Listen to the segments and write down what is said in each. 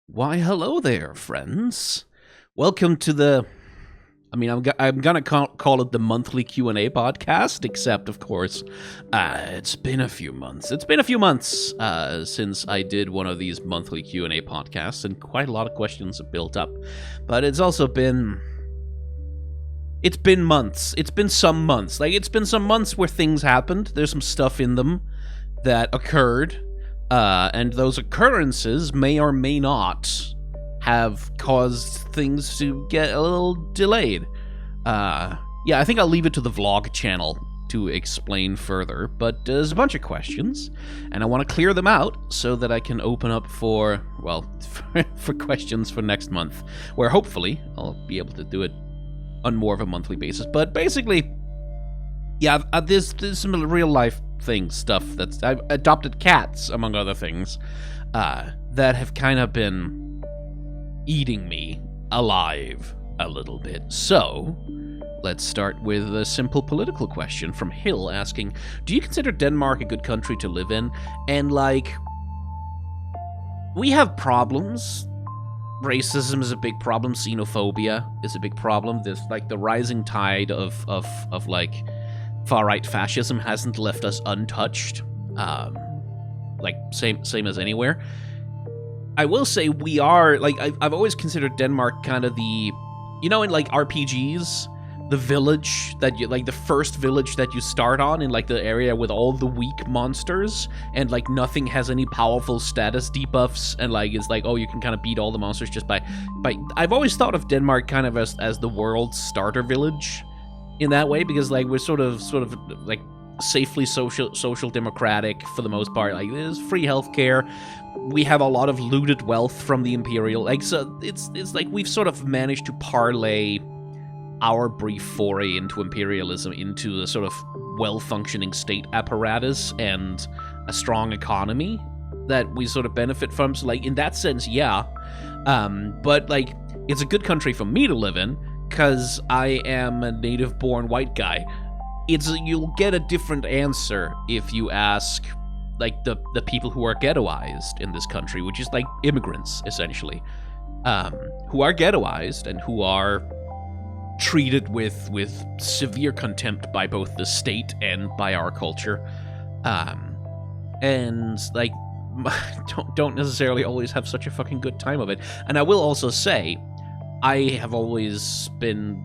Why, hello there, friends. Welcome to the... I'm gonna call it the monthly Q&A podcast, except, of course, it's been a few months. It's been a few months since I did one of these monthly Q&A podcasts, and quite a lot of questions have built up. But it's also been... It's been months. It's been some months. It's been some months where things happened. There's some stuff in them that occurred. And those occurrences may or may not have caused things to get a little delayed. Yeah, I think I'll leave it to the vlog channel to explain further, but there's a bunch of questions, and I want to clear them out so that I can open up for, well, for questions for next month, where hopefully I'll be able to do it on more of a monthly basis. But basically, yeah, there's some real-life stuff that's... I've adopted cats, among other things, that have kind of been eating me alive a little bit. So, let's start with a simple political question from Hill asking, do you consider Denmark a good country to live in? And, we have problems. Racism is a big problem. Xenophobia is a big problem. There's, the rising tide of far-right fascism hasn't left us untouched. Same as anywhere. I will say we are, I've always considered Denmark kind of the, in, RPGs, the village that you, the first village that you start on in, the area with all the weak monsters, and, nothing has any powerful status debuffs, and, it's oh, you can kind of beat all the monsters just by... I've always thought of Denmark kind of as the world's starter village in that way, because, we're sort of safely social democratic for the most part. There's free healthcare. We have a lot of looted wealth from the Imperial. So it's we've sort of managed to parlay our brief foray into imperialism into a sort of well-functioning state apparatus and a strong economy that we sort of benefit from. So, in that sense, yeah. But, it's a good country for me to live in, because I am a native-born white guy. You'll get a different answer if you ask, the people who are ghettoized in this country, which is, immigrants, essentially, who are ghettoized and who are treated with severe contempt by both the state and by our culture, and, don't necessarily always have such a fucking good time of it. And I will also say, I have always been,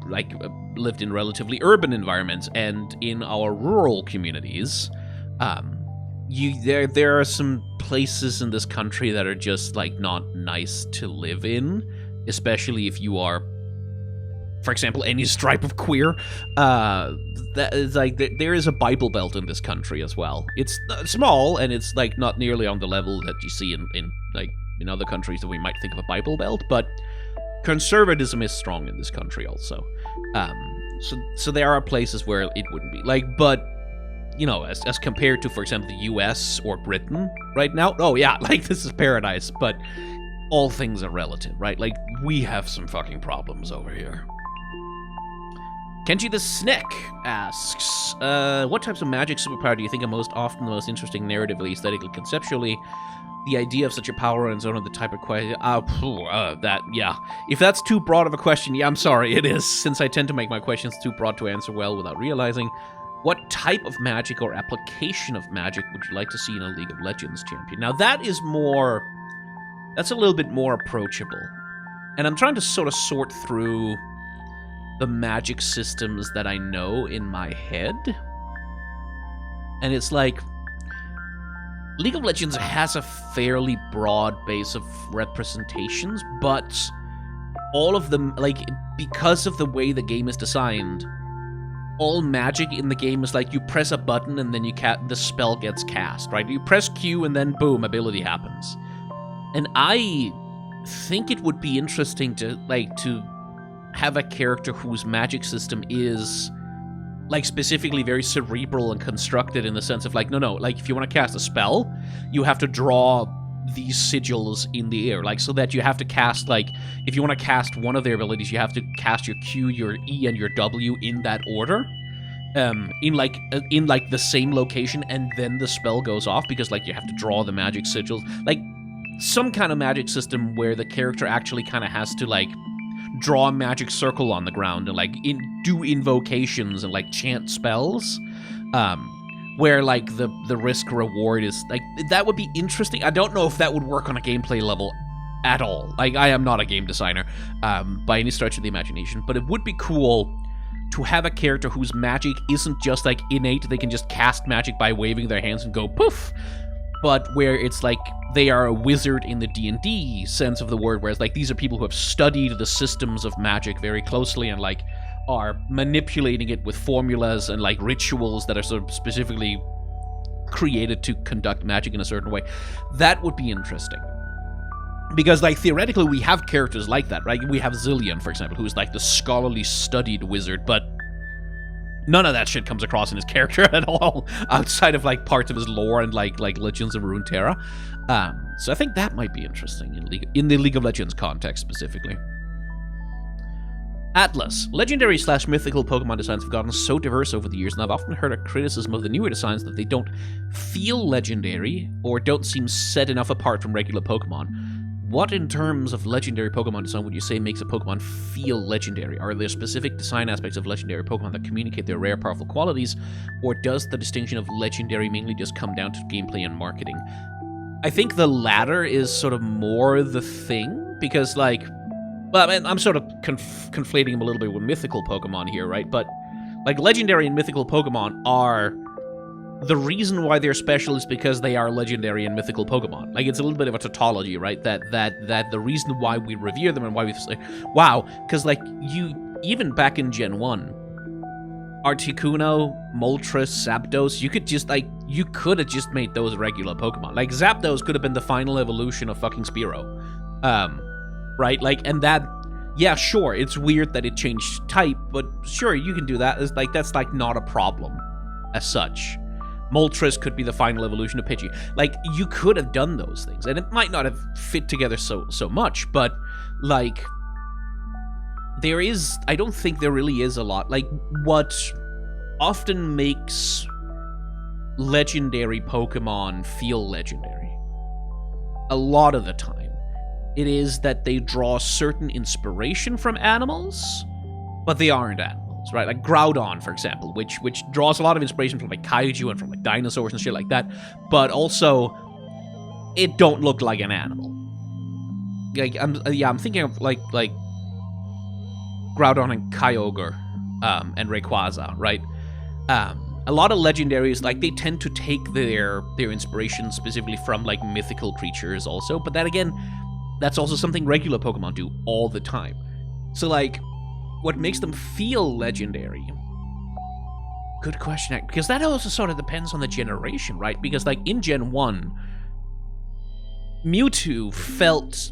lived in relatively urban environments, and in our rural communities, there are some places in this country that are just, not nice to live in, especially if you are, for example, any stripe of queer. That is, there is a Bible Belt in this country as well. It's small, and it's, not nearly on the level that you see in other countries that we might think of a Bible Belt, but conservatism is strong in this country also. So there are places where it wouldn't be. But, as compared to, for example, the US or Britain right now, oh yeah, this is paradise, but all things are relative, right? We have some fucking problems over here. Kenji the Snick asks, what types of magic superpower do you think are most often the most interesting narratively, aesthetically, conceptually? The idea of such a power and zone of the type of question... yeah. If that's too broad of a question, yeah, I'm sorry, it is, since I tend to make my questions too broad to answer well without realizing. What type of magic or application of magic would you like to see in a League of Legends champion? Now, that's a little bit more approachable. And I'm trying to sort of sort through the magic systems that I know in my head. And it's League of Legends has a fairly broad base of representations, but all of them, because of the way the game is designed, all magic in the game is you press a button and then the spell gets cast, right? You press Q and then boom, ability happens. And I think it would be interesting to have a character whose magic system is specifically very cerebral and constructed in the sense of no, if you want to cast a spell, you have to draw these sigils in the air, so that you have to cast, if you want to cast one of their abilities, you have to cast your Q, your E, and your W in that order, in the same location, and then the spell goes off, because, you have to draw the magic sigils, some kind of magic system where the character actually kind of has to, like, draw a magic circle on the ground and, like, do invocations and, like, chant spells. Where, like, the risk-reward is, like, that would be interesting. I don't know if that would work on a gameplay level at all. Like, I am not a game designer by any stretch of the imagination, but it would be cool to have a character whose magic isn't just, like, innate, they can just cast magic by waving their hands and go poof, but where it's, like, they are a wizard in the D&D sense of the word, whereas, like, these are people who have studied the systems of magic very closely and, like, are manipulating it with formulas and, like, rituals that are sort of specifically created to conduct magic in a certain way. That would be interesting. Because, like, theoretically, we have characters like that, right? We have Zillion, for example, who's, like, the scholarly studied wizard, but none of that shit comes across in his character at all, outside of, like, parts of his lore and, like Legends of Runeterra. So I think that might be interesting in the League of Legends context, specifically. Atlas. Legendary/mythical Pokemon designs have gotten so diverse over the years, and I've often heard a criticism of the newer designs that they don't feel legendary, or don't seem set enough apart from regular Pokemon. What, in terms of legendary Pokemon design, would you say makes a Pokemon feel legendary? Are there specific design aspects of legendary Pokemon that communicate their rare, powerful qualities, or does the distinction of legendary mainly just come down to gameplay and marketing? I think the latter is sort of more the thing, because, like, well, I mean, I'm sort of conflating them a little bit with mythical Pokemon here, right? But, like, legendary and mythical Pokemon are... The reason why they're special is because they are legendary and mythical Pokemon. Like, it's a little bit of a tautology, right? That the reason why we revere them and why we say, wow, because, like, even back in Gen 1, Articuno, Moltres, Zapdos, you could have just made those regular Pokemon. Like, Zapdos could have been the final evolution of fucking Spearow. Right? Like, and that, yeah, sure, it's weird that it changed type, but sure, you can do that. It's like, that's, like, not a problem as such. Moltres could be the final evolution of Pidgey. Like, you could have done those things, and it might not have fit together so much, but, like, I don't think there really is a lot. Like, what often makes legendary Pokemon feel legendary, a lot of the time, it is that they draw certain inspiration from animals, but they aren't animals, right? Like Groudon, for example, which draws a lot of inspiration from, like, kaiju and from, like, dinosaurs and shit like that, but also it don't look like an animal. Like, I'm thinking of like Groudon and Kyogre, and Rayquaza, right? A lot of legendaries, like, they tend to take their inspiration specifically from, like, mythical creatures also, but that, again, that's also something regular Pokemon do all the time. So, like, what makes them feel legendary? Good question, because that also sort of depends on the generation, right? Because, like, in Gen 1, Mewtwo felt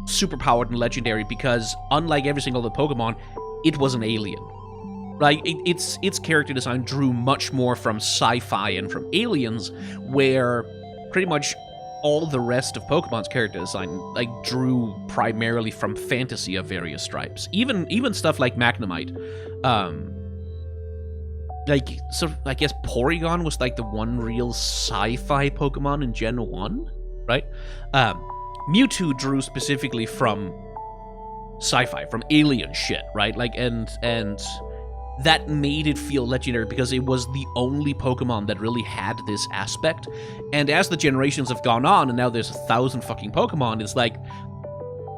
superpowered and legendary because, unlike every single other Pokemon, it was an alien. Like, its character design drew much more from sci-fi and from aliens, where pretty much all the rest of Pokemon's character design, like, drew primarily from fantasy of various stripes. Even stuff like Magnemite. Like, so I guess Porygon was, like, the one real sci-fi Pokemon in Gen 1, right? Mewtwo drew specifically from sci-fi, from alien shit, right? Like, and that made it feel legendary because it was the only Pokemon that really had this aspect. And as the generations have gone on, and now there's 1,000 fucking Pokemon, it's like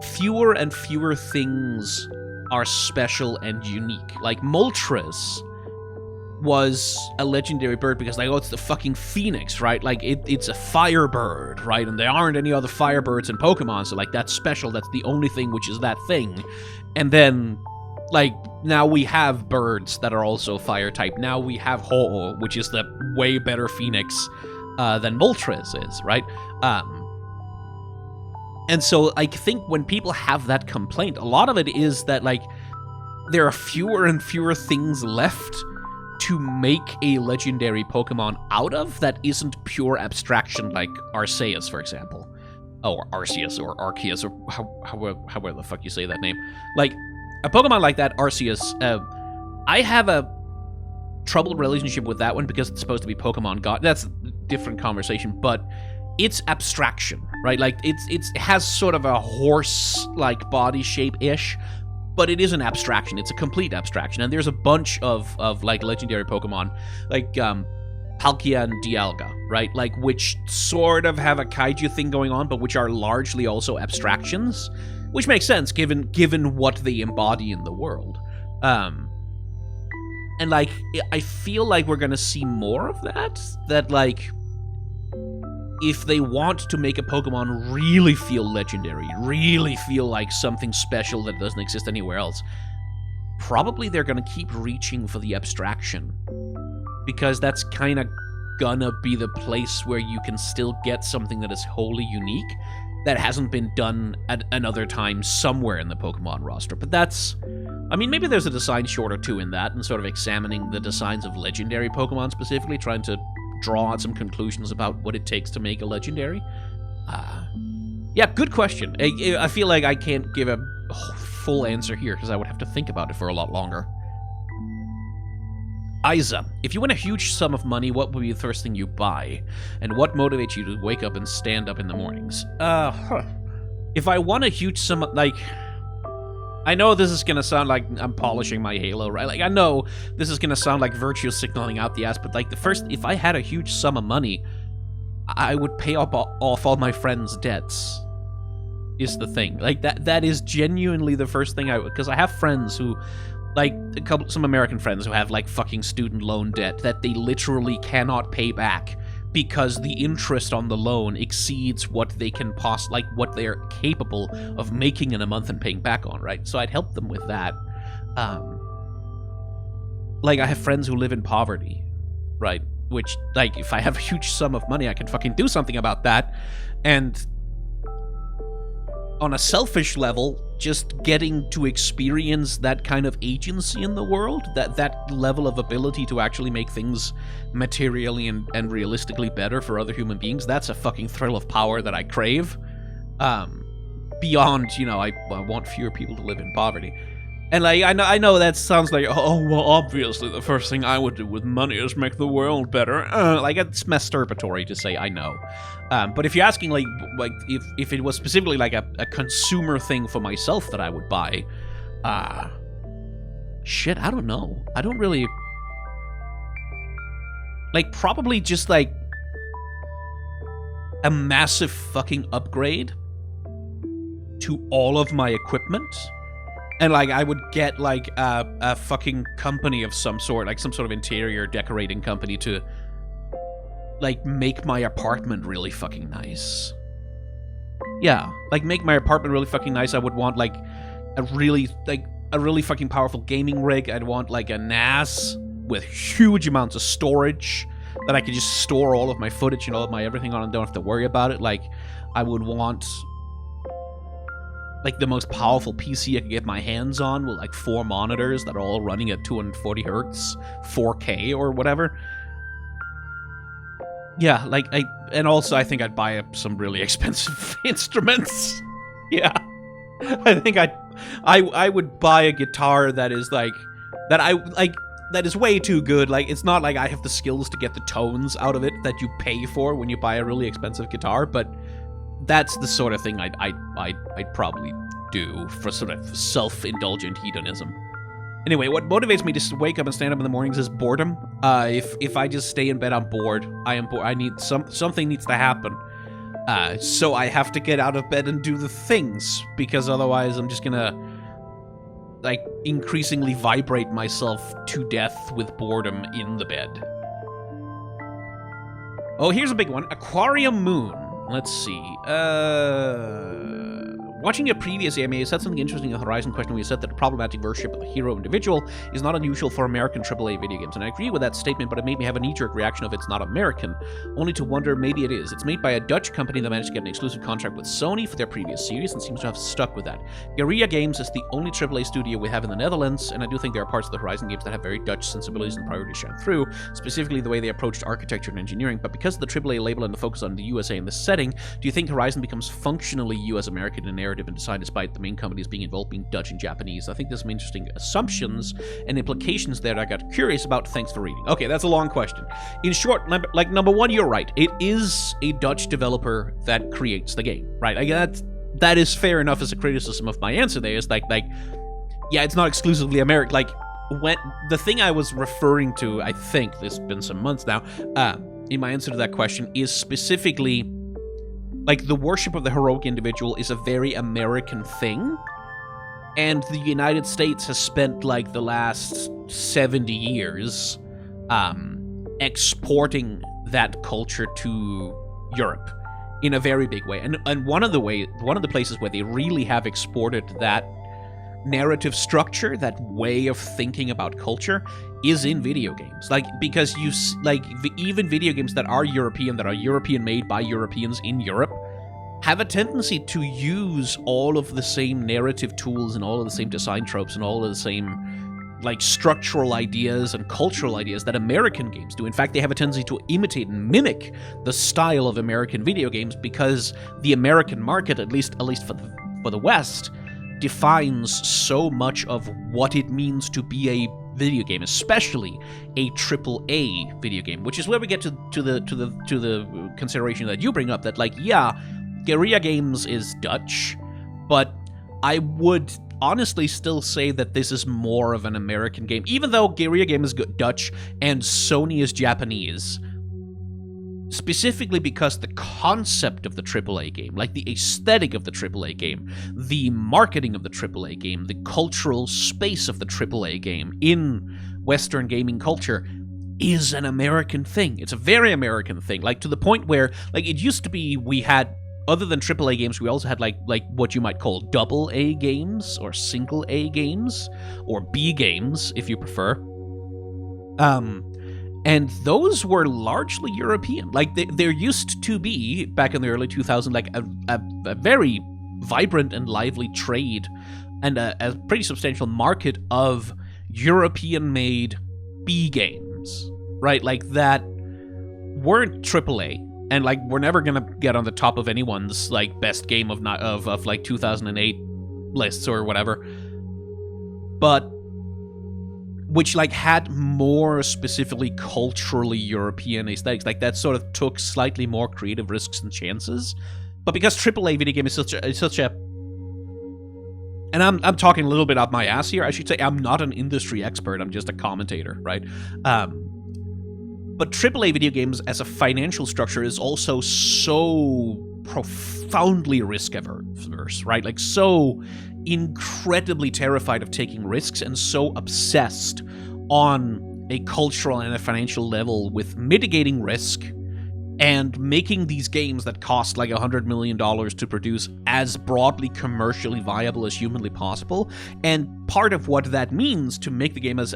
fewer and fewer things are special and unique. Like, Moltres was a legendary bird because, like, oh, it's the fucking phoenix, right? Like, it's a firebird, right? And there aren't any other firebirds in Pokemon, so, like, that's special. That's the only thing which is that thing. And then, like, now we have birds that are also fire type. Now we have Ho-Oh, which is the way better phoenix than Moltres is, right? And so I think when people have that complaint, a lot of it is that, like, there are fewer and fewer things left to make a legendary Pokemon out of that isn't pure abstraction, like Arceus, for example. Or Arceus, or Arceus, or however the fuck you say that name. Like, a Pokemon like that, Arceus, I have a troubled relationship with that one because it's supposed to be Pokemon God. That's a different conversation, but it's abstraction, right? Like, it has sort of a horse-like body shape-ish, but it is an abstraction. It's a complete abstraction. And there's a bunch of like, legendary Pokemon, like, Palkia and Dialga, right? Like, which sort of have a kaiju thing going on, but which are largely also abstractions, which makes sense given what they embody in the world. And, like, I feel like we're gonna see more of that. That, like, if they want to make a Pokemon really feel legendary, really feel like something special that doesn't exist anywhere else, probably they're gonna keep reaching for the abstraction. Because that's kind of gonna be the place where you can still get something that is wholly unique, that hasn't been done at another time somewhere in the Pokemon roster. But that's... I mean, maybe there's a design short or two in that, and sort of examining the designs of legendary Pokemon specifically, trying to draw out some conclusions about what it takes to make a legendary. Yeah, good question. I feel like I can't give a full answer here, because I would have to think about it for a lot longer. Isa, if you win a huge sum of money, what would be the first thing you buy? And what motivates you to wake up and stand up in the mornings? If I won a huge sum of, like... I know this is gonna sound like I'm polishing my halo, right? Like, I know this is gonna sound like virtue signaling out the ass, but, like, if I had a huge sum of money, I would pay off all my friends' debts, is the thing. Like, that is genuinely the first thing I would... Because I have friends who... Like, some American friends who have, like, fucking student loan debt that they literally cannot pay back because the interest on the loan exceeds what they can what they're capable of making in a month and paying back on, right? So I'd help them with that. Like, I have friends who live in poverty, right? Which, like, if I have a huge sum of money, I can fucking do something about that. And on a selfish level, just getting to experience that kind of agency in the world, that level of ability to actually make things materially and realistically better for other human beings, that's a fucking thrill of power that I crave. Beyond, you know, I want fewer people to live in poverty. And, like, I know that sounds like, oh, well, obviously the first thing I would do with money is make the world better. Like, it's masturbatory to say I know. But if you're asking, like if it was specifically, like, a consumer thing for myself that I would buy, shit, I don't know. I don't really... Like, probably just, like, a massive fucking upgrade to all of my equipment. And, like, I would get, like, a fucking company of some sort, like some sort of interior decorating company to, like, make my apartment really fucking nice. Yeah, like, make my apartment really fucking nice. I would want, like, a really fucking powerful gaming rig. I'd want, like, a NAS with huge amounts of storage that I could just store all of my footage and all of my everything on and don't have to worry about it. Like, I would want... like, the most powerful PC I could get my hands on with, like, 4 monitors that are all running at 240 hertz, 4K or whatever. Yeah, like, and also I think I'd buy some really expensive instruments. Yeah. I think I would buy a guitar that is, like, that is way too good. Like, it's not like I have the skills to get the tones out of it that you pay for when you buy a really expensive guitar, but that's the sort of thing I'd probably do for sort of self-indulgent hedonism. Anyway, what motivates me to wake up and stand up in the mornings is boredom. If I just stay in bed, I'm bored. I am bored. I need something needs to happen. So I have to get out of bed and do the things, because otherwise I'm just gonna, like, increasingly vibrate myself to death with boredom in the bed. Oh, here's a big one. Aquarium Moon. Let's see. Watching your previous AMA, you said something interesting in the Horizon question where you said that the problematic worship of the hero individual is not unusual for American AAA video games, and I agree with that statement, but it made me have a knee-jerk reaction of it's not American, only to wonder maybe it is. It's made by a Dutch company that managed to get an exclusive contract with Sony for their previous series and seems to have stuck with that. Guerrilla Games is the only AAA studio we have in the Netherlands, and I do think there are parts of the Horizon games that have very Dutch sensibilities and priorities shine through, specifically the way they approached architecture and engineering, but because of the AAA label and the focus on the USA in this setting, do you think Horizon becomes functionally US American in an era narrative and design, despite the main companies being involved being Dutch and Japanese. I think there's some interesting assumptions and implications there that I got curious about. Thanks for reading. Okay, that's a long question. In short, like, number one, you're right. It is a Dutch developer that creates the game, right? Like, that is fair enough as a criticism of my answer there. Is like, yeah, it's not exclusively American. Like, when the thing I was referring to, I think there's been some months now, in my answer to that question, is specifically, like, the worship of the heroic individual is a very American thing, and the United States has spent, like, the last 70 years exporting that culture to Europe in a very big way. And one of the places where they really have exported that narrative structure, that way of thinking about culture, is in video games. Like, because even video games that are European made by Europeans in Europe, have a tendency to use all of the same narrative tools and all of the same design tropes and all of the same, like, structural ideas and cultural ideas that American games do. In fact, they have a tendency to imitate and mimic the style of American video games, because the American market, at least for the West, defines so much of what it means to be a video game, especially a AAA video game, which is where we get to the consideration that you bring up, that, like, yeah, guerrilla games is Dutch, but I would honestly still say that this is more of an American game, even though guerrilla game is Dutch and Sony is Japanese. Specifically because the concept of the AAA game, like the aesthetic of the AAA game, the marketing of the AAA game, the cultural space of the AAA game in Western gaming culture, is an American thing. It's a very American thing, like, to the point where, like, it used to be we had, other than AAA games, we also had like what you might call double A games or single A games or B games, if you prefer. And those were largely European. Like, there used to be, back in the early 2000s, like a very vibrant and lively trade and a pretty substantial market of European-made B games, right? Like, that weren't AAA, and, like, we're never gonna get on the top of anyone's, like, best game of like 2008 lists or whatever, but which, like, had more specifically culturally European aesthetics, like, that sort of took slightly more creative risks and chances. But because AAA video game is such a, and I'm talking a little bit out my ass here. I should say I'm not an industry expert. I'm just a commentator, right? But AAA video games as a financial structure is also so profoundly risk-averse, right? Like, so incredibly terrified of taking risks and so obsessed on a cultural and a financial level with mitigating risk and making these games that cost like $100 million to produce as broadly commercially viable as humanly possible. And part of what that means to make the game as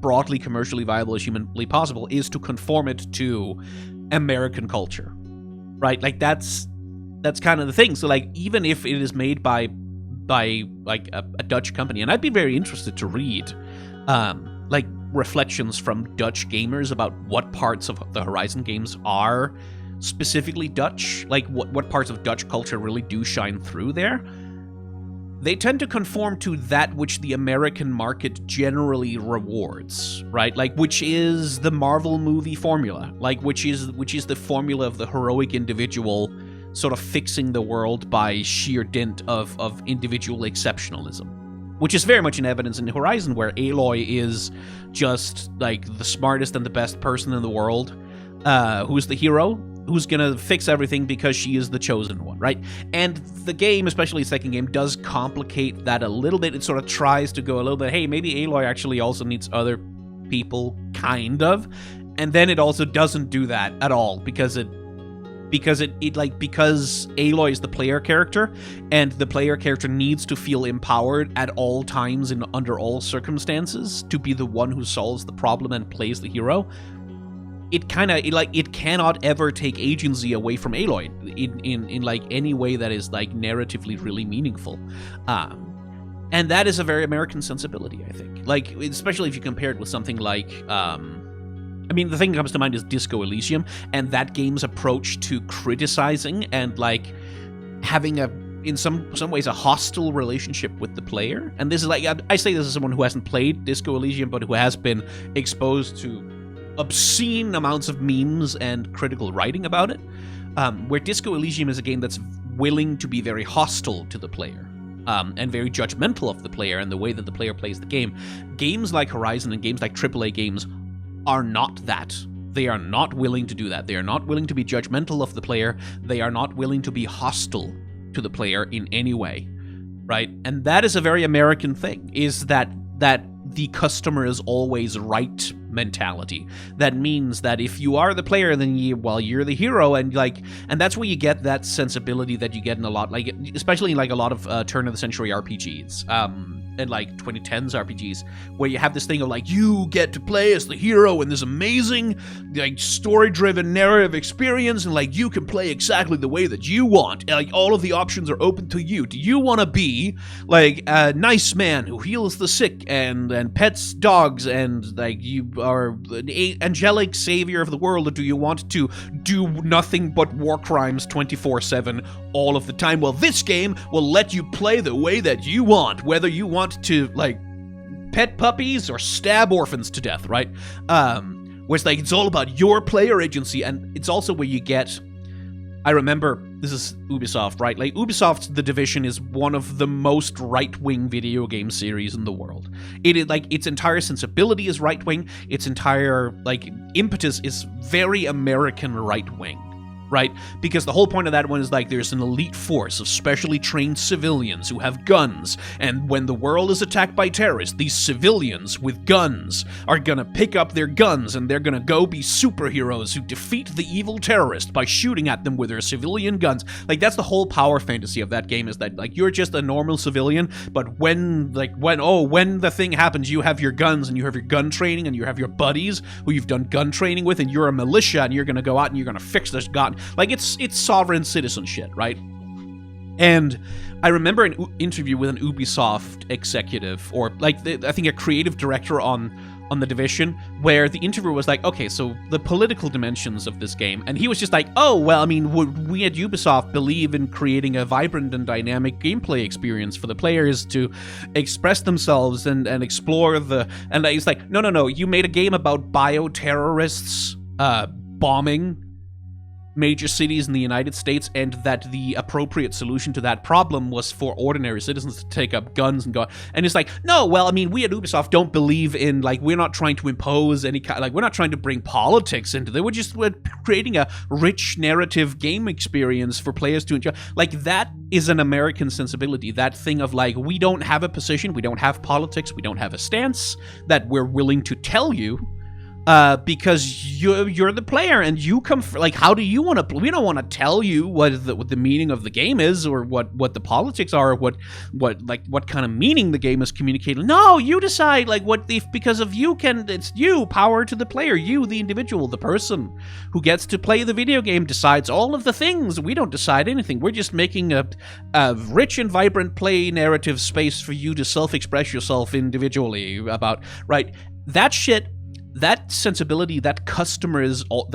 broadly commercially viable as humanly possible is to conform it to American culture, right? Like, that's kind of the thing. So, like, even if it is made by like a Dutch company, and I'd be very interested to read like reflections from Dutch gamers about what parts of the Horizon games are specifically Dutch, like what parts of Dutch culture really do shine through there. They tend to conform to that which the American market generally rewards, right? Like, which is the Marvel movie formula, like which is the formula of the heroic individual sort of fixing the world by sheer dint of individual exceptionalism, which is very much in evidence in Horizon, where Aloy is just, like, the smartest and the best person in the world, who's the hero, who's gonna fix everything because she is the chosen one, right? And the game, especially the second game, does complicate that a little bit. It sort of tries to go a little bit, hey, maybe Aloy actually also needs other people, kind of. And then it also doesn't do that at all, because Aloy is the player character, and the player character needs to feel empowered at all times and under all circumstances to be the one who solves the problem and plays the hero. It cannot ever take agency away from Aloy in like any way that is, like, narratively really meaningful. And that is a very American sensibility, I think. Like, especially if you compare it with something like I mean, the thing that comes to mind is Disco Elysium, and that game's approach to criticizing and, like, having a in some ways a hostile relationship with the player. And this is like, I say this as someone who hasn't played Disco Elysium, but who has been exposed to obscene amounts of memes and critical writing about it, where Disco Elysium is a game that's willing to be very hostile to the player, and very judgmental of the player and the way that the player plays the game. Games like Horizon and games like AAA games are not that. They are not willing to do that. They are not willing to be judgmental of the player. They are not willing to be hostile to the player in any way, right? And that is a very American thing, is that the customer is always right mentality. That means that if you are the player, then you're the hero, and that's where you get that sensibility that you get in a lot, like especially in like a lot of turn of the century RPGs, and like 2010s RPGs, where you have this thing of like, you get to play as the hero in this amazing like story-driven narrative experience, and like you can play exactly the way that you want, and, like all of the options are open to you. Do you want to be like a nice man who heals the sick and pets dogs, and like you are an angelic savior of the world, or do you want to do nothing but war crimes 24/7 all of the time? Well, this game will let you play the way that you want, whether you want to like pet puppies or stab orphans to death, right? Where it's like, it's all about your player agency. And it's also where you get, I remember, this is Ubisoft, right? Like Ubisoft's The Division is one of the most right-wing video game series in the world. It is like, its entire sensibility is right-wing. Its entire like impetus is very American right-wing, right? Because the whole point of that one is like, there's an elite force of specially trained civilians who have guns, and when the world is attacked by terrorists, these civilians with guns are gonna pick up their guns and they're gonna go be superheroes who defeat the evil terrorist by shooting at them with their civilian guns. Like, that's the whole power fantasy of that game, is that like you're just a normal civilian, but when the thing happens, you have your guns and you have your gun training and you have your buddies who you've done gun training with, and you're a militia and you're gonna go out and you're gonna fix this gun. Like, it's sovereign citizen shit, right? And I remember an interview with an Ubisoft executive, or like I think a creative director on The Division, where the interviewer was like, okay, so the political dimensions of this game, and he was just like, oh, well, I mean, we at Ubisoft believe in creating a vibrant and dynamic gameplay experience for the players to express themselves and explore and he's like, no, you made a game about bioterrorists bombing major cities in the United States, and that the appropriate solution to that problem was for ordinary citizens to take up guns and go. And it's like, no, well, I mean, we at Ubisoft don't believe in, like, we're not trying to impose any kind, like, we're not trying to bring politics into it. We're creating a rich narrative game experience for players to enjoy. Like, that is an American sensibility. That thing of, like, we don't have a position, we don't have politics, we don't have a stance that we're willing to tell you. Because you're the player, and you come like, how do you want to? We don't want to tell you what the meaning of the game is, or what the politics are, or what kind of meaning the game is communicating. No, you decide, like, because of you it's you, power to the player, you, the individual, the person who gets to play the video game decides all of the things. We don't decide anything. We're just making a rich and vibrant play narrative space for you to self-express yourself individually about, right? That shit. That sensibility, that the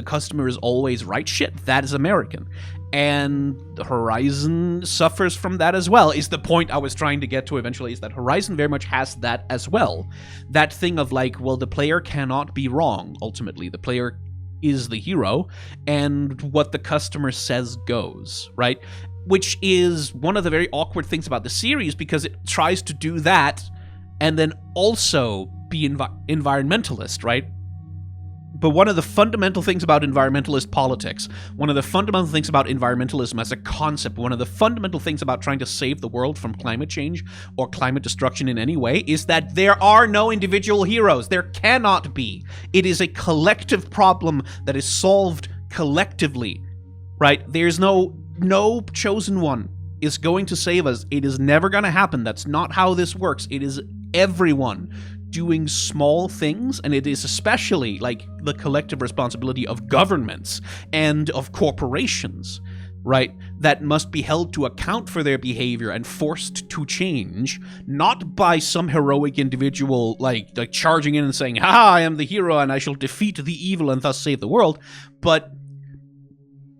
customer is always right shit, that is American. And Horizon suffers from that as well, is the point I was trying to get to eventually, is that Horizon very much has that as well. That thing of like, well, the player cannot be wrong, ultimately. The player is the hero, and what the customer says goes, right? Which is one of the very awkward things about the series, because it tries to do that and then also be environmentalist, right? But one of the fundamental things about environmentalist politics, one of the fundamental things about environmentalism as a concept, one of the fundamental things about trying to save the world from climate change or climate destruction in any way, is that there are no individual heroes. There cannot be. It is a collective problem that is solved collectively, right? There's no chosen one is going to save us. It is never going to happen. That's not how this works. It is everyone doing small things, and it is especially like the collective responsibility of governments and of corporations, right, that must be held to account for their behavior and forced to change, not by some heroic individual like charging in and saying, "Ha, I am the hero and I shall defeat the evil and thus save the world," but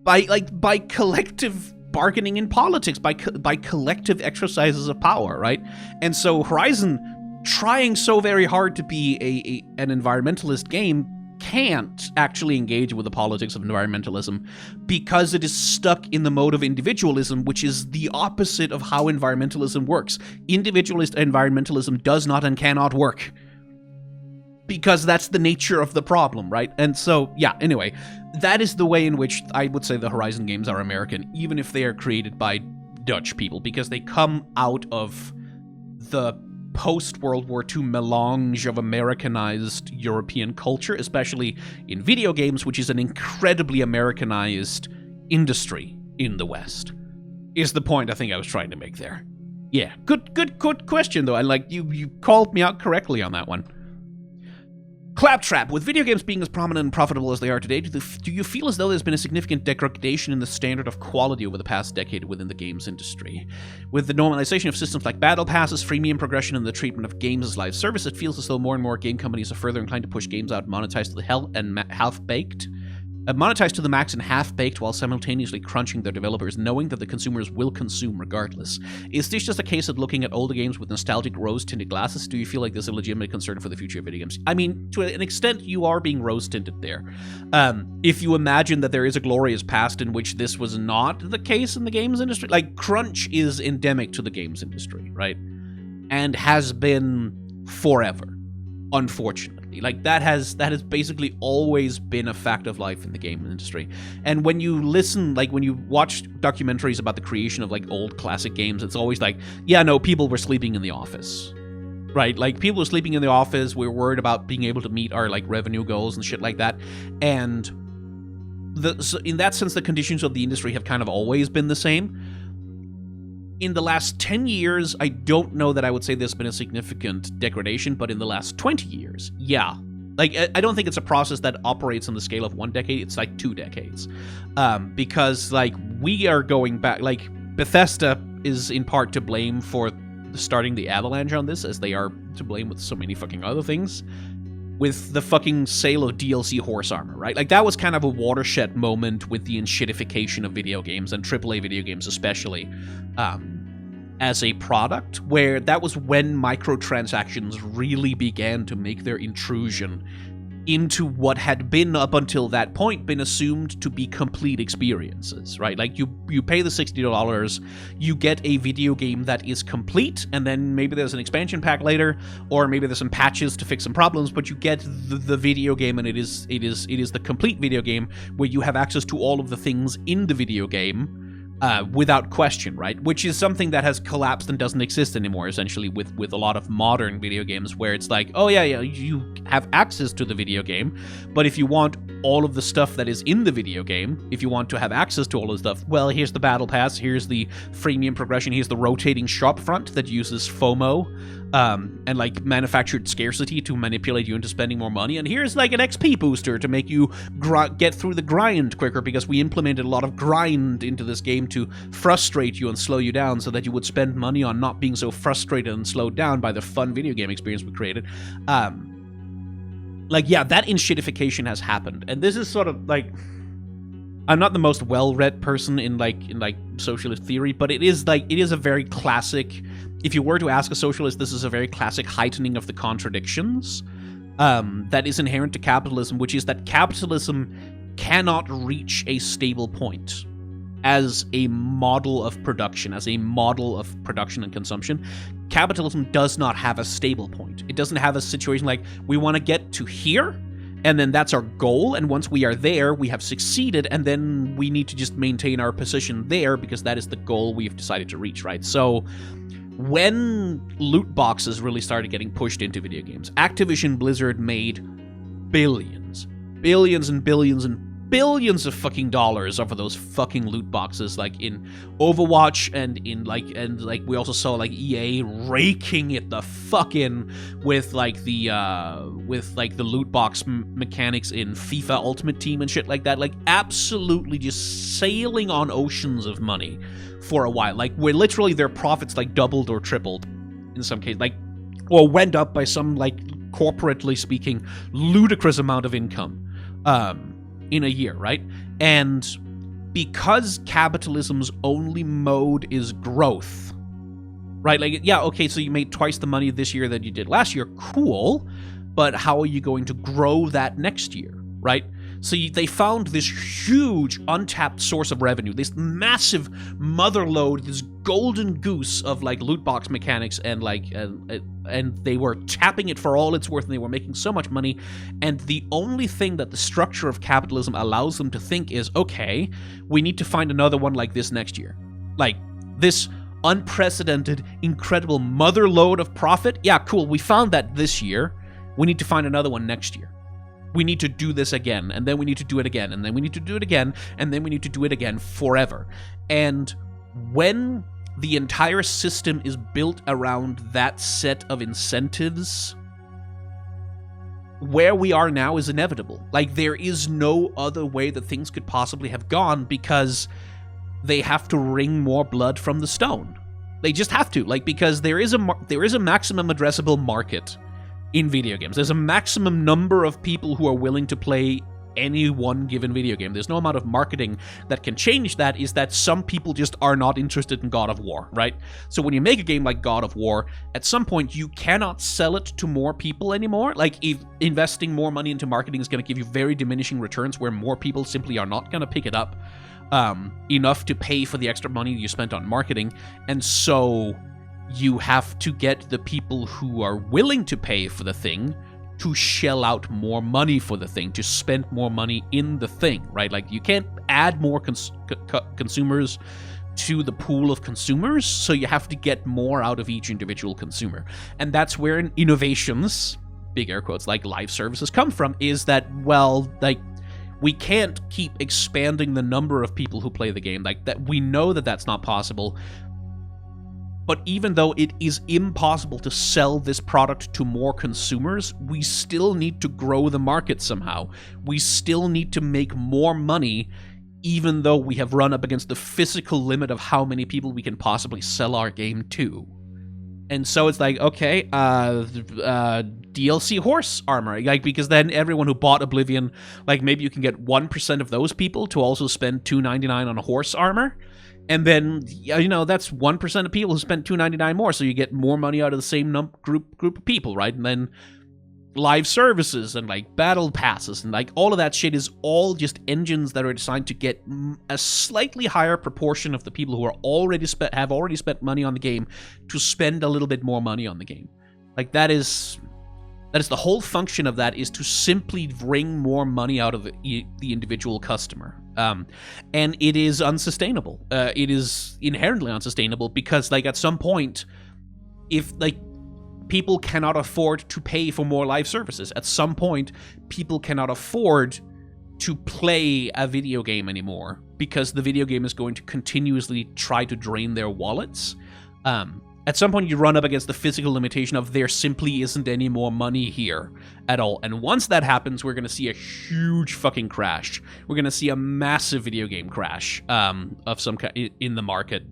by collective bargaining in politics, by collective exercises of power, right? And so Horizon, trying so very hard to be an environmentalist game, can't actually engage with the politics of environmentalism because it is stuck in the mode of individualism, which is the opposite of how environmentalism works. Individualist environmentalism does not and cannot work because that's the nature of the problem, right? And so, yeah, anyway, that is the way in which I would say the Horizon games are American, even if they are created by Dutch people, because they come out of the post-World War II melange of Americanized European culture, especially in video games, which is an incredibly Americanized industry in the West, is the point I think I was trying to make there. Yeah, good question, though, and like, you called me out correctly on that one. Claptrap, with video games being as prominent and profitable as they are today, do you feel as though there's been a significant degradation in the standard of quality over the past decade within the games industry? With the normalization of systems like battle passes, freemium progression, and the treatment of games as live service, it feels as though more and more game companies are further inclined to push games out monetized to the monetized to the max and half-baked while simultaneously crunching their developers, knowing that the consumers will consume regardless. Is this just a case of looking at older games with nostalgic rose-tinted glasses? Do you feel like there's a legitimate concern for the future of video games? I mean, to an extent, you are being rose-tinted there. If you imagine that there is a glorious past in which this was not the case in the games industry, like, crunch is endemic to the games industry, right? And has been forever, unfortunately. Like, that has basically always been a fact of life in the game industry. And when you listen, like, when you watch documentaries about the creation of, like, old classic games, it's always like, yeah, no, people were sleeping in the office, right? Like, people were sleeping in the office, we were worried about being able to meet our, like, revenue goals and shit like that. And so in that sense, the conditions of the industry have kind of always been the same. In the last 10 years, I don't know that I would say there's been a significant degradation, but in the last 20 years, yeah. Like, I don't think it's a process that operates on the scale of 1 decade, it's like 2 decades. Because, like, we are going back, like, Bethesda is in part to blame for starting the avalanche on this, as they are to blame with so many fucking other things. With the fucking sale of DLC horse armor, right? Like, that was kind of a watershed moment with the enshittification of video games, and AAA video games especially, as a product, where that was when microtransactions really began to make their intrusion into what had been, up until that point, been assumed to be complete experiences, right? Like, you pay the $60, you get a video game that is complete, and then maybe there's an expansion pack later, or maybe there's some patches to fix some problems, but you get the video game, and it is the complete video game, where you have access to all of the things in the video game, without question, right? Which is something that has collapsed and doesn't exist anymore, essentially, with a lot of modern video games, where it's like, oh yeah, you have access to the video game, but if you want all of the stuff that is in the video game, if you want to have access to all of the stuff, well, here's the battle pass, here's the freemium progression, here's the rotating shop front that uses FOMO, and, like, manufactured scarcity to manipulate you into spending more money, and here's, like, an XP booster to make you get through the grind quicker, because we implemented a lot of grind into this game to frustrate you and slow you down, so that you would spend money on not being so frustrated and slowed down by the fun video game experience we created. Like, yeah, that enshittification has happened, and this is sort of, like, I'm not the most well-read person in socialist theory, but it is a very classic, if you were to ask a socialist, this is a very classic heightening of the contradictions that is inherent to capitalism, which is that capitalism cannot reach a stable point as a model of production, and consumption. Capitalism does not have a stable point. It doesn't have a situation like, we want to get to here, and then that's our goal, and once we are there, we have succeeded, and then we need to just maintain our position there, because that is the goal we've decided to reach, right? So, when loot boxes really started getting pushed into video games, Activision Blizzard made billions and billions of fucking dollars off of those fucking loot boxes, like in Overwatch, and we also saw, like, EA raking it the fuck in with the loot box mechanics in FIFA Ultimate Team and shit like that, like, absolutely just sailing on oceans of money for a while, like, where literally their profits, like, doubled or tripled in some cases, like, or went up by some, like, corporately speaking, ludicrous amount of income in a year, right? And because capitalism's only mode is growth, right? Like, yeah, okay, so you made twice the money this year that you did last year. Cool. But how are you going to grow that next year, right? So they found this huge untapped source of revenue, this massive mother lode, this golden goose of like loot box mechanics, and like and they were tapping it for all it's worth, and they were making so much money. And the only thing that the structure of capitalism allows them to think is, okay, we need to find another one like this next year. Like this unprecedented, incredible mother lode of profit. Yeah, cool. We found that this year. We need to find another one next year. We need to do this again, and then we need to do it again, and then we need to do it again, and then we need to do it again forever. And when the entire system is built around that set of incentives, where we are now is inevitable. Like, there is no other way that things could possibly have gone, because they have to wring more blood from the stone. They just have to, like, because there is a maximum addressable market in video games. There's a maximum number of people who are willing to play any one given video game. There's no amount of marketing that can change that. Is that some people just are not interested in God of War, right? So when you make a game like God of War, at some point you cannot sell it to more people anymore. Like, if investing more money into marketing is going to give you very diminishing returns, where more people simply are not going to pick it up enough to pay for the extra money you spent on marketing. And so you have to get the people who are willing to pay for the thing to shell out more money for the thing, to spend more money in the thing, right? Like, you can't add more consumers to the pool of consumers, so you have to get more out of each individual consumer. And that's where innovations, big air quotes, like live services come from, is that, well, like, we can't keep expanding the number of people who play the game. Like, that, we know that that's not possible. But even though it is impossible to sell this product to more consumers, we still need to grow the market somehow. We still need to make more money, even though we have run up against the physical limit of how many people we can possibly sell our game to. And so it's like, okay, DLC horse armor, like, because then everyone who bought Oblivion, like, maybe you can get 1% of those people to also spend $2.99 on horse armor. And then, you know, that's 1% of people who spent $2.99 more, so you get more money out of the same group of people, right? And then live services and, like, battle passes and, like, all of that shit is all just engines that are designed to get a slightly higher proportion of the people who are have already spent money on the game to spend a little bit more money on the game. Like, that is the whole function of that, is to simply wring more money out of the individual customer. And it is unsustainable. It is inherently unsustainable, because, like, at some point, if, like, people cannot afford to pay for more live services, at some point, people cannot afford to play a video game anymore, because the video game is going to continuously try to drain their wallets. At some point, you run up against the physical limitation of there simply isn't any more money here at all. And once that happens, we're going to see a huge fucking crash. We're going to see a massive video game crash of some kind in the market,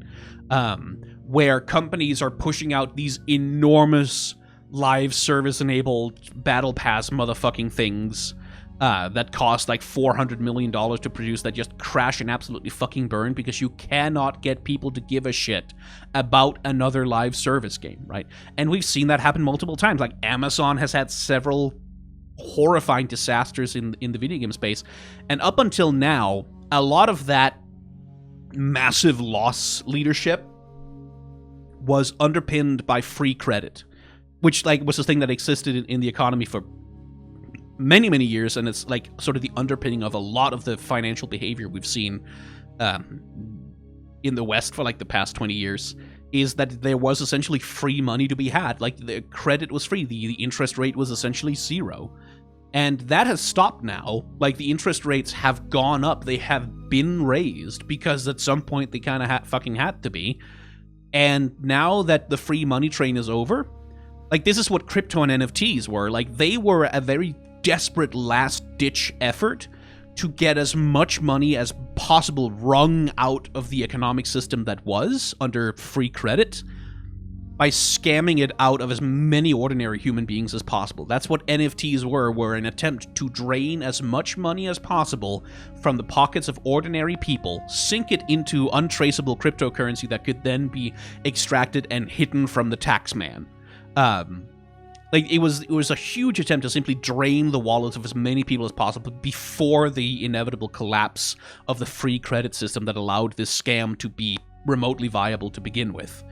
where companies are pushing out these enormous live service-enabled battle pass motherfucking things that cost like $400 million to produce, that just crash and absolutely fucking burn, because you cannot get people to give a shit about another live service game, right? And we've seen that happen multiple times. Like, Amazon has had several horrifying disasters in the video game space, and up until now, a lot of that massive loss leadership was underpinned by free credit, which, like, was this thing that existed in the economy for many, many years, and it's, like, sort of the underpinning of a lot of the financial behavior we've seen in the West for, like, the past 20 years, is that there was essentially free money to be had. Like, the credit was free, the interest rate was essentially zero. And that has stopped now. Like, the interest rates have gone up, they have been raised, because at some point they kind of fucking had to be. And now that the free money train is over, like, this is what crypto and NFTs were. Like, they were a very desperate last-ditch effort to get as much money as possible wrung out of the economic system that was under free credit. by scamming it out of as many ordinary human beings as possible. That's what NFTs were an attempt to drain as much money as possible from the pockets of ordinary people, sink it into untraceable cryptocurrency that could then be extracted and hidden from the tax man. It was a huge attempt to simply drain the wallets of as many people as possible before the inevitable collapse of the free credit system that allowed this scam to be remotely viable to begin with.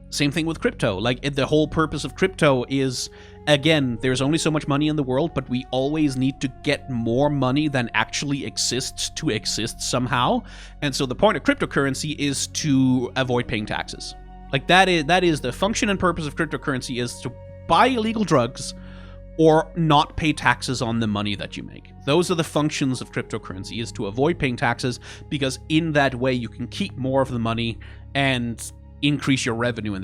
Same thing with crypto. The whole purpose of crypto is, again, there's only so much money in the world, but we always need to get more money than actually exists to exist somehow. And so the point of cryptocurrency is to avoid paying taxes. That is the function and purpose of cryptocurrency, is to buy illegal drugs or not pay taxes on the money that you make. Those are the functions of cryptocurrency, is to avoid paying taxes, because in that way you can keep more of the money and increase your revenue, and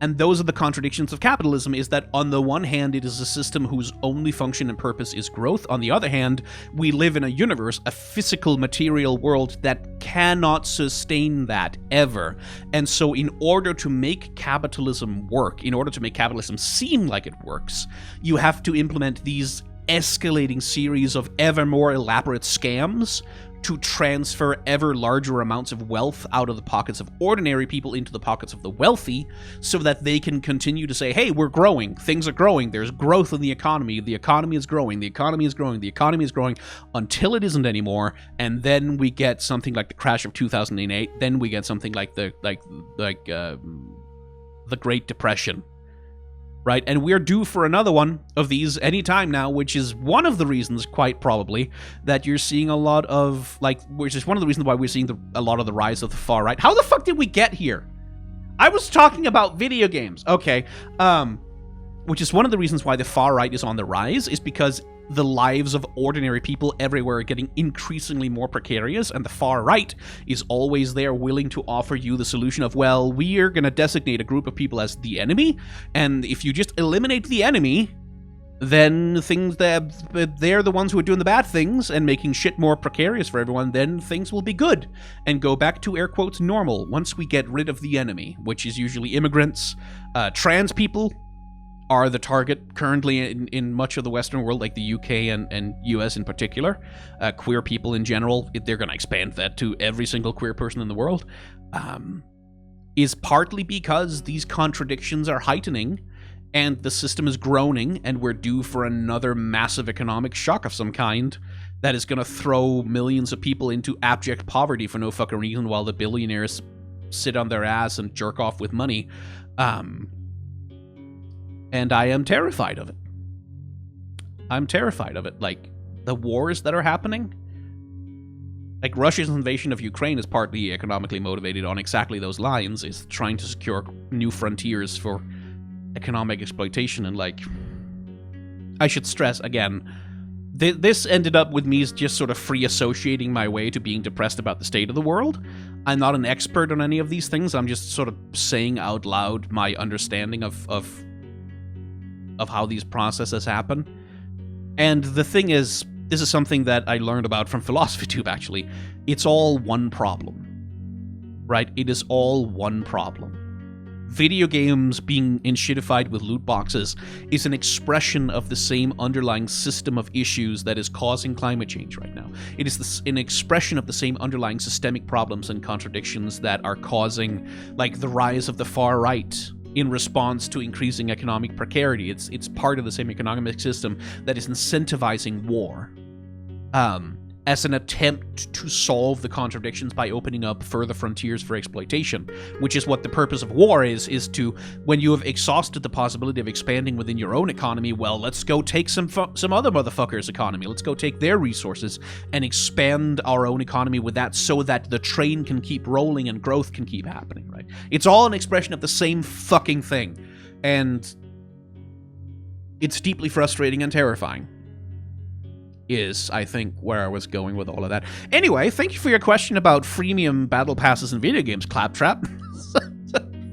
and those are the contradictions of capitalism, is that on the one hand it is a system whose only function and purpose is growth. On the other hand, we live in a universe, a physical material world, that cannot sustain that ever. And so in order to make capitalism work, in order to make capitalism seem like it works, you have to implement these escalating series of ever more elaborate scams to transfer ever larger amounts of wealth out of the pockets of ordinary people into the pockets of the wealthy, so that they can continue to say, hey, we're growing, things are growing, there's growth in the economy is growing, the economy is growing, until it isn't anymore, and then we get something like the crash of 2008, then we get something like the Great Depression. Right, and we're due for another one of these anytime now, which is one of the reasons, quite probably, that you're seeing a lot of, which is one of the reasons why we're seeing a lot of the rise of the far right. How the fuck did we get here? I was talking about video games. Okay, which is one of the reasons why the far right is on the rise, is because the lives of ordinary people everywhere are getting increasingly more precarious, and the far right is always there willing to offer you the solution of, well, we are going to designate a group of people as the enemy, and if you just eliminate the enemy, then things that they're the ones who are doing the bad things and making shit more precarious for everyone, then things will be good and go back to, air quotes, normal once we get rid of the enemy, which is usually immigrants. Trans people are the target currently in much of the Western world, like the UK and US in particular. Queer people in general, they're going to expand that to every single queer person in the world, is partly because these contradictions are heightening and the system is groaning, and we're due for another massive economic shock of some kind that is going to throw millions of people into abject poverty for no fucking reason, while the billionaires sit on their ass and jerk off with money. And I am terrified of it. I'm terrified of it. The wars that are happening, Russia's invasion of Ukraine is partly economically motivated on exactly those lines, is trying to secure new frontiers for economic exploitation. And I should stress again, this ended up with me just sort of free associating my way to being depressed about the state of the world. I'm not an expert on any of these things. I'm just sort of saying out loud my understanding of how these processes happen. And the thing is, this is something that I learned about from PhilosophyTube, actually. It's all one problem, right? It is all one problem. Video games being enshittified with loot boxes is an expression of the same underlying system of issues that is causing climate change right now. It is an expression of the same underlying systemic problems and contradictions that are causing, the rise of the far right in response to increasing economic precarity. It's part of the same economic system that is incentivizing war, as an attempt to solve the contradictions by opening up further frontiers for exploitation, which is what the purpose of war is to, when you have exhausted the possibility of expanding within your own economy, well, let's go take some other motherfucker's economy. Let's go take their resources and expand our own economy with that, so that the train can keep rolling and growth can keep happening, right? It's all an expression of the same fucking thing. And it's deeply frustrating and terrifying, is, I think, where I was going with all of that. Anyway, thank you for your question about freemium battle passes in video games, Claptrap.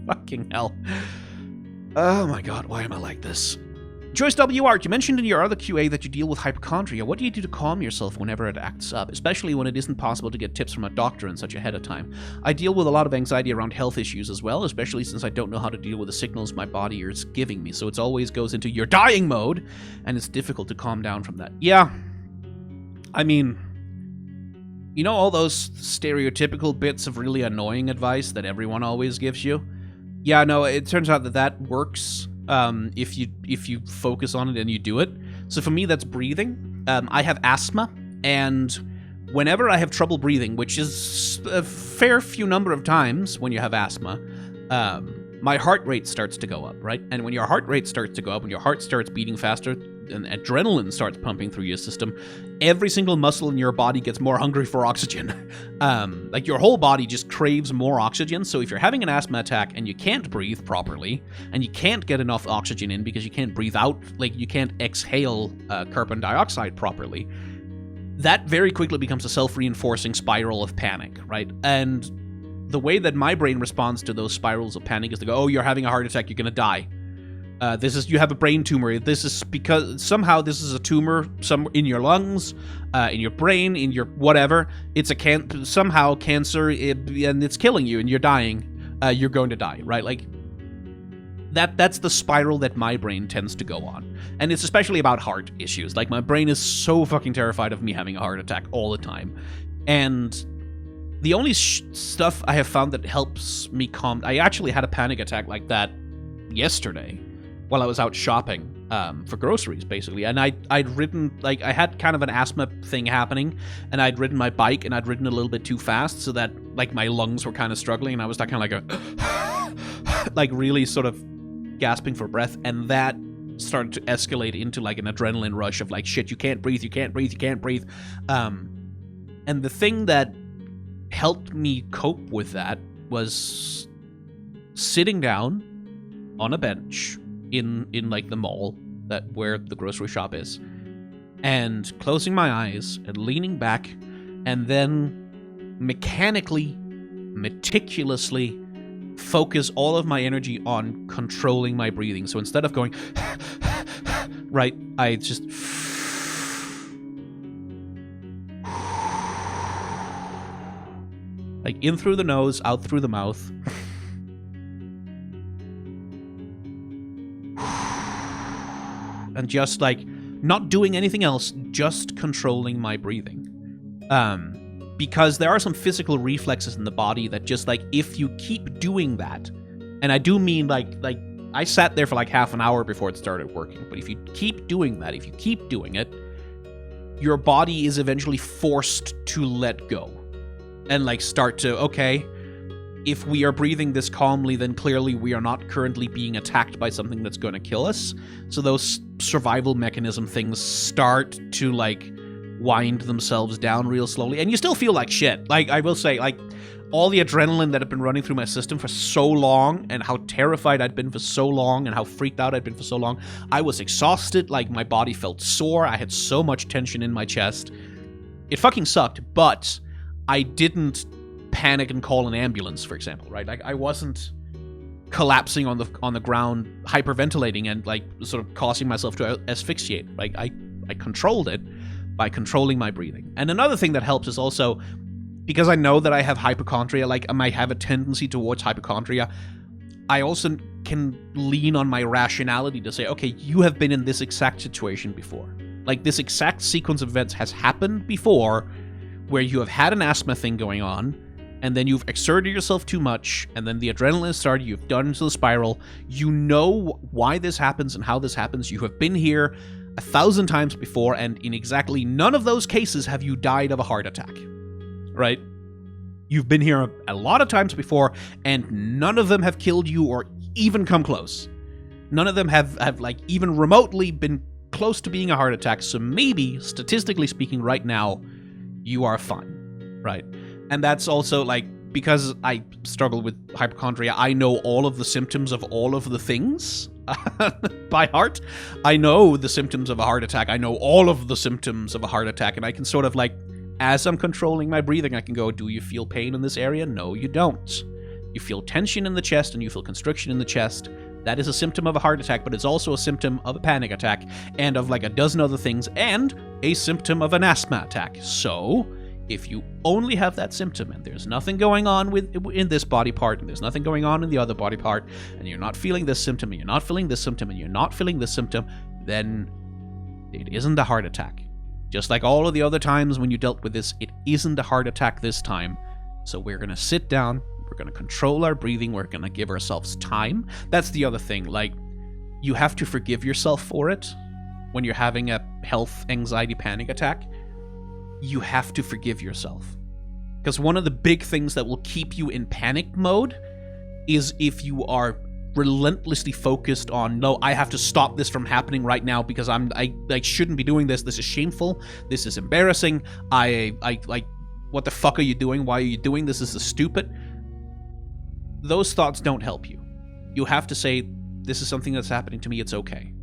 Fucking hell. Oh my god, why am I like this? Joyce W. Art, you mentioned in your other QA that you deal with hypochondria. What do you do to calm yourself whenever it acts up, especially when it isn't possible to get tips from a doctor and such ahead of time? I deal with a lot of anxiety around health issues as well, especially since I don't know how to deal with the signals my body is giving me. So it always goes into you're dying mode, and it's difficult to calm down from that. Yeah. I mean, you know all those stereotypical bits of really annoying advice that everyone always gives you? Yeah, no, it turns out that works. If you focus on it and you do it. So for me, that's breathing. I have asthma, and whenever I have trouble breathing, which is a fair few number of times when you have asthma, my heart rate starts to go up, right? And when your heart rate starts to go up, when your heart starts beating faster, and adrenaline starts pumping through your system, every single muscle in your body gets more hungry for oxygen. Like your whole body just craves more oxygen. So if you're having an asthma attack and you can't breathe properly, and you can't get enough oxygen in because you can't breathe out, like you can't exhale carbon dioxide properly, that very quickly becomes a self-reinforcing spiral of panic, right? And the way that my brain responds to those spirals of panic is to go, oh, you're having a heart attack, you're gonna die. You have a brain tumor. This is because somehow this is a tumor in your lungs, in your brain, in your whatever. It's somehow cancer, and it's killing you, and you're dying. You're going to die, right? Like that's the spiral that my brain tends to go on, and it's especially about heart issues. Like my brain is so fucking terrified of me having a heart attack all the time, and the only stuff I have found that helps me calm. I actually had a panic attack like that yesterday, while I was out shopping for groceries, basically. And I'd ridden, like, I had kind of an asthma thing happening, and I'd ridden my bike, and I'd ridden a little bit too fast, so that, like, my lungs were kind of struggling, and I was kind of like a, like, really sort of gasping for breath, and that started to escalate into, like, an adrenaline rush of, like, shit, you can't breathe, you can't breathe, you can't breathe. And the thing that helped me cope with that was sitting down on a bench in like the mall where the grocery shop is, and closing my eyes and leaning back, and then meticulously focus all of my energy on controlling my breathing. So instead of going right, I just like in through the nose, out through the mouth. And just, like, not doing anything else, just controlling my breathing. Because there are some physical reflexes in the body that just, like, if you keep doing that, and I do mean, like I sat there for, like, half an hour before it started working, but if you keep doing that, if you keep doing it, your body is eventually forced to let go. And, like, start to, okay, if we are breathing this calmly, then clearly we are not currently being attacked by something that's going to kill us. So those survival mechanism things start to, like, wind themselves down real slowly. And you still feel like shit. Like, I will say, like, all the adrenaline that had been running through my system for so long, and how terrified I'd been for so long, and how freaked out I'd been for so long, I was exhausted. Like, my body felt sore. I had so much tension in my chest. It fucking sucked, but I didn't panic and call an ambulance, for example, right? Like, I wasn't collapsing on the ground, hyperventilating, and, like, sort of causing myself to asphyxiate. Like, I controlled it by controlling my breathing. And another thing that helps is also, because I know that I have hypochondria, like, I might have a tendency towards hypochondria, I also can lean on my rationality to say, okay, you have been in this exact situation before. Like, this exact sequence of events has happened before, where you have had an asthma thing going on, and then you've exerted yourself too much, and then the adrenaline started, you've done into the spiral. You know why this happens and how this happens. You have been here 1,000 times before, and in exactly none of those cases have you died of a heart attack, right? You've been here a lot of times before, and none of them have killed you or even come close. None of them have like, even remotely been close to being a heart attack, so maybe, statistically speaking, right now, you are fine, right? And that's also, like, because I struggle with hypochondria, I know all of the symptoms of all of the things by heart. I know the symptoms of a heart attack. I know all of the symptoms of a heart attack, and I can sort of, like, as I'm controlling my breathing, I can go, do you feel pain in this area? No, you don't. You feel tension in the chest, and you feel constriction in the chest. That is a symptom of a heart attack, but it's also a symptom of a panic attack, and of like a dozen other things, and a symptom of an asthma attack. So, if you only have that symptom, and there's nothing going on in this body part, and there's nothing going on in the other body part, and you're not feeling this symptom, and you're not feeling this symptom, and you're not feeling this symptom, then it isn't a heart attack. Just like all of the other times when you dealt with this, it isn't a heart attack this time. So we're going to sit down, we're going to control our breathing, we're going to give ourselves time. That's the other thing, like, you have to forgive yourself for it. When you're having a health anxiety panic attack, you have to forgive yourself. Because one of the big things that will keep you in panic mode is if you are relentlessly focused on, no, I have to stop this from happening right now because I shouldn't be doing this. This is shameful. This is embarrassing. What the fuck are you doing? Why are you doing this? This is stupid. Those thoughts don't help you. You have to say, this is something that's happening to me. It's okay.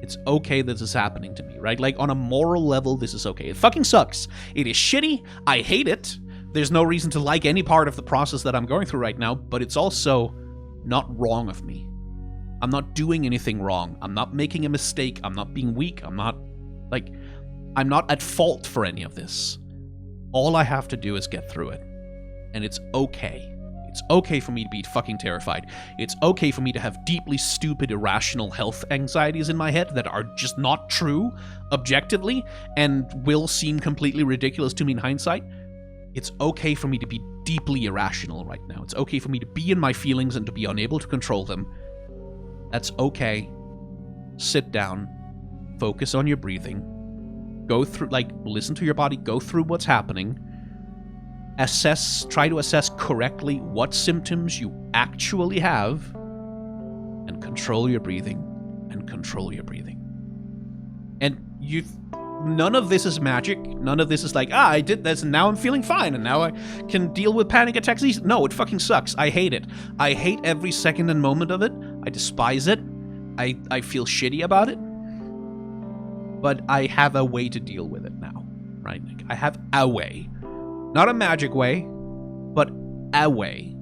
It's okay that this is happening to me, right? Like, on a moral level, this is okay. It fucking sucks. It is shitty. I hate it. There's no reason to like any part of the process that I'm going through right now, but it's also not wrong of me. I'm not doing anything wrong. I'm not making a mistake. I'm not being weak. I'm not at fault for any of this. All I have to do is get through it. And it's okay. It's okay for me to be fucking terrified. It's okay for me to have deeply stupid, irrational health anxieties in my head that are just not true, objectively, and will seem completely ridiculous to me in hindsight. It's okay for me to be deeply irrational right now. It's okay for me to be in my feelings and to be unable to control them. That's okay. Sit down. Focus on your breathing. Go through, listen to your body. Go through what's happening. Try to assess correctly what symptoms you actually have. And control your breathing. And control your breathing. And none of this is magic. None of this is like, I did this and now I'm feeling fine and now I can deal with panic attacks easy. No, it fucking sucks. I hate it. I hate every second and moment of it. I despise it. I feel shitty about it. But I have a way to deal with it now, right? I have a way. Not a magic way, but a way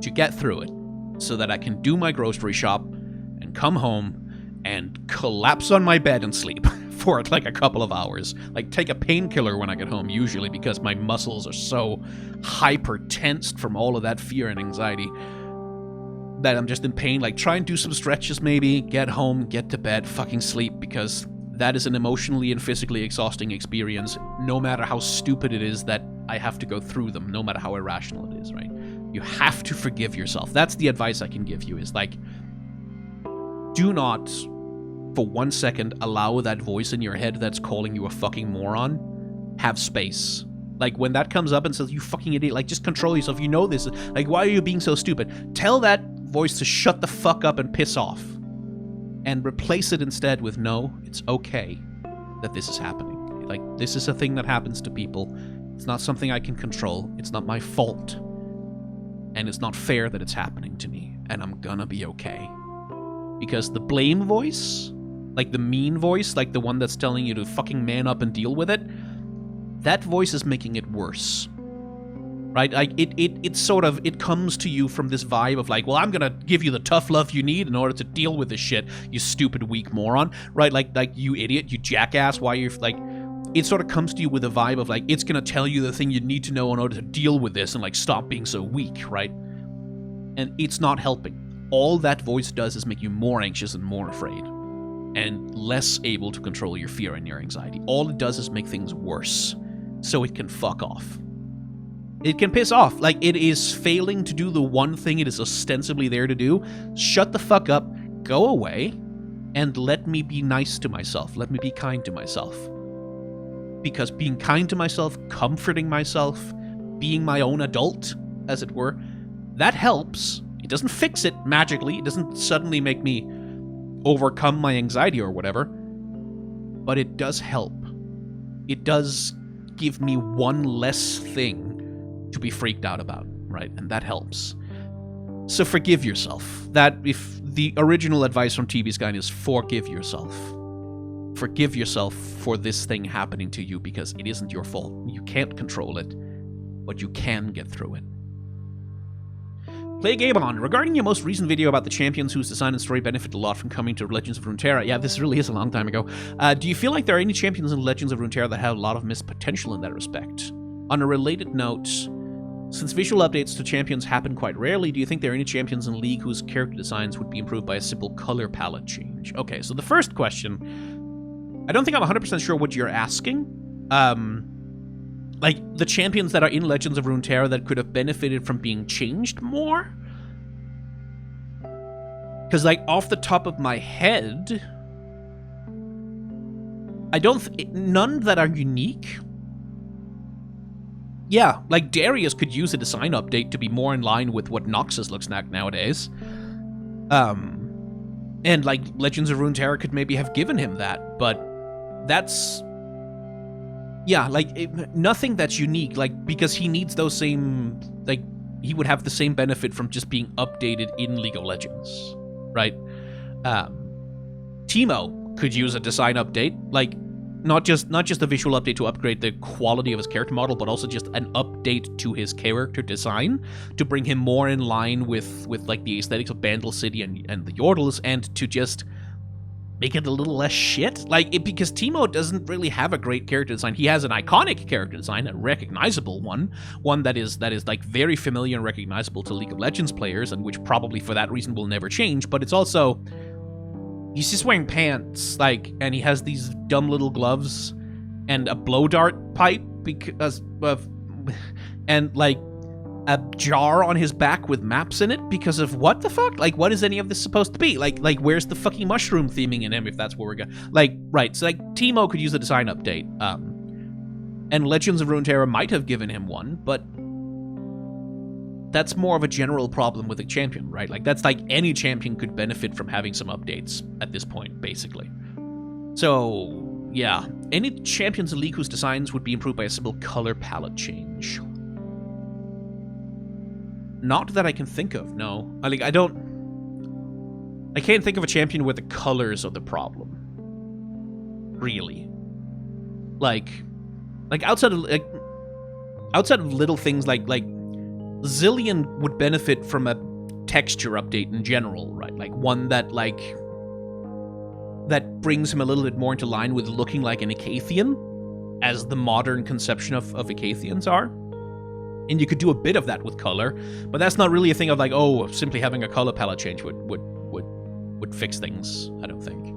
to get through it so that I can do my grocery shop and come home and collapse on my bed and sleep for like a couple of hours. Like, take a painkiller when I get home, usually, because my muscles are so hyper-tensed from all of that fear and anxiety that I'm just in pain. Like, try and do some stretches maybe, get home, get to bed, fucking sleep, because that is an emotionally and physically exhausting experience, no matter how stupid it is that I have to go through them, no matter how irrational it is, right? You have to forgive yourself. That's the advice I can give you, is like, do not for 1 second allow that voice in your head that's calling you a fucking moron have space. Like, when that comes up and says, you fucking idiot, like, just control yourself. You know this. Like, why are you being so stupid? Tell that voice to shut the fuck up and piss off. And replace it instead with, no, it's okay that this is happening. Like, this is a thing that happens to people. It's not something I can control. It's not my fault. And it's not fair that it's happening to me. And I'm gonna be okay. Because the blame voice, like the mean voice, like the one that's telling you to fucking man up and deal with it, that voice is making it worse. Right? Like, it comes to you from this vibe of like, well, I'm gonna give you the tough love you need in order to deal with this shit, you stupid weak moron. Right? Like you idiot, you jackass, why you're like, it sort of comes to you with a vibe of like, it's gonna tell you the thing you need to know in order to deal with this and like stop being so weak, right? And it's not helping. All that voice does is make you more anxious and more afraid, and less able to control your fear and your anxiety. All it does is make things worse, so it can fuck off. It can piss off. Like, it is failing to do the one thing it is ostensibly there to do. Shut the fuck up, go away, and let me be nice to myself. Let me be kind to myself. Because being kind to myself, comforting myself, being my own adult, as it were, that helps. It doesn't fix it magically. It doesn't suddenly make me overcome my anxiety or whatever. But it does help. It does give me one less thing to be freaked out about, right? And that helps. So forgive yourself. That, if the original advice from TB Skyn is forgive yourself. Forgive yourself for this thing happening to you, because it isn't your fault. You can't control it, but you can get through it. Play a game on. Regarding your most recent video about the champions whose design and story benefit a lot from coming to Legends of Runeterra. Yeah, this really is a long time ago. Do you feel like there are any champions in Legends of Runeterra that have a lot of missed potential in that respect? On a related note, since visual updates to champions happen quite rarely, do you think there are any champions in League whose character designs would be improved by a simple color palette change? Okay, so the first question, I don't think I'm 100% sure what you're asking. Like, the champions that are in Legends of Runeterra that could have benefited from being changed more? Because, like, off the top of my head, I don't... none that are unique. Yeah, like, Darius could use a design update to be more in line with what Noxus looks like nowadays. And, like, Legends of Runeterra could maybe have given him that, but that's... yeah, like, nothing that's unique, like, because he needs those same, like, he would have the same benefit from just being updated in League of Legends, right? Teemo could use a design update, like, not just a visual update to upgrade the quality of his character model, but also just an update to his character design to bring him more in line with like, the aesthetics of Bandle City and the Yordles, and to just... make it a little less shit. Like, because Teemo doesn't really have a great character design. He has an iconic character design, a recognizable one that is like very familiar and recognizable to League of Legends players, and which probably for that reason will never change. But it's also, he's just wearing pants, like, and he has these dumb little gloves and a blow dart pipe because of, and like a jar on his back with maps in it because of what the fuck? Like, what is any of this supposed to be? Like where's the fucking mushroom theming in him, if that's where we're going? Like, right, so, like, Teemo could use a design update. And Legends of Runeterra might have given him one, but that's more of a general problem with a champion, right? Like, that's like any champion could benefit from having some updates at this point, basically. So, yeah. Any champions in League whose designs would be improved by a simple color palette change? Not that I can think of, no. I can't think of a champion where the colors are the problem. Really. Like outside of little things like Zillion would benefit from a texture update in general, right? Like one that brings him a little bit more into line with looking like an Icathian, as the modern conception of Icathians are. And you could do a bit of that with color, but that's not really a thing of like, oh, simply having a color palette change would fix things, I don't think.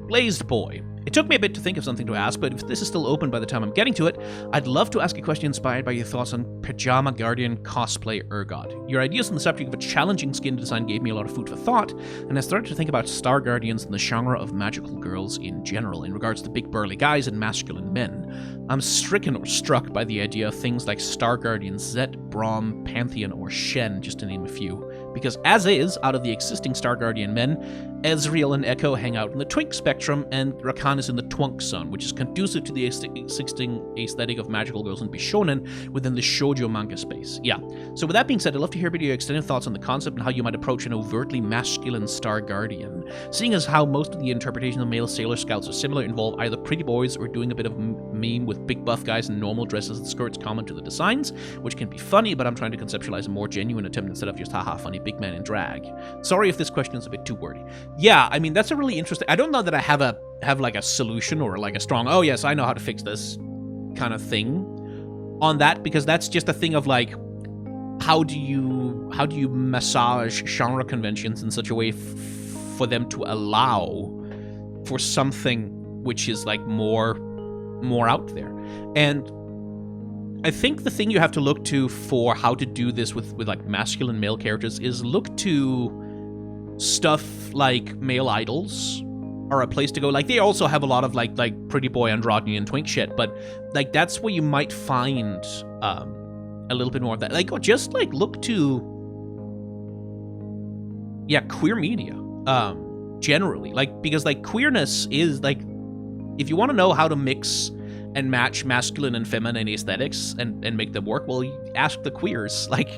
Blazed Boy. It took me a bit to think of something to ask, but if this is still open by the time I'm getting to it, I'd love to ask a question inspired by your thoughts on Pajama Guardian cosplay Urgot. Your ideas on the subject of a challenging skin design gave me a lot of food for thought, and I started to think about Star Guardians and the genre of magical girls in general, in regards to big burly guys and masculine men. I'm stricken or struck by the idea of things like Star Guardian Zet, Braum, Pantheon, or Shen, just to name a few. Because as is, out of the existing Star Guardian men, Ezreal and Echo hang out in the twink spectrum, and Rakan is in the twunk zone, which is conducive to the existing aesthetic of magical girls in Bishonen within the shoujo manga space. Yeah. So with that being said, I'd love to hear your extended thoughts on the concept and how you might approach an overtly masculine Star Guardian. Seeing as how most of the interpretation of male Sailor Scouts are similar, involve either pretty boys or doing a bit of meme with big buff guys in normal dresses and skirts common to the designs, which can be funny, but I'm trying to conceptualize a more genuine attempt instead of just haha funny big man in drag. Sorry if this question is a bit too wordy. Yeah, I mean, that's a really interesting... I don't know that I have like a solution or like a strong, oh yes, I know how to fix this kind of thing on that, because that's just a thing of like, how do you massage genre conventions in such a way for them to allow for something which is like more out there. And I think the thing you have to look to for how to do this with like masculine male characters is look to stuff like male idols are a place to go. Like, they also have a lot of like pretty boy androgyny and twink shit, but like that's where you might find a little bit more of that. Like, or just like look to queer media generally, like, because like queerness is like, if you want to know how to mix and match masculine and feminine aesthetics and make them work, well, ask the queers. Like,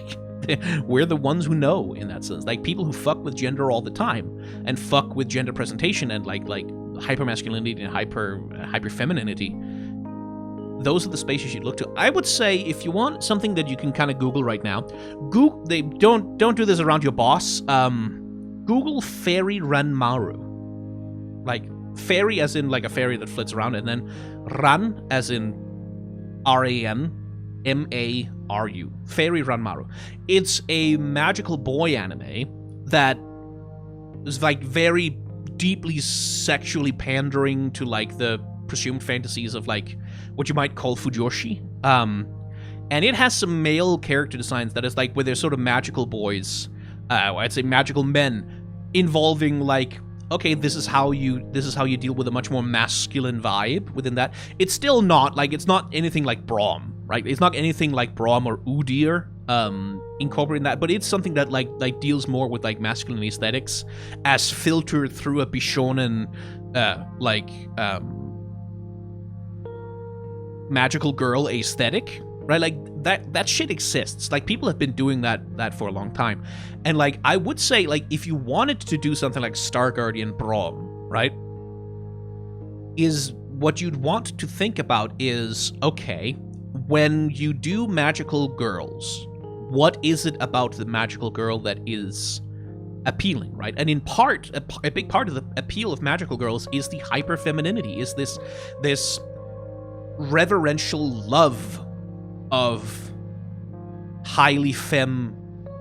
we're the ones who know in that sense. Like, people who fuck with gender all the time and fuck with gender presentation and like hypermasculinity and hyper femininity, those are the spaces you'd look to. I would say if you want something that you can kind of Google right now, they don't do this around your boss. Google fairy Ranmaru, like fairy as in like a fairy that flits around, and then Ran as in RANMARU, fairy Ranmaru. It's a magical boy anime that is like very deeply sexually pandering to like the presumed fantasies of like what you might call fujoshi. And it has some male character designs that is like where they're sort of magical boys, I'd say magical men, involving like, okay, this is how you deal with a much more masculine vibe within that. It's still not like, it's not anything like Braum, right? It's not anything like Braum or Udir incorporating that, but it's something that like deals more with like masculine aesthetics as filtered through a Bishonen magical girl aesthetic, right? Like that shit exists. Like people have been doing that for a long time. And like I would say, like if you wanted to do something like Star Guardian Braum, right? Is what you'd want to think about is, okay, when you do magical girls, what is it about the magical girl that is appealing, right? And in part, a big part of the appeal of magical girls is the hyper-femininity, is this reverential love of highly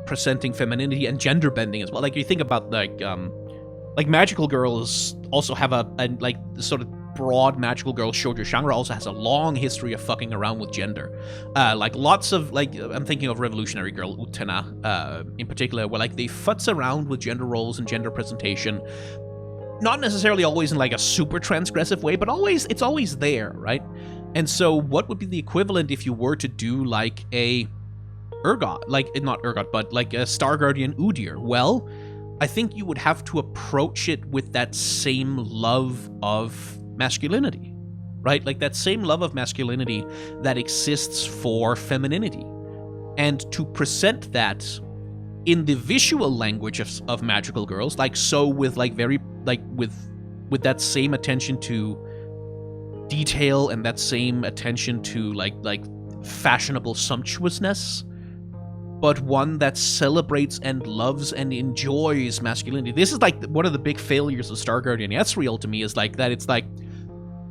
presenting femininity and gender bending as well. Like you think about like magical girls also have a like sort of broad magical girl shoujo genre also has a long history of fucking around with gender. Like lots of like, I'm thinking of Revolutionary Girl Utena in particular, where like they futz around with gender roles and gender presentation, not necessarily always in like a super transgressive way, but it's always there, right? And so what would be the equivalent if you were to do like a Ergot, like not Ergot, but like a Star Guardian Udir? Well, I think you would have to approach it with that same love of masculinity, right? Like that same love of masculinity that exists for femininity. And to present that in the visual language of magical girls, like so with like very, like with that same attention to detail and that same attention to like fashionable sumptuousness, but one that celebrates and loves and enjoys masculinity. This is like one of the big failures of Star Guardian Ezreal to me, is like that it's like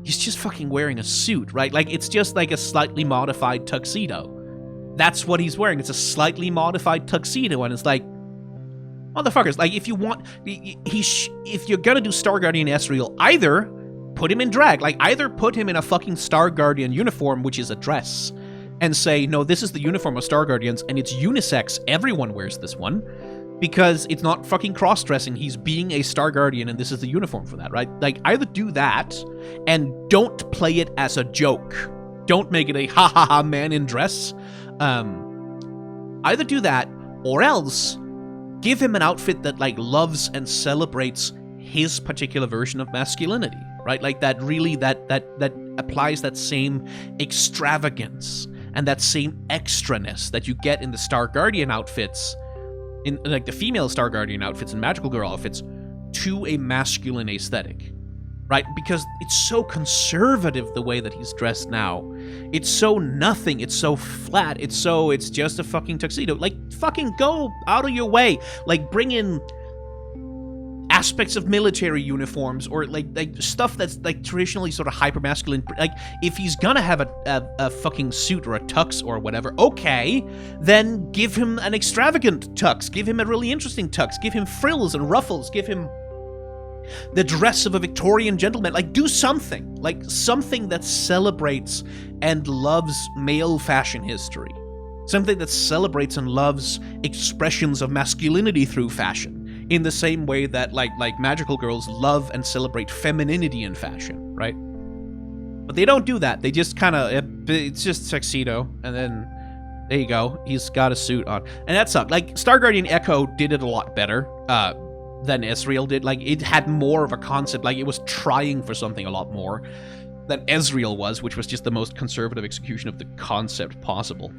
he's just fucking wearing a suit, right? Like it's just like a slightly modified tuxedo. That's what he's wearing. It's a slightly modified tuxedo, and it's like, motherfuckers, like if you want, if you're gonna do Star Guardian Ezreal, either put him in drag, like either put him in a fucking Star Guardian uniform, which is a dress, and say, no, this is the uniform of Star Guardians, and it's unisex, everyone wears this one, because it's not fucking cross-dressing, he's being a Star Guardian, and this is the uniform for that, right? Like, either do that, and don't play it as a joke. Don't make it a ha-ha-ha man in dress. Either do that, or else give him an outfit that, like, loves and celebrates his particular version of masculinity, right? Like, that really, that applies that same extravagance and that same extraness that you get in the Star Guardian outfits, in like the female Star Guardian outfits and magical girl outfits, to a masculine aesthetic, right? Because it's so conservative the way that he's dressed now. It's so nothing. It's so flat. It's just a fucking tuxedo. Like, fucking go out of your way. Like, bring in aspects of military uniforms, or like stuff that's like traditionally sort of hyper masculine. Like, if he's gonna have a fucking suit or a tux or whatever, okay, then give him an extravagant tux, give him a really interesting tux, give him frills and ruffles, give him the dress of a Victorian gentleman. Like, do something, like something that celebrates and loves male fashion history, something that celebrates and loves expressions of masculinity through fashion, in the same way that like magical girls love and celebrate femininity in fashion, right? But they don't do that. They just kind of, it's just tuxedo, and then there you go, he's got a suit on, and that sucked. Like, Star Guardian Echo did it a lot better than Ezreal did. Like, it had more of a concept, like it was trying for something a lot more than Ezreal was, which was just the most conservative execution of the concept possible.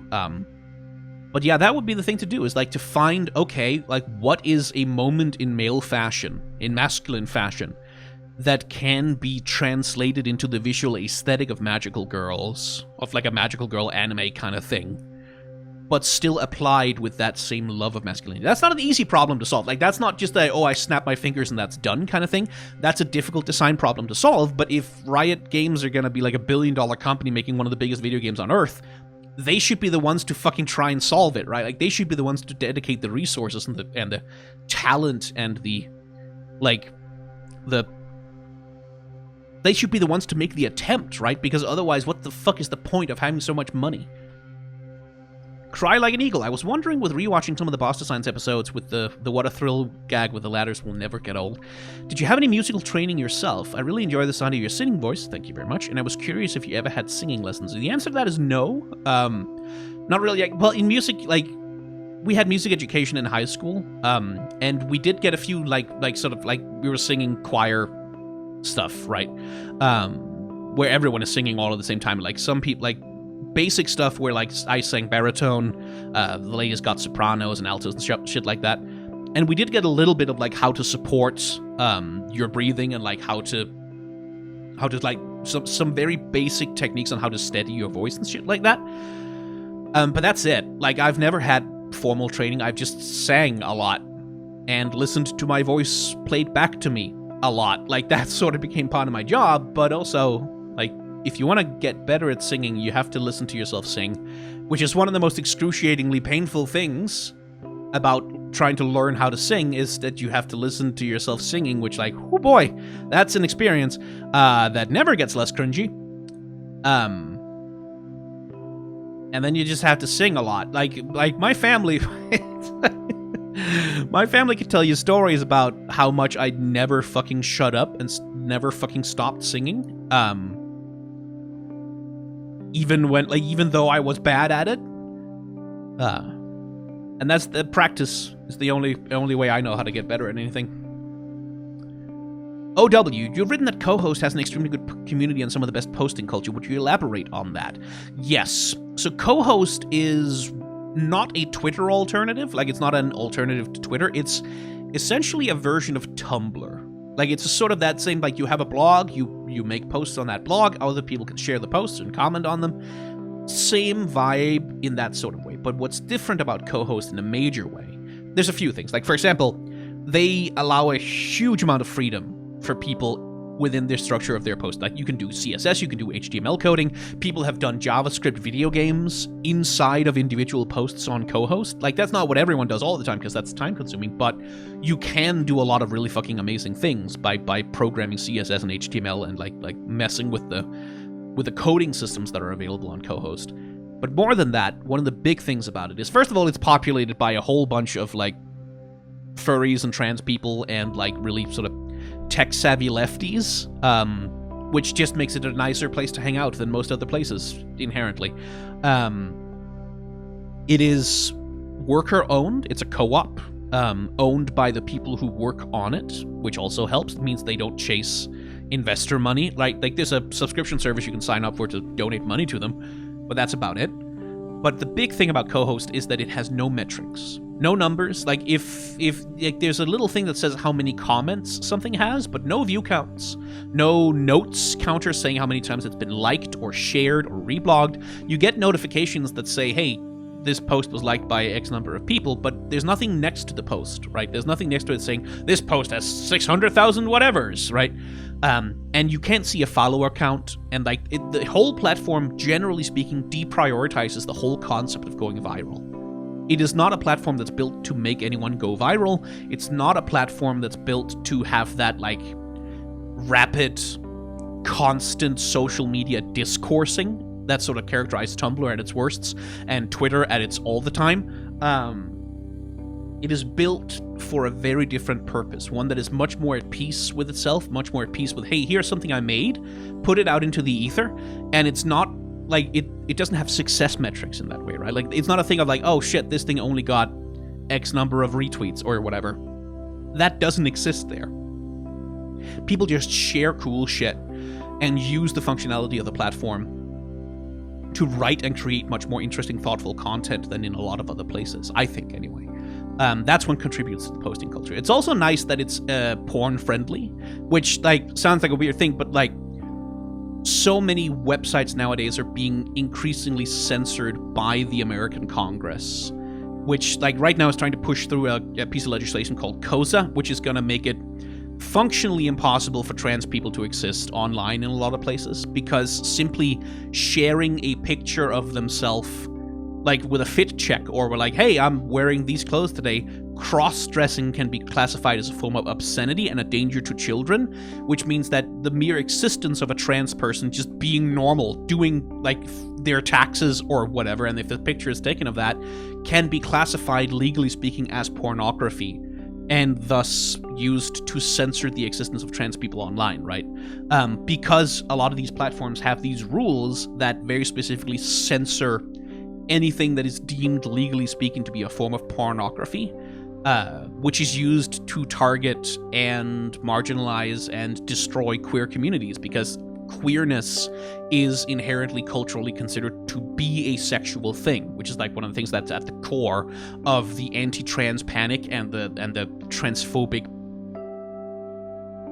But yeah, that would be the thing to do, is like to find, okay, like what is a moment in male fashion, in masculine fashion, that can be translated into the visual aesthetic of magical girls, of like a magical girl anime kind of thing, but still applied with that same love of masculinity. That's not an easy problem to solve. Like, that's not just a, oh, I snap my fingers and that's done kind of thing. That's a difficult design problem to solve, but if Riot Games are gonna be like $1 billion company making one of the biggest video games on Earth, they should be the ones to fucking try and solve it, right? Like, they should be the ones to dedicate the resources and the talent and they should be the ones to make the attempt, right? Because otherwise, what the fuck is the point of having so much money? Cry Like an Eagle. I was wondering with rewatching some of the Boss Designs episodes with the What a Thrill gag with the ladders will never get old. Did you have any musical training yourself? I really enjoy the sound of your singing voice. Thank you very much. And I was curious if you ever had singing lessons. The answer to that is no. Not really. Well, in music, like, we had music education in high school. And we did get a few, like sort of like we were singing choir stuff, right? Where everyone is singing all at the same time. Like some people, like basic stuff where like I sang baritone, the ladies got sopranos and altos and shit like that. And we did get a little bit of like how to support your breathing and like how to like some very basic techniques on how to steady your voice and shit like that. But that's it. Like, I've never had formal training. I've just sang a lot and listened to my voice played back to me a lot. Like, that sort of became part of my job, but also, like, if you want to get better at singing, you have to listen to yourself sing, which is one of the most excruciatingly painful things about trying to learn how to sing, is that you have to listen to yourself singing, which, like, oh boy, that's an experience that never gets less cringy. And then you just have to sing a lot. Like my family... My family could tell you stories about how much I never fucking shut up and never fucking stopped singing. Even though I was bad at it. And that's the practice is the only way I know how to get better at anything. OW, you've written that co-host has an extremely good community and some of the best posting culture. Would you elaborate on that? Yes. So co-host is not a Twitter alternative. Like, it's not an alternative to Twitter. It's essentially a version of Tumblr. Like, it's sort of that same, like, you have a blog, you make posts on that blog, other people can share the posts and comment on them. Same vibe in that sort of way. But what's different about co-host in a major way, there's a few things. Like, for example, they allow a huge amount of freedom for people within the structure of their post. Like, you can do CSS, you can do HTML coding. People have done JavaScript video games inside of individual posts on co-host. Like, that's not what everyone does all the time because that's time consuming, but you can do a lot of really fucking amazing things by programming CSS and HTML and like messing with the coding systems that are available on co-host. But more than that, one of the big things about it is, first of all, it's populated by a whole bunch of like furries and trans people and like really sort of tech-savvy lefties, which just makes it a nicer place to hang out than most other places, inherently. It is worker-owned. It's a co-op, owned by the people who work on it, which also helps. It means they don't chase investor money. Like there's a subscription service you can sign up for to donate money to them, but that's about it. But the big thing about co-host is that it has no metrics. No numbers. Like, if there's a little thing that says how many comments something has, but no view counts. No notes counter saying how many times it's been liked or shared or reblogged. You get notifications that say, hey, this post was liked by X number of people, but there's nothing next to the post, right? There's nothing next to it saying, this post has 600,000 whatevers, right? And you can't see a follower count, and like the whole platform, generally speaking, deprioritizes the whole concept of going viral. It is not a platform that's built to make anyone go viral. It's not a platform that's built to have that, like, rapid, constant social media discoursing that sort of characterized Tumblr at its worsts and Twitter at its all the time. It is built for a very different purpose, one that is much more at peace with itself, much more at peace with, hey, here's something I made, put it out into the ether, and it's not like it doesn't have success metrics in that way, right? Like, it's not a thing of like, oh shit, this thing only got X number of retweets or whatever. That doesn't exist there. People just share cool shit and use the functionality of the platform to write and create much more interesting, thoughtful content than in a lot of other places, I think, anyway. That's what contributes to the posting culture. It's also nice that it's porn friendly, which like sounds like a weird thing, but like so many websites nowadays are being increasingly censored by the American Congress, which like right now is trying to push through a piece of legislation called COSA, which is going to make it functionally impossible for trans people to exist online in a lot of places, because simply sharing a picture of themselves like with a fit check, or we're like, hey, I'm wearing these clothes today, cross-dressing can be classified as a form of obscenity and a danger to children, which means that the mere existence of a trans person just being normal, doing like their taxes or whatever, and if the picture is taken of that, can be classified, legally speaking, as pornography, and thus used to censor the existence of trans people online, right? Because a lot of these platforms have these rules that very specifically censor anything that is deemed, legally speaking, to be a form of pornography, which is used to target and marginalize and destroy queer communities, because queerness is inherently culturally considered to be a sexual thing, which is like one of the things that's at the core of the anti-trans panic and the transphobic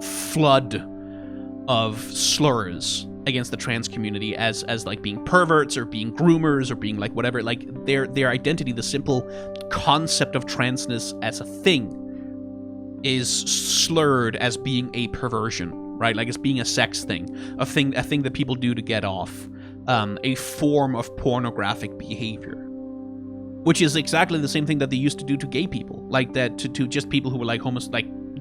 flood of slurs against the trans community as like being perverts or being groomers or being like whatever. Like their identity, the simple concept of transness as a thing, is slurred as being a perversion, right? Like it's being a sex thing, a thing that people do to get off, a form of pornographic behavior, which is exactly the same thing that they used to do to gay people, like that to just people who were like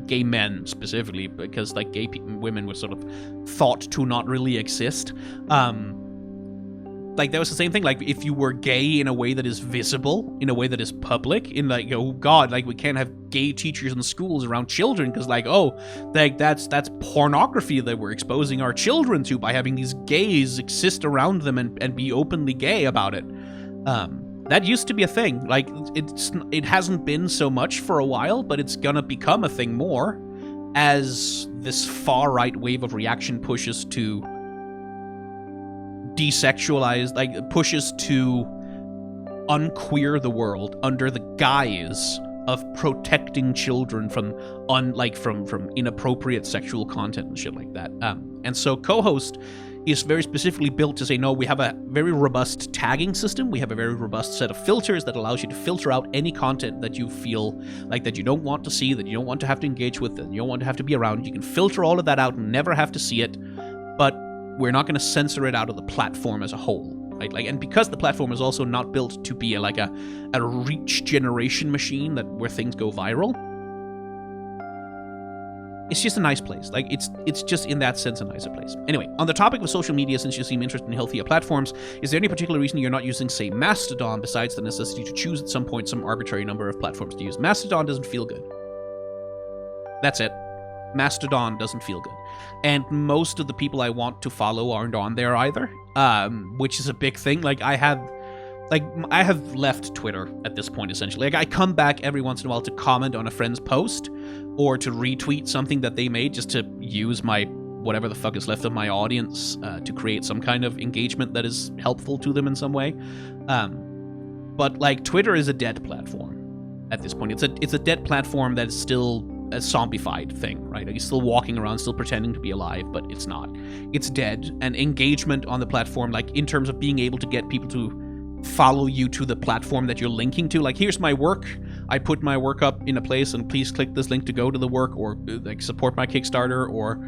gay men specifically, because like gay women were sort of thought to not really exist. Like that was the same thing. Like if you were gay in a way that is visible, in a way that is public, in like, oh god, like we can't have gay teachers in schools around children because like, oh, like that's pornography that we're exposing our children to by having these gays exist around them and be openly gay about it. That used to be a thing. Like it hasn't been so much for a while, but it's gonna become a thing more as this far-right wave of reaction pushes to desexualize, like pushes to unqueer the world under the guise of protecting children from from inappropriate sexual content and shit like that. And so Co-Host is very specifically built to say, no, we have a very robust tagging system. We have a very robust set of filters that allows you to filter out any content that you feel like that you don't want to see, that you don't want to have to engage with, that you don't want to have to be around. You can filter all of that out and never have to see it, but we're not going to censor it out of the platform as a whole. Right? Like, and because the platform is also not built to be a reach generation machine where things go viral, it's just a nice place. Like it's just in that sense a nicer place. Anyway, on the topic of social media, since you seem interested in healthier platforms, is there any particular reason you're not using, say, Mastodon, besides the necessity to choose at some point some arbitrary number of platforms to use? Mastodon doesn't feel good. That's it. Mastodon doesn't feel good. And most of the people I want to follow aren't on there either, which is a big thing. Like I have left Twitter at this point, essentially. Like I come back every once in a while to comment on a friend's post or to retweet something that they made just to use my whatever the fuck is left of my audience to create some kind of engagement that is helpful to them in some way. But like Twitter is a dead platform at this point. It's a dead platform that is still a zombified thing, right? Like you're still walking around, still pretending to be alive, but it's not. It's dead. And engagement on the platform, like in terms of being able to get people to follow you to the platform that you're linking to, like here's my work, I put my work up in a place and please click this link to go to the work, or like support my Kickstarter or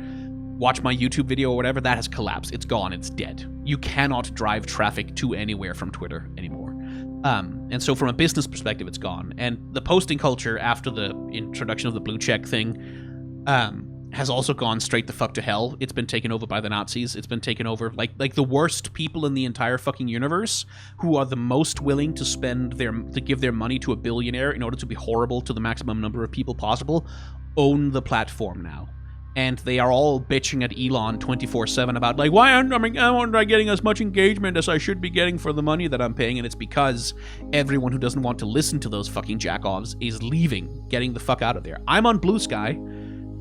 watch my YouTube video or whatever, that has collapsed. It's gone. It's dead. You cannot drive traffic to anywhere from Twitter anymore. And so from a business perspective, it's gone. And the posting culture after the introduction of the blue check thing has also gone straight the fuck to hell. It's been taken over by the Nazis. It's been taken over like the worst people in the entire fucking universe, who are the most willing to give their money to a billionaire in order to be horrible to the maximum number of people possible, own the platform now. And they are all bitching at Elon 24/7 about like, why aren't I getting as much engagement as I should be getting for the money that I'm paying? And it's because everyone who doesn't want to listen to those fucking jack-offs is leaving, getting the fuck out of there. I'm on Blue Sky,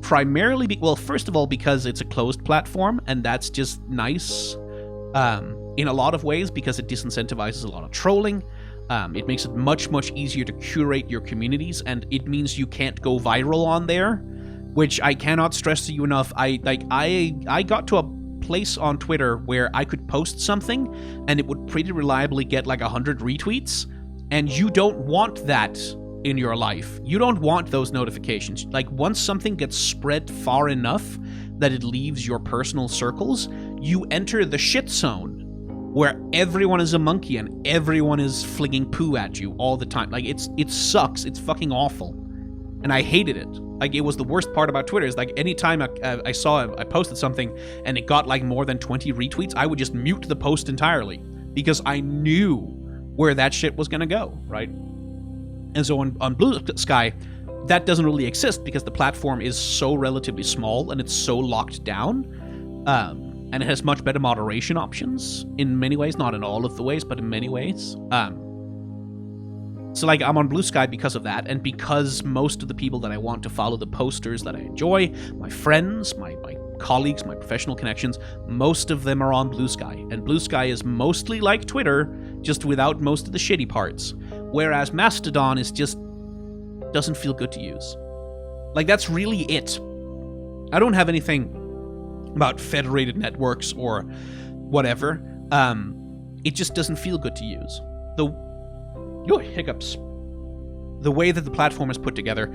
primarily, first of all, because it's a closed platform, and that's just nice in a lot of ways because it disincentivizes a lot of trolling. It makes it much, much easier to curate your communities, and it means you can't go viral on there, which I cannot stress to you enough. I got to a place on Twitter where I could post something, and it would pretty reliably get like 100 retweets, and you don't want that in your life. You don't want those notifications. Like, once something gets spread far enough that it leaves your personal circles, you enter the shit zone, where everyone is a monkey and everyone is flinging poo at you all the time. Like, it sucks. It's fucking awful. And I hated it. Like, it was the worst part about Twitter, is like, anytime I posted something and it got like more than 20 retweets, I would just mute the post entirely, because I knew where that shit was gonna go, right? And so on Blue Sky, that doesn't really exist, because the platform is so relatively small and it's so locked down, and it has much better moderation options in many ways, not in all of the ways, but in many ways. So, like, I'm on Blue Sky because of that, and because most of the people that I want to follow the posters that I enjoy, my friends, my colleagues, my professional connections, most of them are on Blue Sky. And Blue Sky is mostly like Twitter, just without most of the shitty parts. Whereas Mastodon is just doesn't feel good to use. Like, that's really it. I don't have anything about federated networks or whatever. It just doesn't feel good to use. Hiccups. The way that the platform is put together,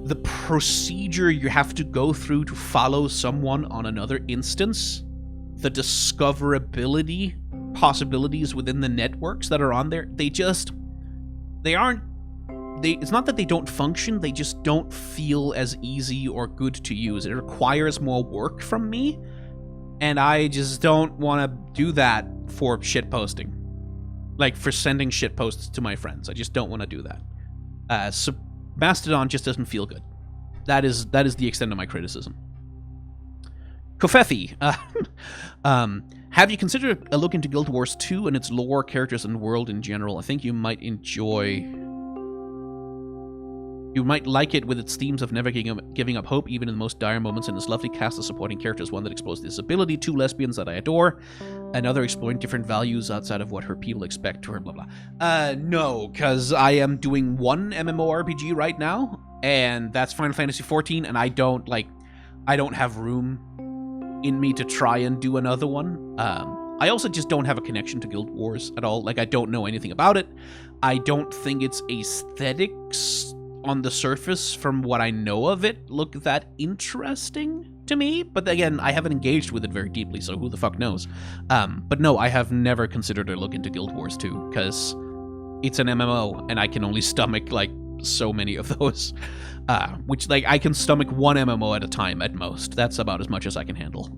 the procedure you have to go through to follow someone on another instance, the discoverability possibilities within the networks that are on there, it's not that they don't function, they just don't feel as easy or good to use. It requires more work from me, and I just don't want to do that for shitposting. Like, for sending shitposts to my friends. I just don't want to do that. So Mastodon just doesn't feel good. That is the extent of my criticism. Kofefi, have you considered a look into Guild Wars 2 and its lore, characters, and world in general? I think you might like it with its themes of never giving up hope, even in the most dire moments, and its lovely cast of supporting characters, one that explores disability, 2 lesbians that I adore, another exploring different values outside of what her people expect to her, blah blah. No, because I am doing one MMORPG right now, and that's Final Fantasy XIV, and I don't have room in me to try and do another one. I also just don't have a connection to Guild Wars at all. Like, I don't know anything about it. I don't think its aesthetics on the surface, from what I know of it, look that interesting to me. But again, I haven't engaged with it very deeply, so who the fuck knows? But no, I have never considered a look into Guild Wars 2, because it's an MMO, and I can only stomach, like, so many of those. Which, like, I can stomach one MMO at a time at most. That's about as much as I can handle.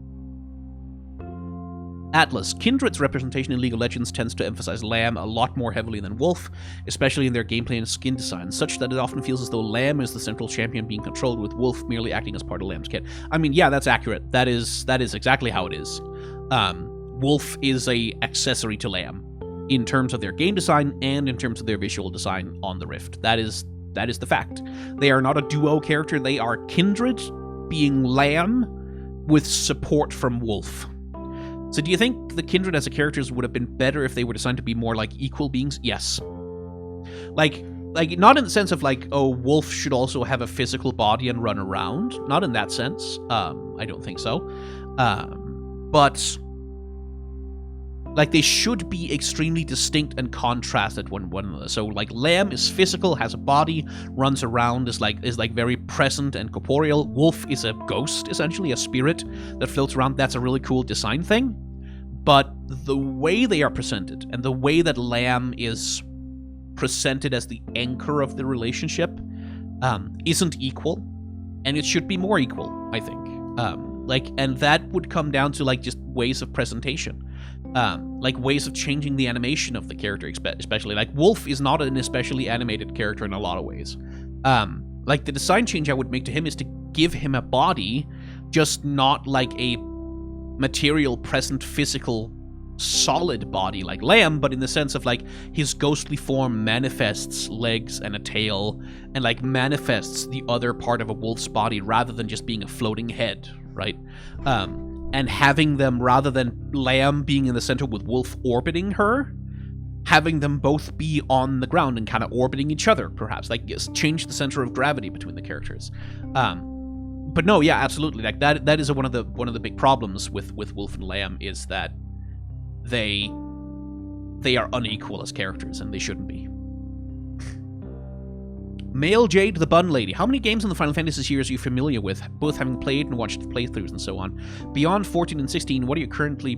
Atlas. Kindred's representation in League of Legends tends to emphasize Lamb a lot more heavily than Wolf, especially in their gameplay and skin design, such that it often feels as though Lamb is the central champion being controlled, with Wolf merely acting as part of Lamb's kit. I mean, yeah, that's accurate. That is exactly how it is. Wolf is a accessory to Lamb in terms of their game design and in terms of their visual design on the Rift. That is the fact. They are not a duo character. They are Kindred, being Lamb, with support from Wolf. So do you think the Kindred as a characters would have been better if they were designed to be more like equal beings? Yes. Like not in the sense of like, oh, Wolf should also have a physical body and run around. Not in that sense. I don't think so. But like, they should be extremely distinct and contrasted one another. So like, Lamb is physical, has a body, runs around, is like very present and corporeal. Wolf is a ghost, essentially, a spirit that floats around. That's a really cool design thing. But the way they are presented, and the way that Lamb is presented as the anchor of the relationship, isn't equal, and it should be more equal, I think. And that would come down to like just ways of presentation. Like ways of changing the animation of the character, especially. Like, Wolf is not an especially animated character in a lot of ways. Like, the design change I would make to him is to give him a body, just not like a material, present, physical, solid body like Lamb, but in the sense of like, his ghostly form manifests legs and a tail, and like manifests the other part of a wolf's body rather than just being a floating head, right? And having them, rather than Lamb being in the center with Wolf orbiting her, having them both be on the ground and kind of orbiting each other, perhaps. Like, change the center of gravity between the characters. But no, yeah, absolutely. Like, that is one of the big problems with Wolf and Lamb, is that they are unequal as characters, and they shouldn't be. Male Jade the Bun Lady. How many games in the Final Fantasy series are you familiar with, both having played and watched playthroughs and so on? Beyond 14 and 16, what are you currently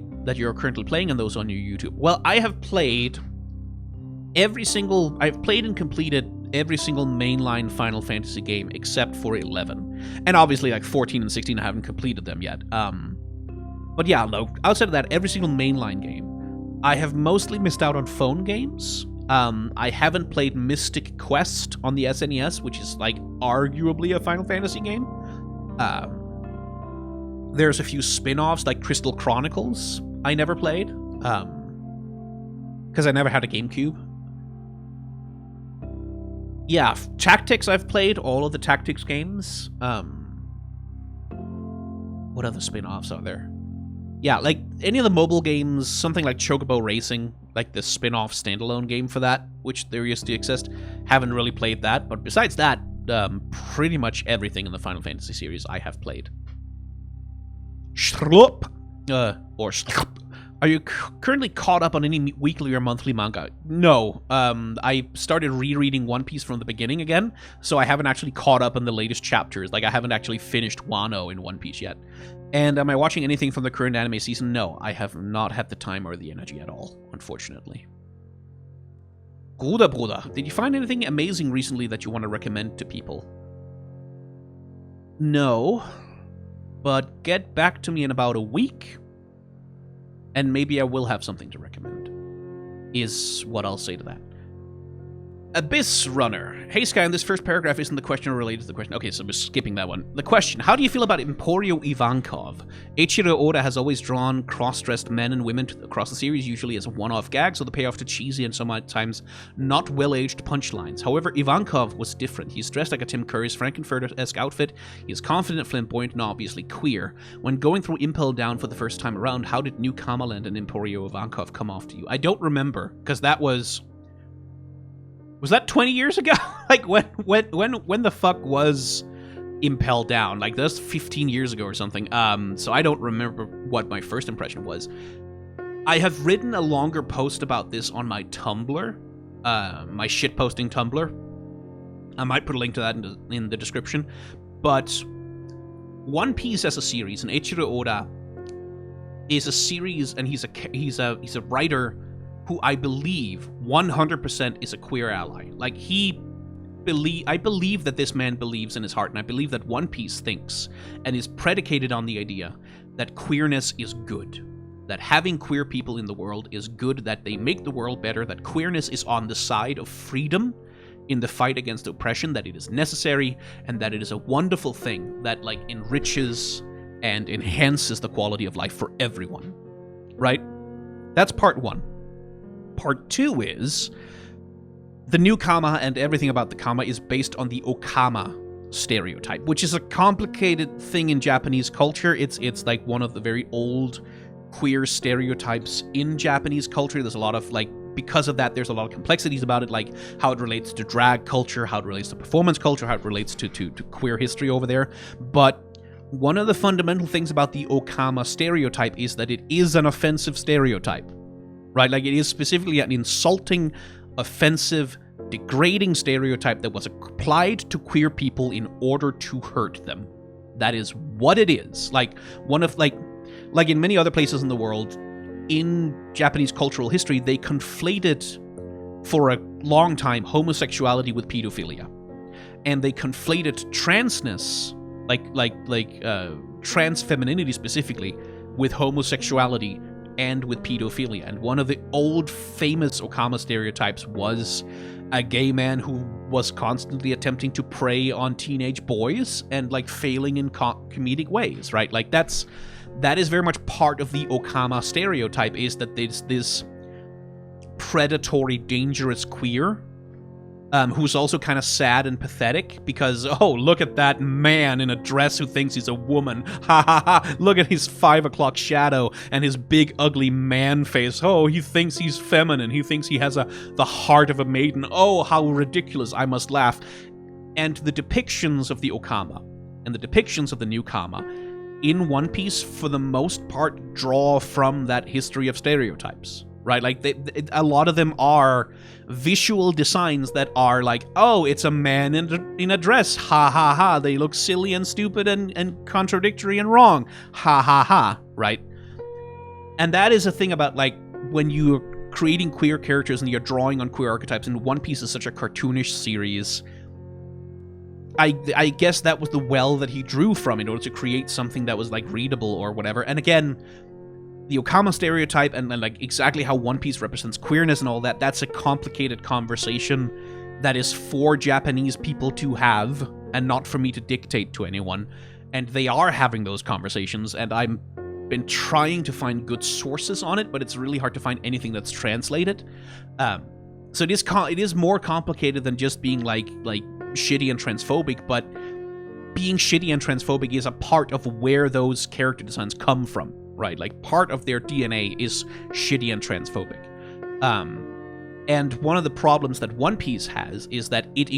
playing on those on your YouTube? Well, I have played I've played and completed every single mainline Final Fantasy game except for 11. And obviously, like, 14 and 16, I haven't completed them yet. But yeah, no, outside of that, every single mainline game. I have mostly missed out on phone games. I haven't played Mystic Quest on the SNES, which is, like, arguably a Final Fantasy game. There's a few spin-offs, like Crystal Chronicles, I never played. Because I never had a GameCube. Yeah, Tactics I've played, all of the Tactics games. What other spin-offs are there? Yeah, like, any of the mobile games, something like Chocobo Racing, like the spin-off standalone game for that, which there used to exist. Haven't really played that, but besides that, pretty much everything in the Final Fantasy series I have played. Are you currently caught up on any weekly or monthly manga? No. I started rereading One Piece from the beginning again, so I haven't actually caught up on the latest chapters. Like, I haven't actually finished Wano in One Piece yet. And am I watching anything from the current anime season? No, I have not had the time or the energy at all, unfortunately. Bruder, did you find anything amazing recently that you want to recommend to people? No, but get back to me in about a week, and maybe I will have something to recommend, is what I'll say to that. Abyss Runner. Hey, Sky, in this first paragraph isn't the question related to the question. Okay, so we're skipping that one. The question, how do you feel about Emporio Ivankov? Eiichiro Oda has always drawn cross-dressed men and women across the series, usually as a one-off gag, so the payoff to cheesy and sometimes not well-aged punchlines. However, Ivankov was different. He's dressed like a Tim Curry's Frankenfurter-esque outfit. He is confident, flamboyant, and obviously queer. When going through Impel Down for the first time around, how did New Kamaland and Emporio Ivankov come off to you? I don't remember, because that was... Was that 20 years ago? Like, when the fuck was Impel Down? Like, that's 15 years ago or something. So I don't remember what my first impression was. I have written a longer post about this on my Tumblr, my shitposting Tumblr. I might put a link to that in the description. But One Piece as a series, and Eiichiro Oda is a series, and he's a writer who I believe 100% is a queer ally. Like, I believe that this man believes in his heart, and I believe that One Piece thinks and is predicated on the idea that queerness is good. That having queer people in the world is good, that they make the world better, that queerness is on the side of freedom in the fight against oppression, that it is necessary, and that it is a wonderful thing that, like, enriches and enhances the quality of life for everyone. Right? That's part one. Part two is the new Kama, and everything about the Kama is based on the Okama stereotype, which is a complicated thing in Japanese culture. It's like one of the very old queer stereotypes in Japanese culture. There's a lot of, like, because of that, there's a lot of complexities about it, like how it relates to drag culture, how it relates to performance culture, how it relates to queer history over there. But one of the fundamental things about the Okama stereotype is that it is an offensive stereotype. Right, like, it is specifically an insulting, offensive, degrading stereotype that was applied to queer people in order to hurt them. That is what it is. Like, one of, like in many other places in the world, in Japanese cultural history, they conflated for a long time homosexuality with pedophilia, and they conflated transness, trans femininity specifically, with homosexuality and with pedophilia. And one of the old famous Okama stereotypes was a gay man who was constantly attempting to prey on teenage boys and, like, failing in comedic ways, right? Like, that is very much part of the Okama stereotype, is that there's this predatory, dangerous queer who's also kind of sad and pathetic because, oh, look at that man in a dress who thinks he's a woman. Ha ha ha. Look at his 5 o'clock shadow and his big ugly man face. Oh, he thinks he's feminine. He thinks he has the heart of a maiden. Oh, how ridiculous. I must laugh. And the depictions of the Okama and the depictions of the newcomer in One Piece, for the most part, draw from that history of stereotypes. Right, like a lot of them are visual designs that are like, oh, it's a man in a dress, ha ha ha. They look silly and stupid and contradictory and wrong, ha ha ha. Right, and that is a thing about like when you're creating queer characters and you're drawing on queer archetypes. And One Piece is such a cartoonish series. I guess that was the well that he drew from in order to create something that was like readable or whatever. And again, the Okama stereotype and like exactly how One Piece represents queerness and all that, that's a complicated conversation that is for Japanese people to have and not for me to dictate to anyone. And they are having those conversations, and I've been trying to find good sources on it, but it's really hard to find anything that's translated. So it is more complicated than just being like shitty and transphobic, but being shitty and transphobic is a part of where those character designs come from. Right, like part of their DNA is shitty and transphobic. And one of the problems that One Piece has is that it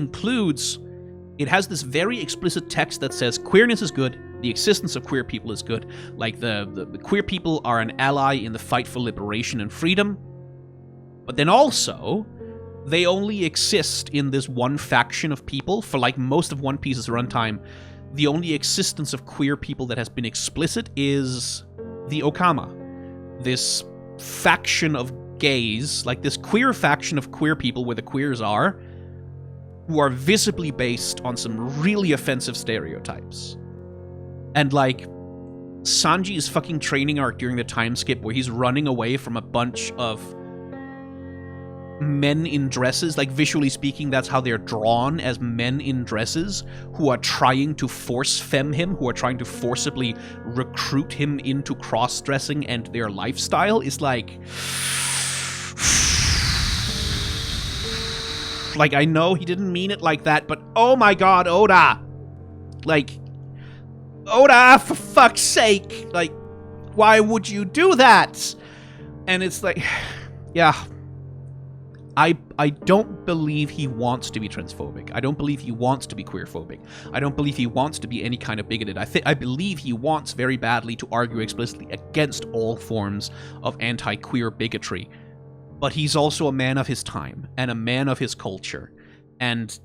has this very explicit text that says queerness is good, the existence of queer people is good, like the queer people are an ally in the fight for liberation and freedom, but then also, they only exist in this one faction of people. For like most of One Piece's runtime, the only existence of queer people that has been explicit is the Okama, this faction of gays, like this queer faction of queer people where the queers are, who are visibly based on some really offensive stereotypes. And like, Sanji's fucking training arc during the time skip where he's running away from a bunch of men in dresses, like visually speaking, that's how they're drawn, as men in dresses who are trying to force-femme him, who are trying to forcibly recruit him into cross-dressing and their lifestyle, is like, I know he didn't mean it like that, but oh my god, Oda! Like, Oda, for fuck's sake! Like, why would you do that? And it's like, yeah, I don't believe he wants to be transphobic. I don't believe he wants to be queerphobic. I don't believe he wants to be any kind of bigoted. I believe he wants very badly to argue explicitly against all forms of anti-queer bigotry. But he's also a man of his time and a man of his culture. And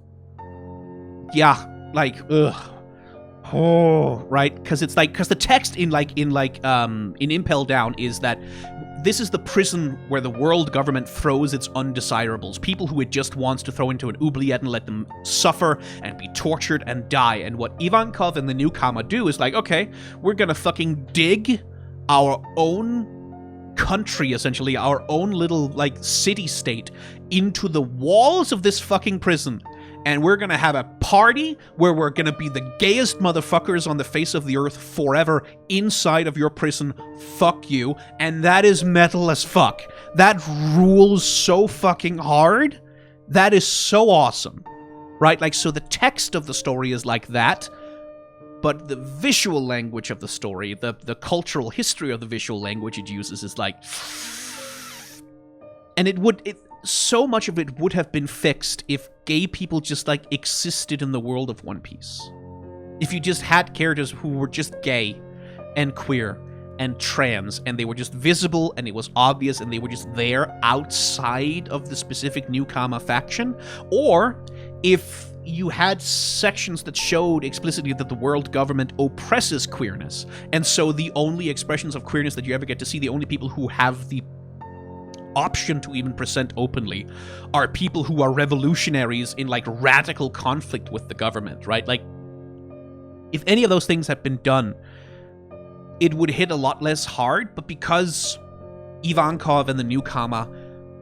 yeah, like, ugh. Oh, right? Because it's like, because the text in Impel Down is that this is the prison where the world government throws its undesirables, people who it just wants to throw into an oubliette and let them suffer and be tortured and die. And what Ivankov and the newcomer do is like, okay, we're gonna fucking dig our own country, essentially, our own little, like, city-state into the walls of this fucking prison. And we're gonna have a party where we're gonna be the gayest motherfuckers on the face of the earth forever inside of your prison. Fuck you. And that is metal as fuck. That rules so fucking hard. That is so awesome. Right? Like, so the text of the story is like that, but the visual language of the story, the cultural history of the visual language it uses is like... And so much of it would have been fixed if gay people just, like, existed in the world of One Piece. If you just had characters who were just gay and queer and trans, and they were just visible, and it was obvious, and they were just there outside of the specific newcomer faction. Or if you had sections that showed explicitly that the world government oppresses queerness, and so the only expressions of queerness that you ever get to see, the only people who have the option to even present openly, are people who are revolutionaries in, like, radical conflict with the government, right? Like, if any of those things had been done, it would hit a lot less hard, but because Ivankov and the newcomer,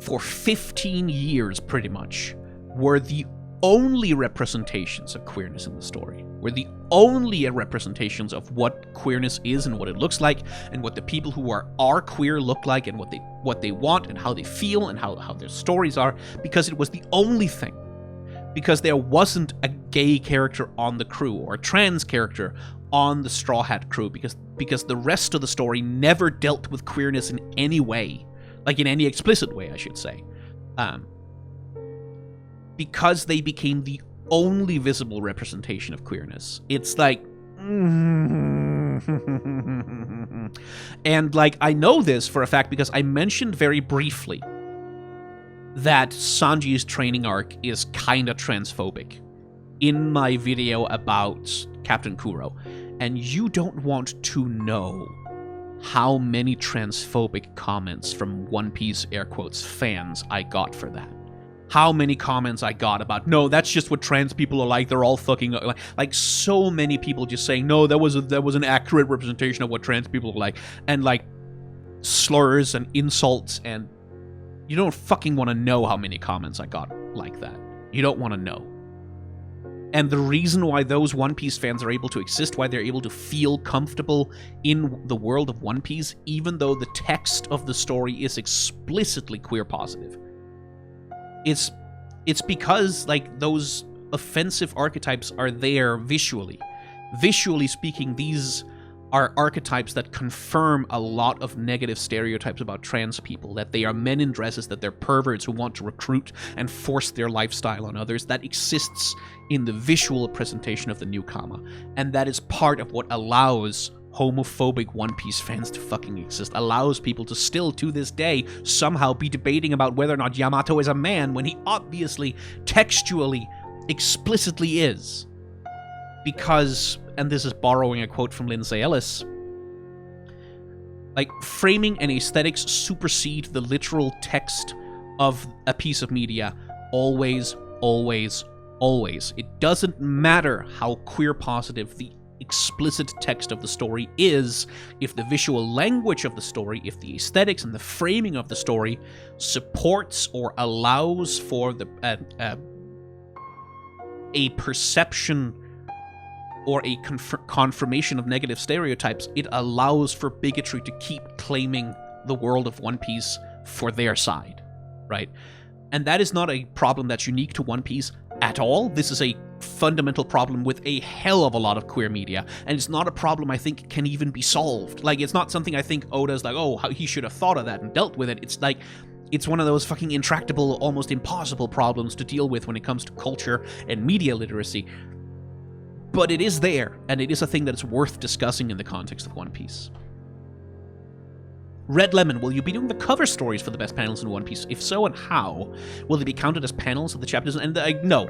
for 15 years, pretty much, were the only representations of queerness in the story, were the only representations of what queerness is and what it looks like, and what the people who are queer look like, and what they want, and how they feel, and how their stories are, because it was the only thing because there wasn't a gay character on the crew or a trans character on the Straw Hat crew, because the rest of the story never dealt with queerness in any way, like in any explicit way, I should say, because they became the only visible representation of queerness. It's like, and like, I know this for a fact because I mentioned very briefly that Sanji's training arc is kinda transphobic in my video about Captain Kuro, and you don't want to know how many transphobic comments from One Piece air quotes fans I got for that. How many comments I got about, no, that's just what trans people are like, they're all fucking, like so many people just saying, no, that was an accurate representation of what trans people are like, and like slurs and insults, and you don't fucking want to know how many comments I got like that. You don't want to know. And the reason why those One Piece fans are able to exist, why they're able to feel comfortable in the world of One Piece, even though the text of the story is explicitly queer positive, it's because, like, those offensive archetypes are there visually. Visually speaking, these are archetypes that confirm a lot of negative stereotypes about trans people, that they are men in dresses, that they're perverts who want to recruit and force their lifestyle on others. That exists in the visual presentation of the newcomer, and that is part of what allows homophobic One Piece fans to fucking exist, allows people to still, to this day, somehow be debating about whether or not Yamato is a man when he obviously, textually, explicitly is. Because, and this is borrowing a quote from Lindsay Ellis, like, framing and aesthetics supersede the literal text of a piece of media always, always, always. It doesn't matter how queer positive the explicit text of the story is, if the visual language of the story, if the aesthetics and the framing of the story supports or allows for the a perception or a confirmation of negative stereotypes, it allows for bigotry to keep claiming the world of One Piece for their side, right? And that is not a problem that's unique to One Piece at all. This is a fundamental problem with a hell of a lot of queer media, and it's not a problem I think can even be solved. Like, it's not something I think Oda's like, oh, how he should have thought of that and dealt with it. It's like, it's one of those fucking intractable, almost impossible problems to deal with when it comes to culture and media literacy. But it is there, and it is a thing that is worth discussing in the context of One Piece. Red Lemon, will you be doing the cover stories for the best panels in One Piece? If so, and how? Will they be counted as panels of the chapters? And no,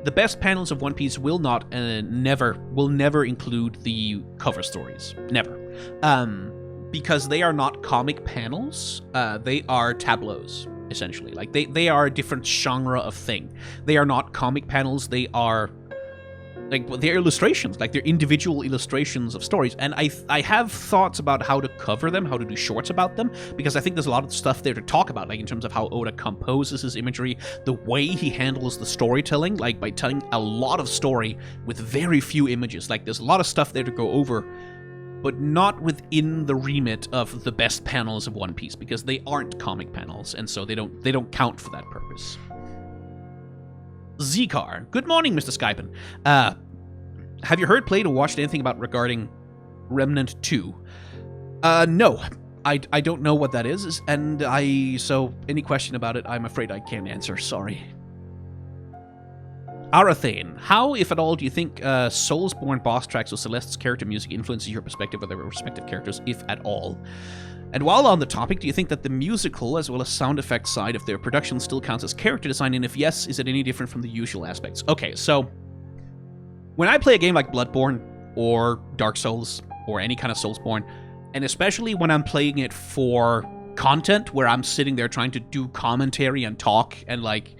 the best panels of One Piece will not, never include the cover stories. Never. Because they are not comic panels, they are tableaus, essentially. Like, they are a different genre of thing. They are not comic panels, they are, like, they're illustrations, like, they're individual illustrations of stories, and I have thoughts about how to cover them, how to do shorts about them, because I think there's a lot of stuff there to talk about, like, in terms of how Oda composes his imagery, the way he handles the storytelling, like, by telling a lot of story with very few images. Like, there's a lot of stuff there to go over, but not within the remit of the best panels of One Piece, because they aren't comic panels, and so they don't count for that purpose. Zcar. Good morning, Mr. Skypen. Have you heard, played, or watched anything about regarding Remnant 2? No. I don't know what that is, and so any question about it, I'm afraid I can't answer. Sorry. Arathane. How, if at all, do you think Soulsborne boss tracks or Celeste's character music influences your perspective of their respective characters, if at all? And while on the topic, do you think that the musical as well as sound effects side of their production still counts as character design, and if yes, is it any different from the usual aspects? Okay, so when I play a game like Bloodborne or Dark Souls or any kind of Soulsborne, and especially when I'm playing it for content where I'm sitting there trying to do commentary and talk and, like,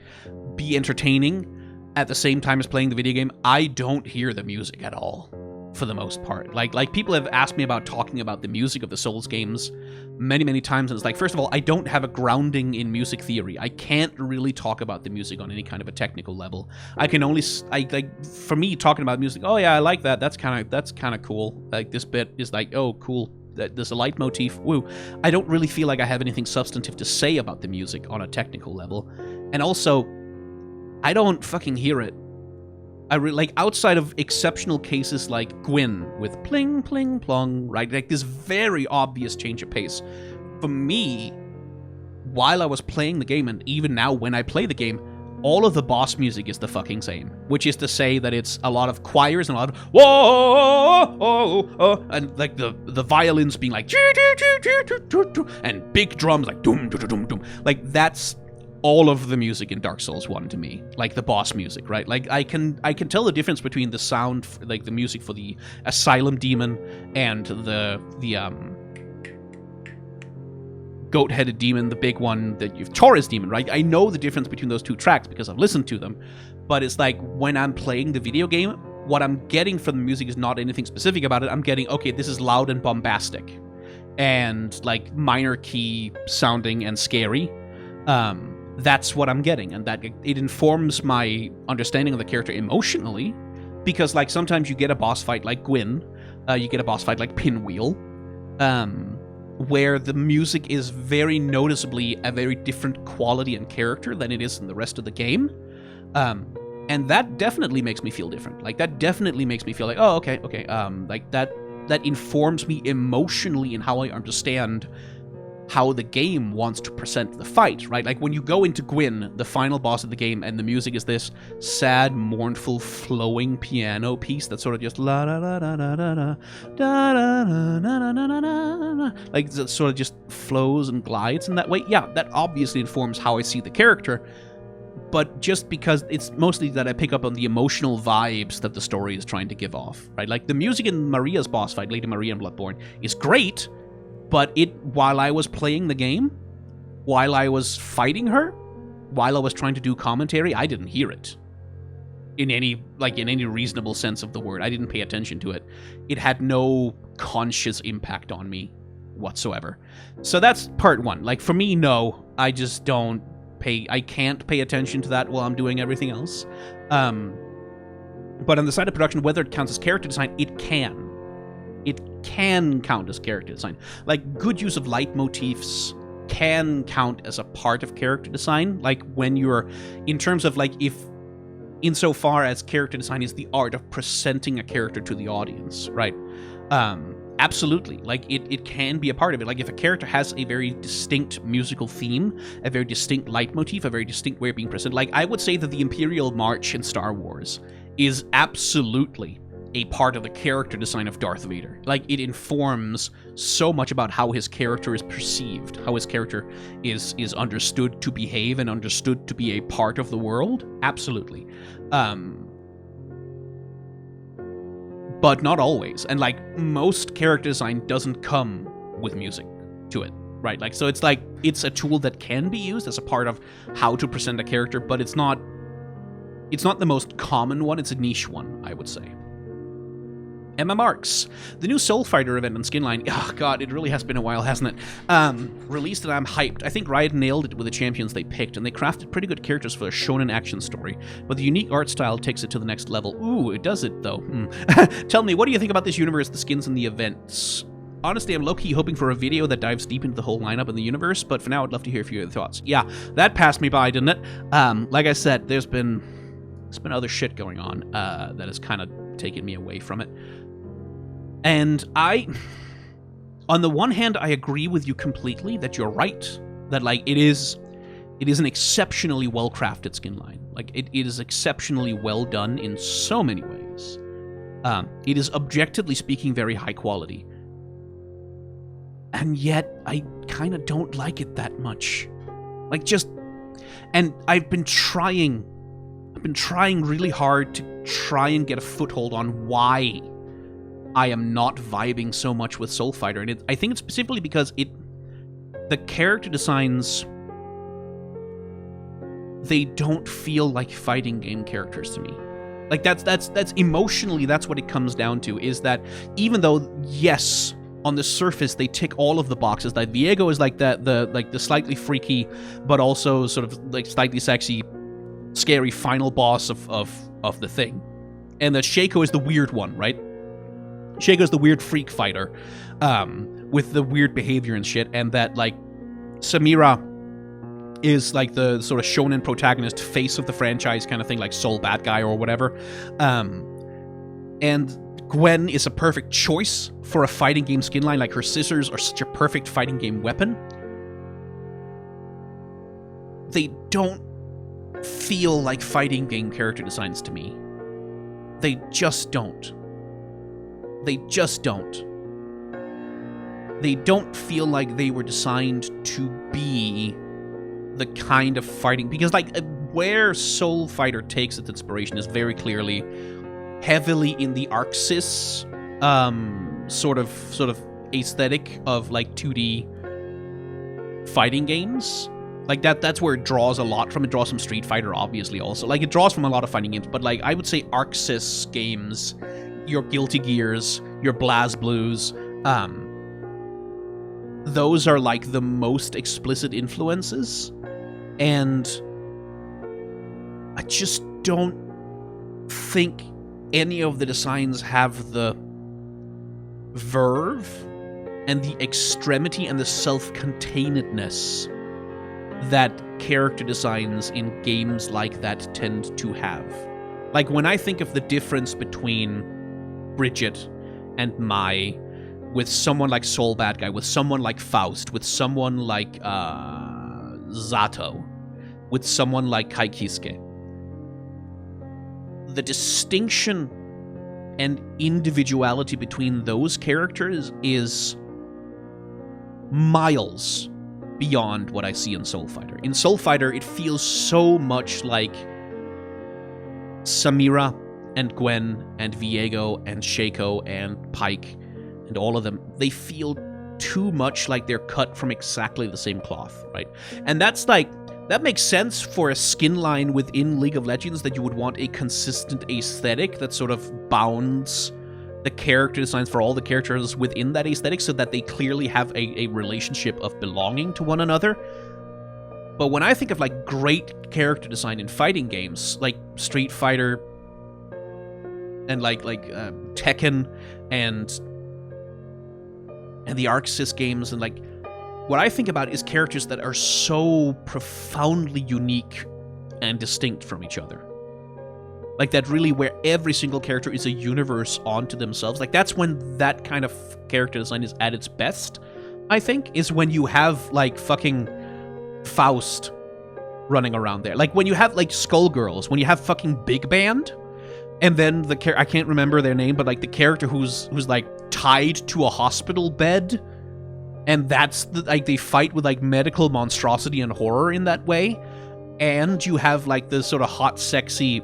be entertaining at the same time as playing the video game, I don't hear the music at all, for the most part. Like people have asked me about talking about the music of the Souls games many, many times, and it's like, first of all, I don't have a grounding in music theory. I can't really talk about the music on any kind of a technical level. I can only, for me, talking about music, oh yeah, I like that, that's kind of cool. Like, this bit is like, oh, cool, there's a leitmotif, woo. I don't really feel like I have anything substantive to say about the music on a technical level. And also, I don't fucking hear it. Like, outside of exceptional cases like Gwyn with pling, pling, plong, right? Like, this very obvious change of pace. For me, while I was playing the game, and even now when I play the game, all of the boss music is the fucking same. Which is to say that it's a lot of choirs and a lot of whoa, oh, oh, and like the violins being like and big drums like doom, doom, doom, doom. Like, that's all of the music in Dark Souls 1 to me, like the boss music, right? Like, I can tell the difference between the sound, like the music for the Asylum Demon and the goat-headed demon, the big one that you've Taurus Demon, right? I know the difference between those two tracks because I've listened to them, but it's like when I'm playing the video game, what I'm getting from the music is not anything specific about it. I'm getting, okay, this is loud and bombastic, and like minor key sounding and scary. That's what I'm getting, and that it informs my understanding of the character emotionally, because like sometimes you get a boss fight like Gwyn, you get a boss fight like Pinwheel, where the music is very noticeably a very different quality and character than it is in the rest of the game, and that definitely makes me feel different. Like, that definitely makes me feel like, oh, okay, like that informs me emotionally in how I understand how the game wants to present the fight, right? Like, when you go into Gwyn, the final boss of the game, and the music is this sad, mournful, flowing piano piece that sort of just la da da da da da da da da da da da, like, that sort of just flows and glides in that way. Yeah, that obviously informs how I see the character, but just because it's mostly that I pick up on the emotional vibes that the story is trying to give off, right? Like, the music in Maria's boss fight, Lady Maria in Bloodborne, is great, but while I was playing the game, while I was fighting her, while I was trying to do commentary, I didn't hear it. In any reasonable sense of the word. I didn't pay attention to it. It had no conscious impact on me whatsoever. So that's part one. Like, for me, no, I just I can't pay attention to that while I'm doing everything else. But on the side of production, whether it counts as character design, it can. It can count as character design. Like, good use of leitmotifs can count as a part of character design. Like, when you're, in terms of, like, if, insofar as character design is the art of presenting a character to the audience, right? Absolutely. Like, it can be a part of it. Like, if a character has a very distinct musical theme, a very distinct leitmotif, a very distinct way of being presented. Like, I would say that the Imperial March in Star Wars is absolutely a part of the character design of Darth Vader. Like, it informs so much about how his character is perceived, how his character is understood to behave and understood to be a part of the world. Absolutely. But not always. And, like, most character design doesn't come with music to it, right? Like, so it's like, it's a tool that can be used as a part of how to present a character, but it's not the most common one. It's a niche one, I would say. Emma Marks, the new Soul Fighter event on Skinline. Oh god, it really has been a while, hasn't it? Released, and I'm hyped. I think Riot nailed it with the champions they picked, and they crafted pretty good characters for a shonen action story. But the unique art style takes it to the next level. Ooh, it does it though. Tell me, what do you think about this universe, the skins, and the events? Honestly, I'm low-key hoping for a video that dives deep into the whole lineup in the universe, but for now, I'd love to hear a few of your thoughts. Yeah, that passed me by, didn't it? Like I said, there's been other shit going on that has kind of taken me away from it. And on the one hand, I agree with you completely that you're right, that, like, it is an exceptionally well-crafted skin line. Like, it is exceptionally well done in so many ways. It is, objectively speaking, very high quality. And yet, I kind of don't like it that much. Like, and I've been trying really hard to try and get a foothold on why I am not vibing so much with Soul Fighter, and I think it's specifically because the character designs, they don't feel like fighting game characters to me. Like, that's emotionally, that's what it comes down to, is that even though, yes, on the surface they tick all of the boxes, like Viego is like the slightly freaky but also sort of like slightly sexy, scary final boss of the thing, and that Shaco is the weird one, right? Shaco's the weird freak fighter, with the weird behavior and shit, and that, like, Samira is like the sort of shonen protagonist, face of the franchise kind of thing, like sole bad guy or whatever. And Gwen is a perfect choice for a fighting game skin line. Like, her scissors are such a perfect fighting game weapon. They don't feel like fighting game character designs to me. They just don't. They just don't. They don't feel like they were designed to be the kind of fighting... Because, like, where Soul Fighter takes its inspiration is very clearly heavily in the Arxis sort of aesthetic of, like, 2D fighting games. Like, that's where it draws a lot from. It draws from Street Fighter, obviously, also. Like, it draws from a lot of fighting games, but, like, I would say Arxis games, your Guilty Gears, your BlazBlues, those are, like, the most explicit influences, and I just don't think any of the designs have the verve and the extremity and the self-containedness that character designs in games like that tend to have. Like, when I think of the difference between Bridget and Mai, with someone like Soul Bad Guy, with someone like Faust, with someone like Zato, with someone like Kai Kisuke, the distinction and individuality between those characters is miles beyond what I see in Soul Fighter. In Soul Fighter, it feels so much like Samira and Gwen and Viego and Shaco and Pike and all of them. They feel too much like they're cut from exactly the same cloth, right? And that's like, that makes sense for a skin line within League of Legends, that you would want a consistent aesthetic that sort of bounds the character designs for all the characters within that aesthetic so that they clearly have a relationship of belonging to one another. But when I think of, like, great character design in fighting games, like Street Fighter and like Tekken and the Arxis games, and like, what I think about is characters that are so profoundly unique and distinct from each other. Like, that really, where every single character is a universe onto themselves. Like, that's when that kind of character design is at its best, I think, is when you have, like, fucking Faust running around there. Like, when you have, like, Skullgirls, when you have fucking Big Band, and then the I can't remember their name, but, like, the character who's like, tied to a hospital bed, and that's, like, they fight with, like, medical monstrosity and horror in that way, and you have, like, the sort of hot, sexy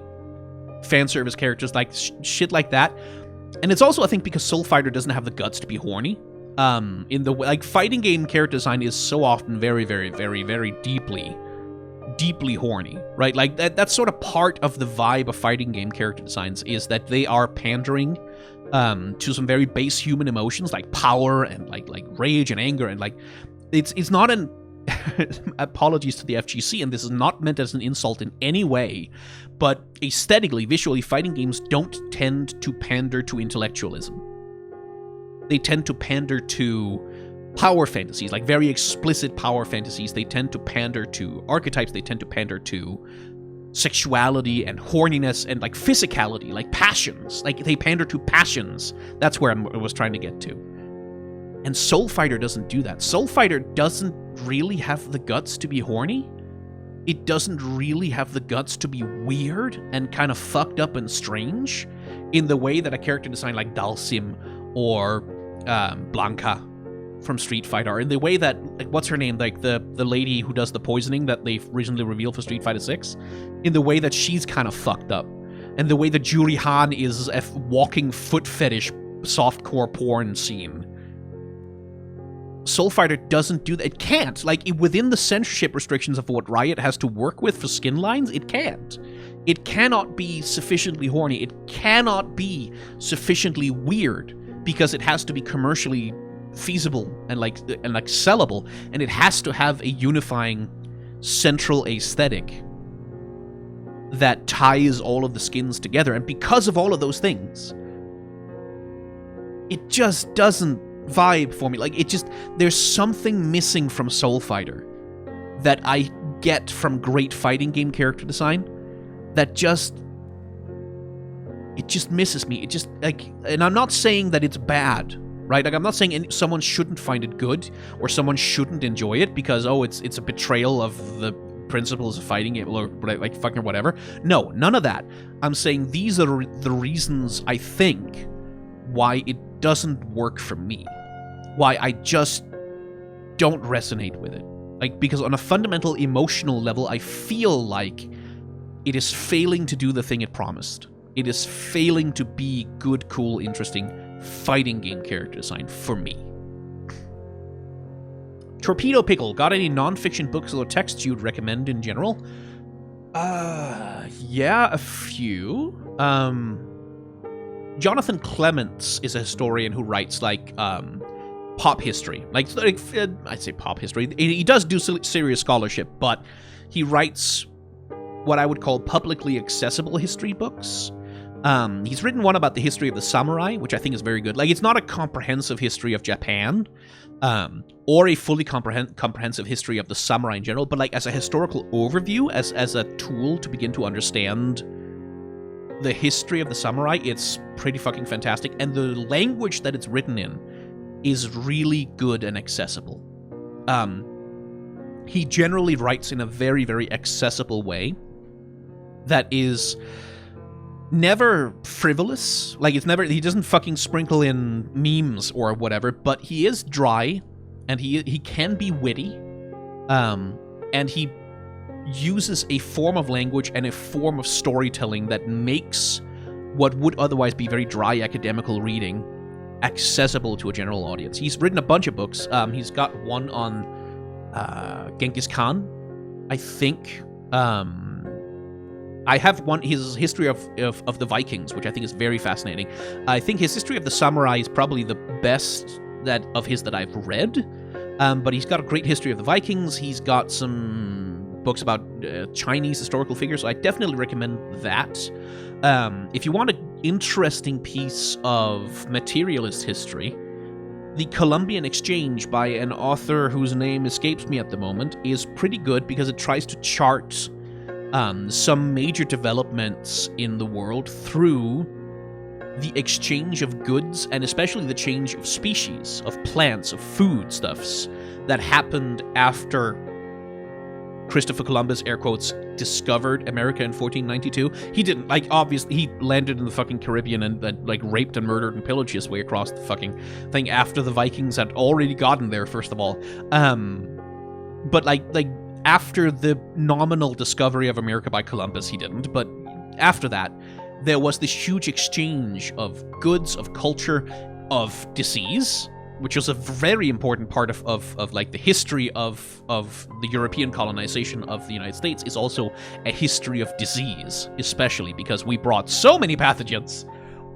fan service characters, like shit like that. And it's also, I think, because Soul Fighter doesn't have the guts to be horny. In the way, like, fighting game character design is so often very, very, very, very deeply horny, right? Like, that's sort of part of the vibe of fighting game character designs, is that they are pandering to some very base human emotions, like power and like rage and anger, and like, it's not an apologies to the FGC, and this is not meant as an insult in any way, but aesthetically, visually, fighting games don't tend to pander to intellectualism. They tend to pander to power fantasies, like very explicit power fantasies. They tend to pander to archetypes. They tend to pander to sexuality and horniness and, like, physicality, like passions. Like, they pander to passions. That's where I was trying to get to. And Soul Fighter doesn't do that. Soul Fighter doesn't really have the guts to be horny. It doesn't really have the guts to be weird and kind of fucked up and strange in the way that a character design like Dalsim or Blanca from Street Fighter, or in the way that, like, what's her name? Like, the lady who does the poisoning that they've recently revealed for Street Fighter 6, in the way that she's kind of fucked up. And the way that Juri Han is a walking foot fetish softcore porn scene. Soul Fighter doesn't do that. It can't. Like, within the censorship restrictions of what Riot has to work with for skin lines, it can't. It cannot be sufficiently horny. It cannot be sufficiently weird, because it has to be commercially feasible and sellable, and it has to have a unifying central aesthetic that ties all of the skins together. And because of all of those things, it just doesn't vibe for me. Like, there's something missing from Soul Fighter that I get from great fighting game character design that just misses me. It just, like, and I'm not saying that it's bad, right? Like, I'm not saying someone shouldn't find it good or someone shouldn't enjoy it because, oh, it's a betrayal of the principles of fighting game or like fucking whatever. No, none of that. I'm saying these are the reasons I think why it doesn't work for me. Why I just don't resonate with it. Like, because on a fundamental emotional level, I feel like it is failing to do the thing it promised. It is failing to be good, cool, interesting fighting game character design for me. Torpedo Pickle, got any non-fiction books or texts you'd recommend in general? Yeah, a few. Jonathan Clements is a historian who writes, like, pop history. Like I'd say pop history. He does do serious scholarship, but he writes what I would call publicly accessible history books. He's written one about the history of the samurai, which I think is very good. Like, it's not a comprehensive history of Japan, or a fully comprehensive history of the samurai in general, but like as a historical overview, as a tool to begin to understand the history of the samurai, it's pretty fucking fantastic. And the language that it's written in is really good and accessible. He generally writes in a very, very accessible way that is never frivolous. Like, it's never, he doesn't fucking sprinkle in memes or whatever, but he is dry, and he can be witty, and he uses a form of language and a form of storytelling that makes what would otherwise be very dry academical reading accessible to a general audience. He's written a bunch of books. He's got one on Genghis Khan, I think. I have one, his history of the Vikings, which I think is very fascinating. I think his history of the samurai is probably the best of his that I've read. But he's got a great history of the Vikings. He's got some books about Chinese historical figures, so I definitely recommend that. If you want an interesting piece of materialist history, The Columbian Exchange by an author whose name escapes me at the moment is pretty good because it tries to chart some major developments in the world through the exchange of goods, and especially the change of species, of plants, of foodstuffs that happened after Christopher Columbus, air quotes, discovered America in 1492. He didn't, like, obviously, he landed in the fucking Caribbean and like, raped and murdered and pillaged his way across the fucking thing after the Vikings had already gotten there, first of all. But, like, after the nominal discovery of America by Columbus, he didn't, but after that, there was this huge exchange of goods, of culture, of disease, which was a very important part of like the history of the European colonization of the United States, is also a history of disease, especially because we brought so many pathogens.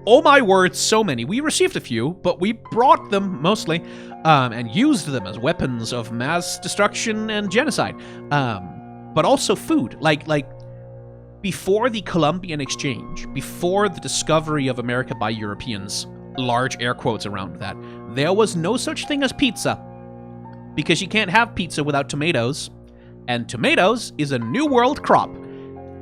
Oh my word, so many. We received a few, but we brought them mostly, and used them as weapons of mass destruction and genocide. But also food. Like before the Columbian Exchange, before the discovery of America by Europeans, large air quotes around that, there was no such thing as pizza. Because you can't have pizza without tomatoes, and tomatoes is a New World crop.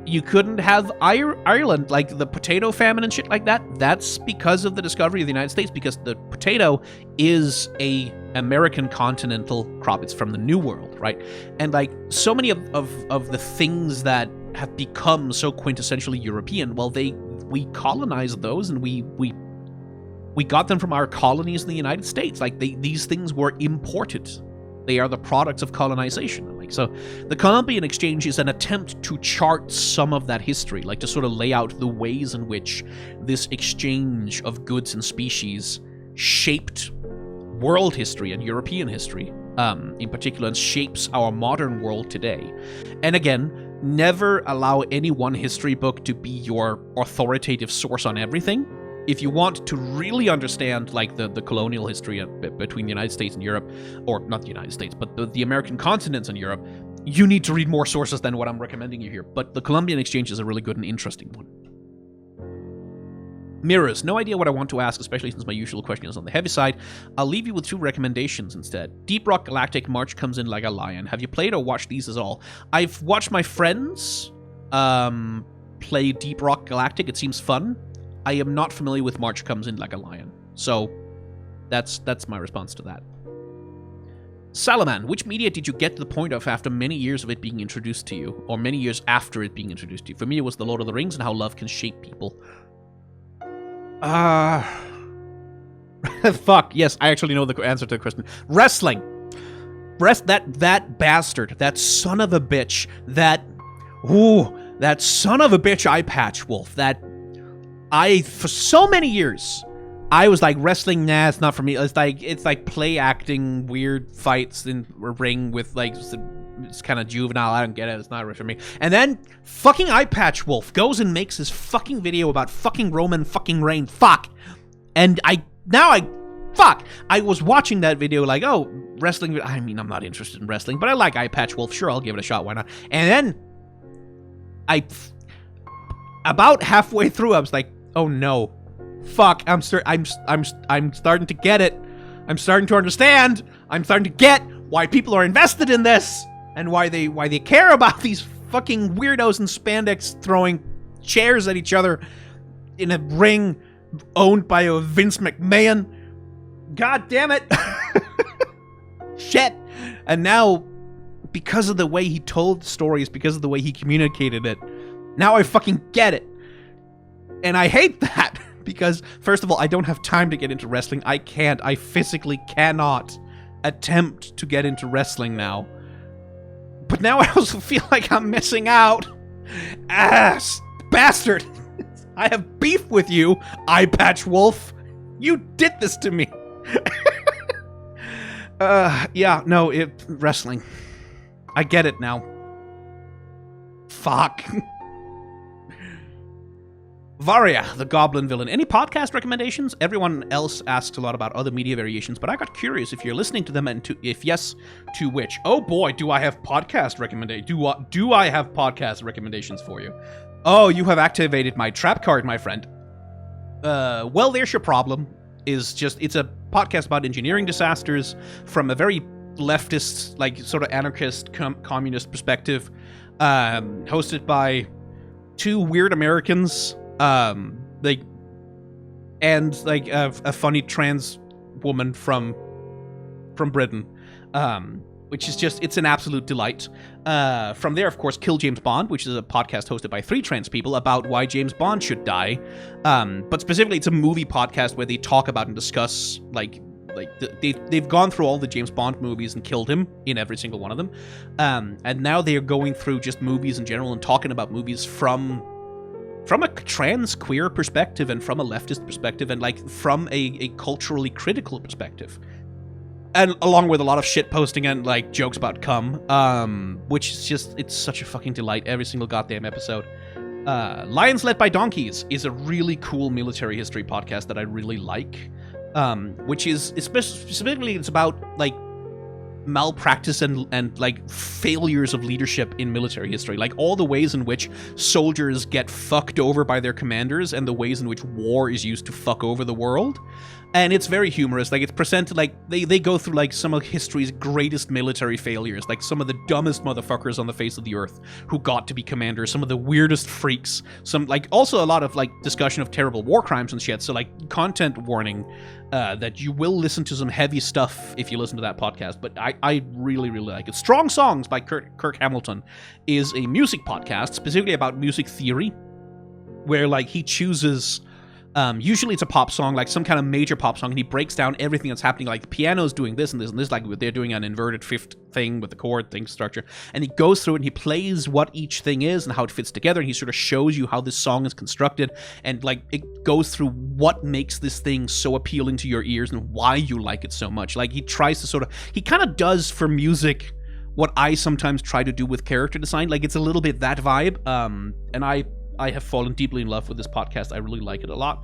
You couldn't have Ireland, like the potato famine and shit like that. That's because of the discovery of the United States, because the potato is a American continental crop. It's from the New World, right? And like so many of the things that have become so quintessentially European, well, we colonized those, and we got them from our colonies in the United States. Like these things were imported. They are the products of colonization. Like, so the Columbian Exchange is an attempt to chart some of that history, like to sort of lay out the ways in which this exchange of goods and species shaped world history and European history, in particular, and shapes our modern world today. And again, never allow any one history book to be your authoritative source on everything. If you want to really understand, like, the colonial history between the United States and Europe, or not the United States, but the American continents and Europe, you need to read more sources than what I'm recommending you here. But the Columbian Exchange is a really good and interesting one. Mirrors. No idea what I want to ask, especially since my usual question is on the heavy side. I'll leave you with 2 recommendations instead. Deep Rock Galactic, March Comes In Like a Lion. Have you played or watched these at all? I've watched my friends play Deep Rock Galactic. It seems fun. I am not familiar with March Comes In Like a Lion. So that's my response to that. Salaman, which media did you get to the point of after many years of it being introduced to you? Or many years after it being introduced to you? For me, it was The Lord of the Rings and how love can shape people. Fuck, yes, I actually know the answer to the question. Wrestling. That bastard, that son of a bitch, that son of a bitch eye patch wolf, for so many years, I was like, wrestling, nah, it's not for me. It's like play acting, weird fights in a ring with like, it's kind of juvenile. I don't get it. It's not for me. And then fucking eye patch wolf goes and makes this fucking video about fucking Roman fucking Reigns. Fuck. And I was watching that video like, oh, wrestling. I mean, I'm not interested in wrestling, but I like eye patch wolf. Sure, I'll give it a shot. Why not? And then about halfway through, I was like, oh no, fuck. I'm starting to get it. I'm starting to understand. I'm starting to get why people are invested in this. And why they care about these fucking weirdos in spandex throwing chairs at each other in a ring owned by a Vince McMahon. God damn it. Shit. And now, because of the way he told the stories, because of the way he communicated it, now I fucking get it. And I hate that. Because, first of all, I don't have time to get into wrestling. I physically cannot attempt to get into wrestling now. But now I also feel like I'm missing out. Bastard. I have beef with you, eye patch wolf. You did this to me. Wrestling. I get it now. Fuck. Varia, the goblin villain. Any podcast recommendations? Everyone else asks a lot about other media variations, but I got curious if you're listening to them, and if yes, to which. Oh boy, do I have podcast recommendations. Do I have podcast recommendations for you? Oh, you have activated my trap card, my friend. Well, There's Your Problem it's a podcast about engineering disasters from a very leftist, like sort of anarchist, communist perspective, hosted by 2 weird Americans. A funny trans woman from Britain, which is it's an absolute delight. From there, of course, Kill James Bond, which is a podcast hosted by 3 trans people about why James Bond should die. But specifically, it's a movie podcast where they talk about and discuss they've gone through all the James Bond movies and killed him in every single one of them. And now they are going through just movies in general and talking about movies from a trans queer perspective and from a leftist perspective and from a culturally critical perspective. And along with a lot of shit posting and jokes about cum, which is it's such a fucking delight every single goddamn episode. Lions Led by Donkeys is a really cool military history podcast that I really like, which is specifically it's about malpractice and failures of leadership in military history, all the ways in which soldiers get fucked over by their commanders and the ways in which war is used to fuck over the world. And it's very humorous. It's presented they go through some of history's greatest military failures, some of the dumbest motherfuckers on the face of the earth who got to be commanders, some of the weirdest freaks, some also a lot of discussion of terrible war crimes and shit. So content warning that you will listen to some heavy stuff if you listen to that podcast, but I really, really like it. Strong Songs by Kirk Hamilton is a music podcast specifically about music theory, where he chooses usually it's a pop song, some kind of major pop song, and he breaks down everything that's happening, the piano's doing this and this and this, they're doing an inverted fifth thing with the chord thing structure, and he goes through it and he plays what each thing is and how it fits together, and he sort of shows you how this song is constructed, and it goes through what makes this thing so appealing to your ears and why you like it so much. He tries to he kind of does for music what I sometimes try to do with character design. It's a little bit that vibe, and I have fallen deeply in love with this podcast. I really like it a lot.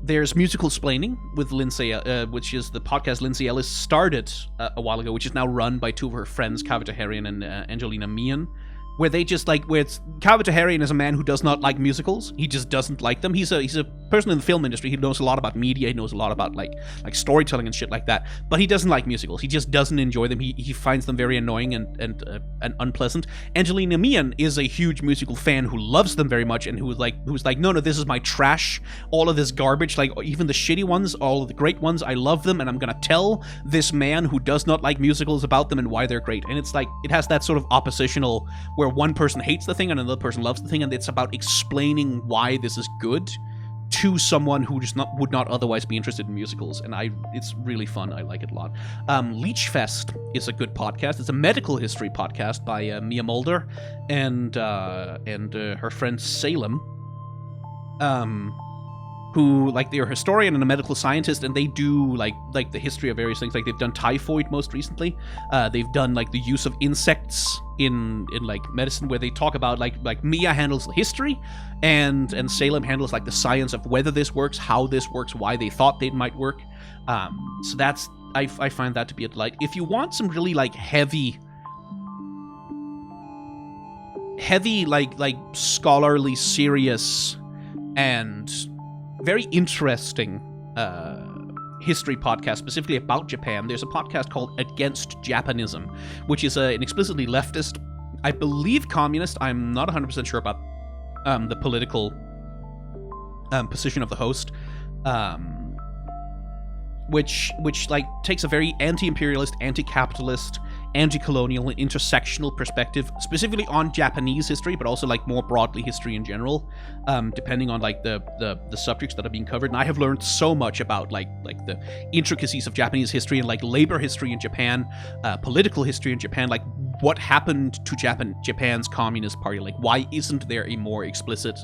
There's Musical Splaining with Lindsay, which is the podcast Lindsay Ellis started a while ago, which is now run by 2 of her friends, Kavita Harian and Angelina Meehan. where they just like, where it's Kabuto Harian is a man who does not like musicals. He just doesn't like them. He's a person in the film industry. He knows a lot about media. He knows a lot about like storytelling and shit like that. But he doesn't like musicals. He just doesn't enjoy them. He finds them very annoying and unpleasant. Angelina Mian is a huge musical fan who loves them very much and who's like, no, this is my trash. All of this garbage, like even the shitty ones, all of the great ones, I love them, and I'm gonna tell this man who does not like musicals about them and why they're great. And it's like, it has that sort of oppositional where one person hates the thing and another person loves the thing, and it's about explaining why this is good to someone who just would not otherwise be interested in musicals. And it's really fun. I like it a lot. Leechfest is a good podcast. It's a medical history podcast by Mia Mulder and her friend Salem, who, like, they're a historian and a medical scientist, and they do like the history of various things. Like, they've done typhoid most recently. They've done like the use of insects in like medicine, where they talk about like Mia handles the history and Salem handles like the science of whether this works, how this works, why they thought they might work. So that's, I find that to be a delight. If you want some really like heavy like scholarly, serious, and very interesting history podcast specifically about Japan, there's a podcast called Against Japanism, which is an explicitly leftist, I believe communist, I'm not 100% sure about the political position of the host, which like takes a very anti-imperialist, anti-capitalist, anti-colonial, and intersectional perspective, specifically on Japanese history, but also like more broadly history in general, depending on like the subjects that are being covered. And I have learned so much about like the intricacies of Japanese history and like labor history in Japan, political history in Japan, like what happened to Japan's Communist Party, like why isn't there a more explicit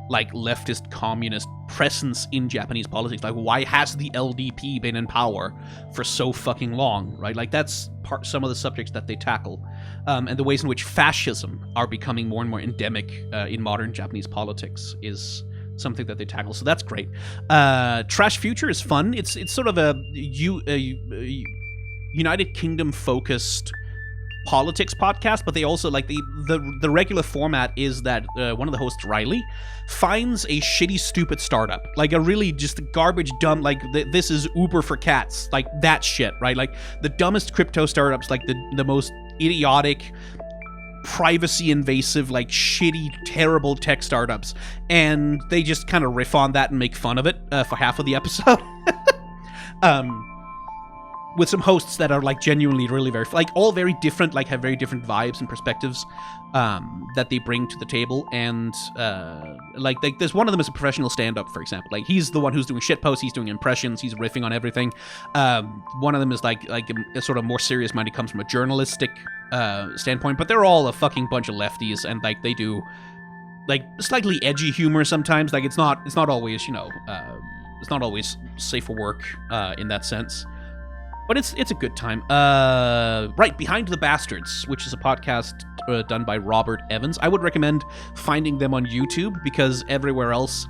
like leftist communist presence in Japanese politics? Like, why has the LDP been in power for so fucking long, right? Like, that's some of the subjects that they tackle, and the ways in which fascism are becoming more and more endemic in modern Japanese politics is something that they tackle. So that's great. Trash Future is fun. It's sort of a United Kingdom focused politics podcast, but they also like the regular format is that one of the hosts, Riley, finds a shitty, stupid startup, like a really just garbage, dumb, like this is Uber for cats, like that shit, right? Like the dumbest crypto startups, like the most idiotic, privacy invasive, like shitty, terrible tech startups, and they just kind of riff on that and make fun of it for half of the episode. With some hosts that are like genuinely really very, like all very different, like have very different vibes and perspectives that they bring to the table. And like there's one of them is a professional stand-up, for example. Like he's the one who's doing shit posts, he's doing impressions, he's riffing on everything. One of them is like a sort of more serious mind. It comes from a journalistic standpoint, but they're all a fucking bunch of lefties, and like they do like slightly edgy humor sometimes. Like it's not always, you know, it's not always safe for work in that sense. But it's a good time. Right, Behind the Bastards, which is a podcast done by Robert Evans. I would recommend finding them on YouTube, because everywhere else,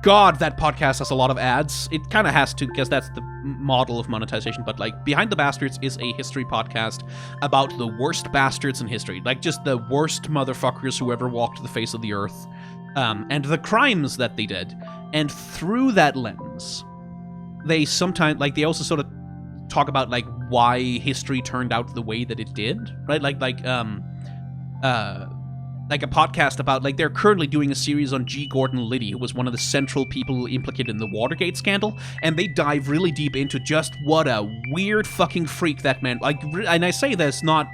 God, that podcast has a lot of ads. It kind of has to, because that's the model of monetization. But like, Behind the Bastards is a history podcast about the worst bastards in history. Like just the worst motherfuckers who ever walked the face of the earth. And the crimes that they did. And through that lens, they sometimes, like, they also sort of talk about like why history turned out the way that it did, right? Like a podcast about, like, they're currently doing a series on G. Gordon Liddy, who was one of the central people implicated in the Watergate scandal, and they dive really deep into just what a weird fucking freak that man. Like, and I say this not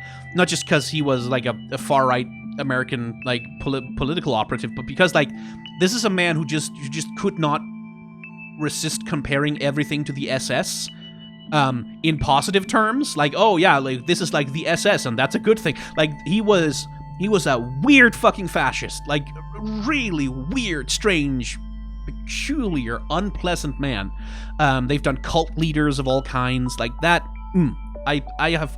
just because he was like a far right American like political operative, but because like this is a man who just could not resist comparing everything to the SS. In positive terms, like, oh yeah, like this is like the SS and that's a good thing. Like he was a weird fucking fascist, like really weird, strange, peculiar, unpleasant man. They've done cult leaders of all kinds like that. I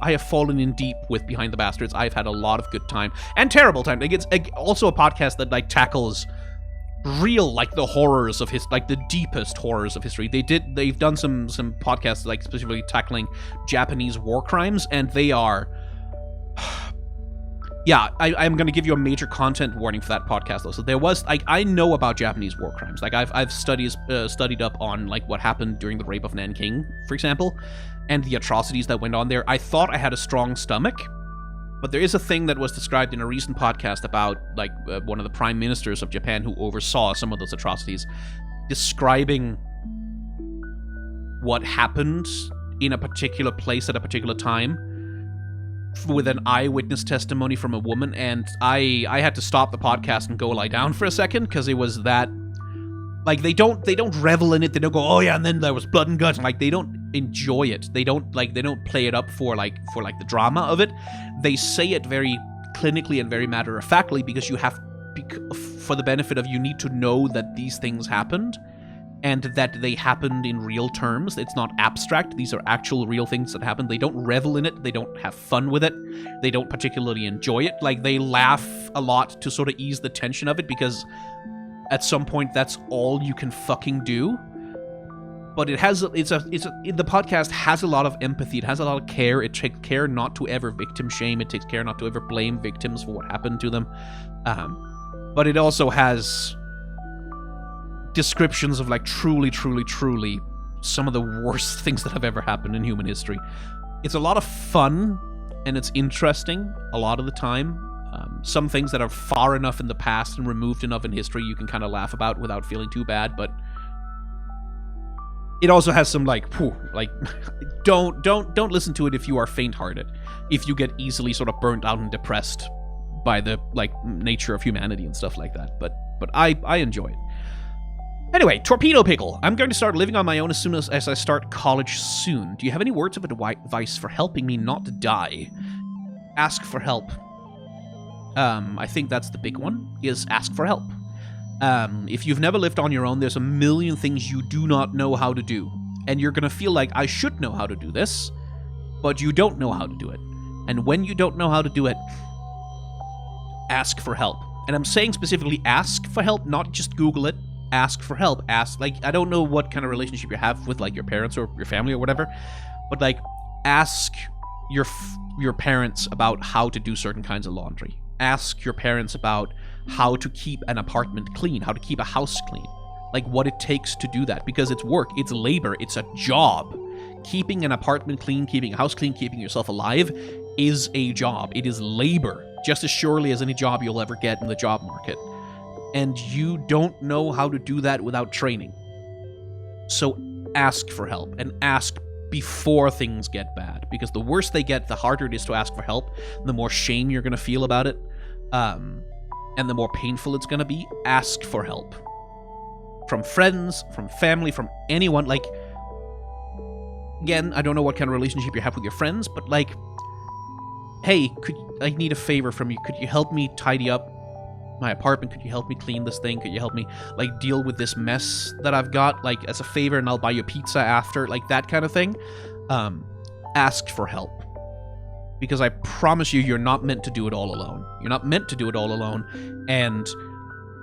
have fallen in deep with Behind the Bastards. I've had a lot of good time and terrible time. Like, it's also a podcast that like tackles real, like, the horrors of his, like the deepest horrors of history. They've done some podcasts like specifically tackling Japanese war crimes, and they are Yeah, I'm going to give you a major content warning for that podcast, though. So there was, like, I know about Japanese war crimes. Like, I've studied up on, like, what happened during the rape of Nanking, for example, and the atrocities that went on there. I thought I had a strong stomach, but there is a thing that was described in a recent podcast about, like, one of the prime ministers of Japan who oversaw some of those atrocities, describing what happened in a particular place at a particular time with an eyewitness testimony from a woman, and I had to stop the podcast and go lie down for a second, because it was that, like, they don't revel in it. They don't go, oh yeah, and then there was blood and guts. Like, they don't enjoy it. They don't play it up for the drama of it. They say it very clinically and very matter-of-factly, because you have, for the benefit of, you need to know that these things happened, and that they happened in real terms. It's not abstract. These are actual real things that happened. They don't revel in it. They don't have fun with it. They don't particularly enjoy it. Like, they laugh a lot to sort of ease the tension of it, because at some point that's all you can fucking do. But the podcast has a lot of empathy. It has a lot of care. It takes care not to ever victim shame. It takes care not to ever blame victims for what happened to them. But it also has descriptions of, like, truly some of the worst things that have ever happened in human history. It's a lot of fun, and it's interesting a lot of the time. Some things that are far enough in the past and removed enough in history you can kind of laugh about without feeling too bad, but it also has some, like, don't listen to it if you are faint-hearted, if you get easily sort of burnt out and depressed by the, like, nature of humanity and stuff like that, but I enjoy it. Anyway, Torpedo Pickle. I'm going to start living on my own as soon as I start college soon. Do you have any words of advice for helping me not to die? Ask for help. I think that's the big one, is ask for help. If you've never lived on your own, there's a million things you do not know how to do. And you're going to feel like, I should know how to do this, but you don't know how to do it. And when you don't know how to do it, ask for help. And I'm saying specifically ask for help, not just Google it. Ask for help. Ask, like, I don't know what kind of relationship you have with, like, your parents or your family or whatever, but, like, ask your parents about how to do certain kinds of laundry. Ask your parents about how to keep an apartment clean, how to keep a house clean, like, what it takes to do that, because it's work, it's labor, it's a job. Keeping an apartment clean, keeping a house clean, keeping yourself alive is a job. It is labor, just as surely as any job you'll ever get in the job market. And you don't know how to do that without training. So ask for help, and ask before things get bad, because the worse they get, the harder it is to ask for help, the more shame you're going to feel about it, and the more painful it's going to be. Ask for help. From friends, from family, from anyone. Like, again, I don't know what kind of relationship you have with your friends, but, like, hey, I need a favor from you. Could you help me tidy up my apartment? Could you help me clean this thing? Could you help me, like, deal with this mess that I've got, like, as a favor, and I'll buy you pizza after, like, that kind of thing. Ask for help, because I promise you, you're not meant to do it all alone. You're not meant to do it all alone, and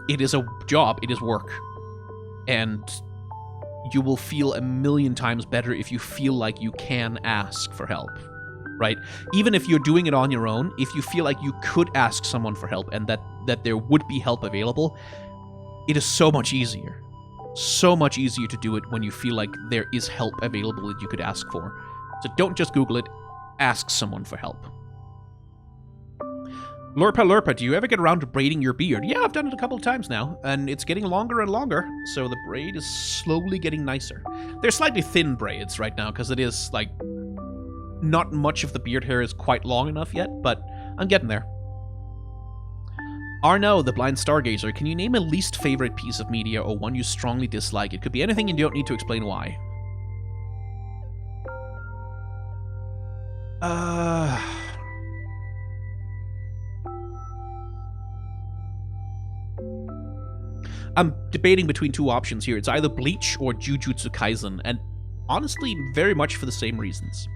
it is a job, it is work, and you will feel a million times better if you feel like you can ask for help. Right? Even if you're doing it on your own, if you feel like you could ask someone for help and that there would be help available, it is so much easier. So much easier to do it when you feel like there is help available that you could ask for. So don't just Google it, ask someone for help. Lurpa, do you ever get around to braiding your beard? Yeah, I've done it a couple of times now, and it's getting longer and longer, so the braid is slowly getting nicer. They're slightly thin braids right now, because it is, like, not much of the beard hair is quite long enough yet, but I'm getting there. Arno, the blind stargazer, can you name a least favorite piece of media or one you strongly dislike? It could be anything and you don't need to explain why. I'm debating between two options here. It's either Bleach or Jujutsu Kaisen, and honestly, very much for the same reasons.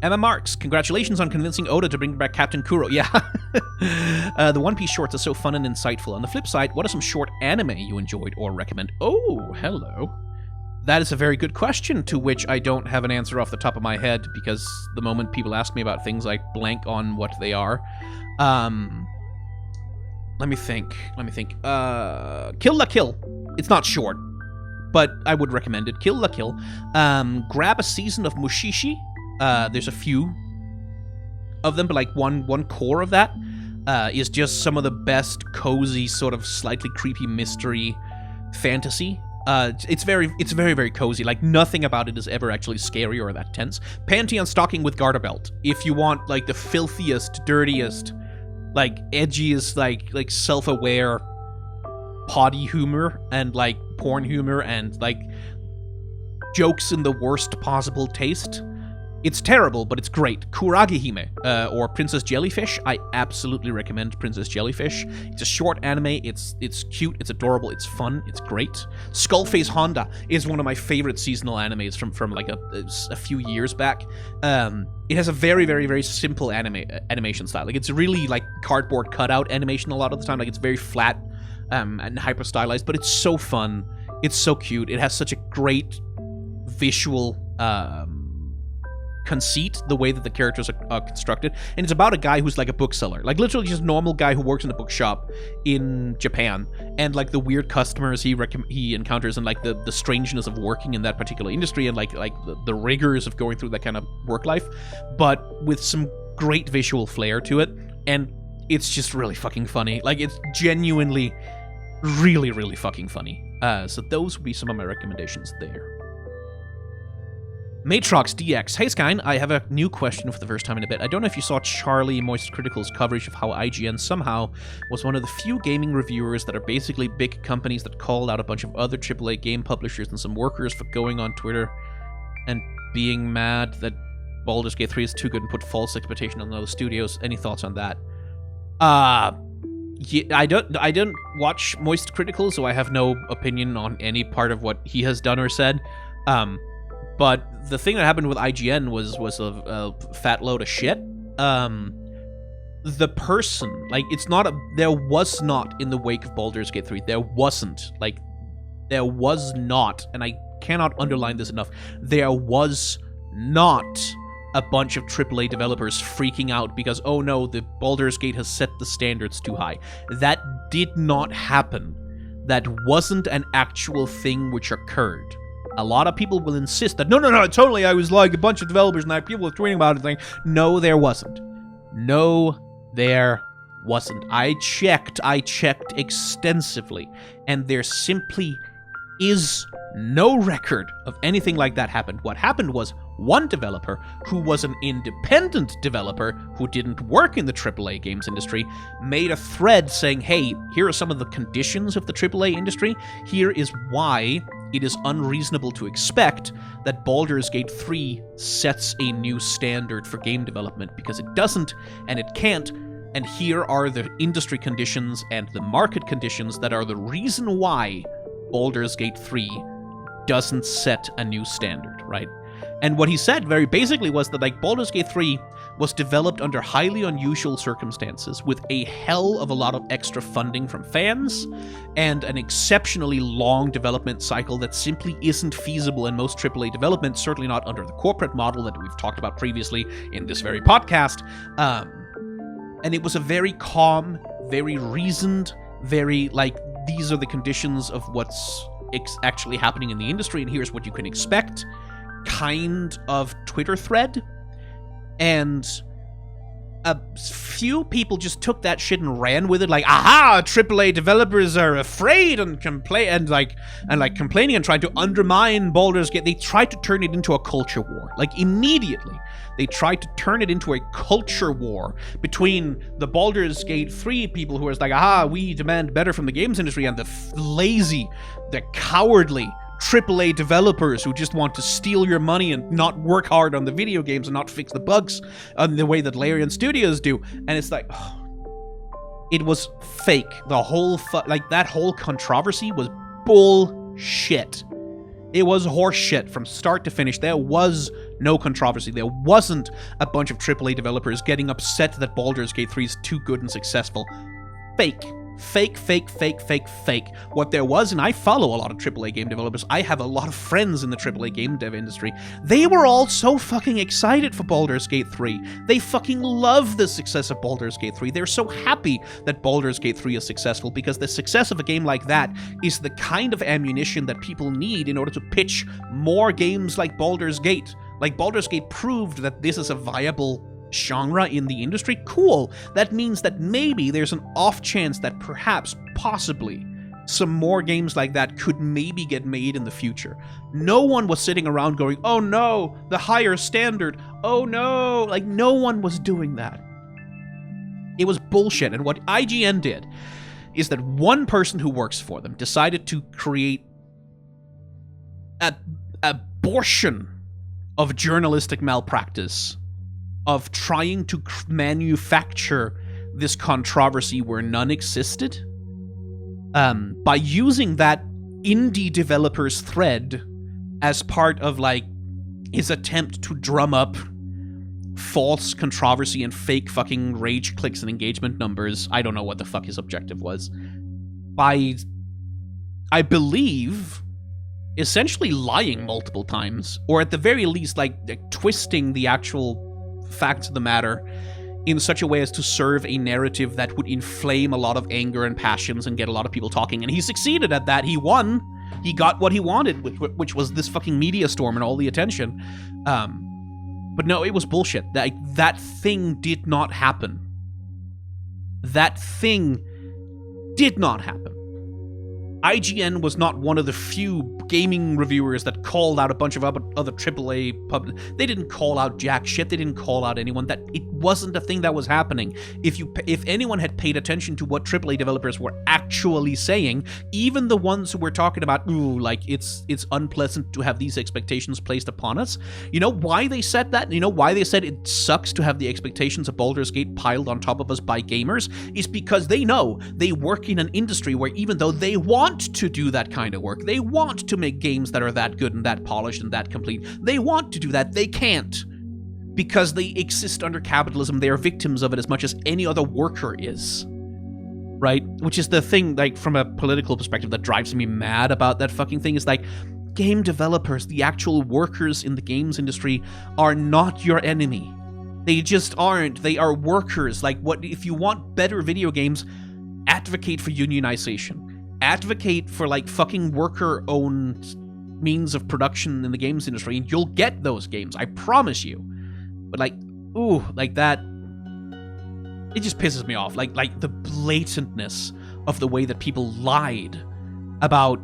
Emma Marks, congratulations on convincing Oda to bring back Captain Kuro. Yeah. The One Piece shorts are so fun and insightful. On the flip side, what are some short anime you enjoyed or recommend? Oh, hello. That is a very good question, to which I don't have an answer off the top of my head, because the moment people ask me about things, I blank on what they are. Let me think. Kill la Kill. It's not short, but I would recommend it. Kill la Kill. Grab a season of Mushishi. There's a few of them, but like one core of that is just some of the best cozy, sort of slightly creepy mystery fantasy. It's very, very cozy. Like, nothing about it is ever actually scary or that tense. Pantheon Stocking with Garter Belt. If you want, like, the filthiest, dirtiest, like, edgiest, like self-aware potty humor and, like, porn humor and, like, jokes in the worst possible taste, it's terrible, but it's great. Kurage Hime, or Princess Jellyfish. I absolutely recommend Princess Jellyfish. It's a short anime. It's cute. It's adorable. It's fun. It's great. Skullface Honda is one of my favorite seasonal animes from like a few years back. It has a very, very, very simple animation style. Like, it's really like cardboard cutout animation a lot of the time. Like, it's very flat and hyper stylized, but it's so fun. It's so cute. It has such a great visual conceit, the way that the characters are constructed, and it's about a guy who's like a bookseller, like literally just a normal guy who works in a bookshop in Japan, and like the weird customers he encounters, and like the strangeness of working in that particular industry, and like the rigors of going through that kind of work life, but with some great visual flair to it, and it's just really fucking funny. Like, it's genuinely really, really fucking funny. So those would be some of my recommendations there. Matrox DX. Hey Skyn, I have a new question for the first time in a bit. I don't know if you saw Charlie Moist Critical's coverage of how IGN somehow was one of the few gaming reviewers that are basically big companies that called out a bunch of other AAA game publishers and some workers for going on Twitter and being mad that Baldur's Gate 3 is too good and put false expectation on other studios. Any thoughts on that? Yeah, I don't watch Moist Critical, so I have no opinion on any part of what he has done or said. But the thing that happened with IGN was a fat load of shit. The person, like, there was not in the wake of Baldur's Gate 3, there was not, and I cannot underline this enough, there was not a bunch of AAA developers freaking out because, oh no, the Baldur's Gate has set the standards too high. That did not happen. That wasn't an actual thing which occurred. A lot of people will insist that, no, totally, I was like a bunch of developers and I people were tweeting about it. Like, no, there wasn't. No, there wasn't. I checked extensively, and there simply is no record of anything like that happened. What happened was one developer, who was an independent developer who didn't work in the AAA games industry, made a thread saying, hey, here are some of the conditions of the AAA industry. Here is why it is unreasonable to expect that Baldur's Gate 3 sets a new standard for game development, because it doesn't, and it can't, and here are the industry conditions and the market conditions that are the reason why Baldur's Gate 3 doesn't set a new standard, right? And what he said very basically was that, like, Baldur's Gate 3 was developed under highly unusual circumstances, with a hell of a lot of extra funding from fans, and an exceptionally long development cycle that simply isn't feasible in most AAA development, certainly not under the corporate model that we've talked about previously in this very podcast. And it was a very calm, very reasoned, very, like, these are the conditions of what's actually happening in the industry, and here's what you can expect kind of Twitter thread. And a few people just took that shit and ran with it, like, aha, AAA developers are afraid and complaining and trying to undermine Baldur's Gate. They tried to turn it into a culture war, like, immediately. They tried to turn it into a culture war between the Baldur's Gate 3 people who are like, aha, we demand better from the games industry, and the lazy, the cowardly AAA developers who just want to steal your money and not work hard on the video games and not fix the bugs in the way that Larian Studios do. And it's like, it was fake. The whole, that whole controversy was bullshit. It was horseshit from start to finish. There was no controversy. There wasn't a bunch of AAA developers getting upset that Baldur's Gate 3 is too good and successful. Fake. Fake, fake, fake, fake, fake. What there was, and I follow a lot of AAA game developers, I have a lot of friends in the AAA game dev industry, they were all so fucking excited for Baldur's Gate 3. They fucking love the success of Baldur's Gate 3. They're so happy that Baldur's Gate 3 is successful, because the success of a game like that is the kind of ammunition that people need in order to pitch more games like Baldur's Gate. Like, Baldur's Gate proved that this is a viable genre in the industry. Cool. That means that maybe there's an off chance that perhaps, possibly, some more games like that could maybe get made in the future. No one was sitting around going, oh no, the higher standard, oh no, like, no one was doing that. It was bullshit. And what IGN did is that one person who works for them decided to create an abortion of journalistic malpractice, of trying to manufacture this controversy where none existed, by using that indie developer's thread as part of, like, his attempt to drum up false controversy and fake fucking rage clicks and engagement numbers. I don't know what the fuck his objective was. By, I believe, essentially lying multiple times, or at the very least, like twisting the actual facts of the matter in such a way as to serve a narrative that would inflame a lot of anger and passions and get a lot of people talking. And he succeeded at that. He won. He got what he wanted, which was this fucking media storm and all the attention. But no, it was bullshit. That thing did not happen. That thing did not happen. IGN was not one of the few gaming reviewers that called out a bunch of other AAA pub. They didn't call out jack shit. They didn't call out anyone. That it wasn't a thing that was happening. If anyone had paid attention to what AAA developers were actually saying, even the ones who were talking about, ooh, like it's unpleasant to have these expectations placed upon us. You know why they said that? You know why they said it sucks to have the expectations of Baldur's Gate piled on top of us by gamers? Is because they know they work in an industry where, even though they want to do that kind of work, they want to make games that are that good and that polished and that complete, they want to do that, they can't. Because they exist under capitalism, they are victims of it as much as any other worker is. Right? Which is the thing, like, from a political perspective that drives me mad about that fucking thing, is like, game developers, the actual workers in the games industry, are not your enemy. They just aren't. They are workers. Like, what if you want better video games, advocate for unionization. Advocate for, like, fucking worker-owned means of production in the games industry, and you'll get those games, I promise you. But, like, ooh, like that, it just pisses me off. Like the blatantness of the way that people lied about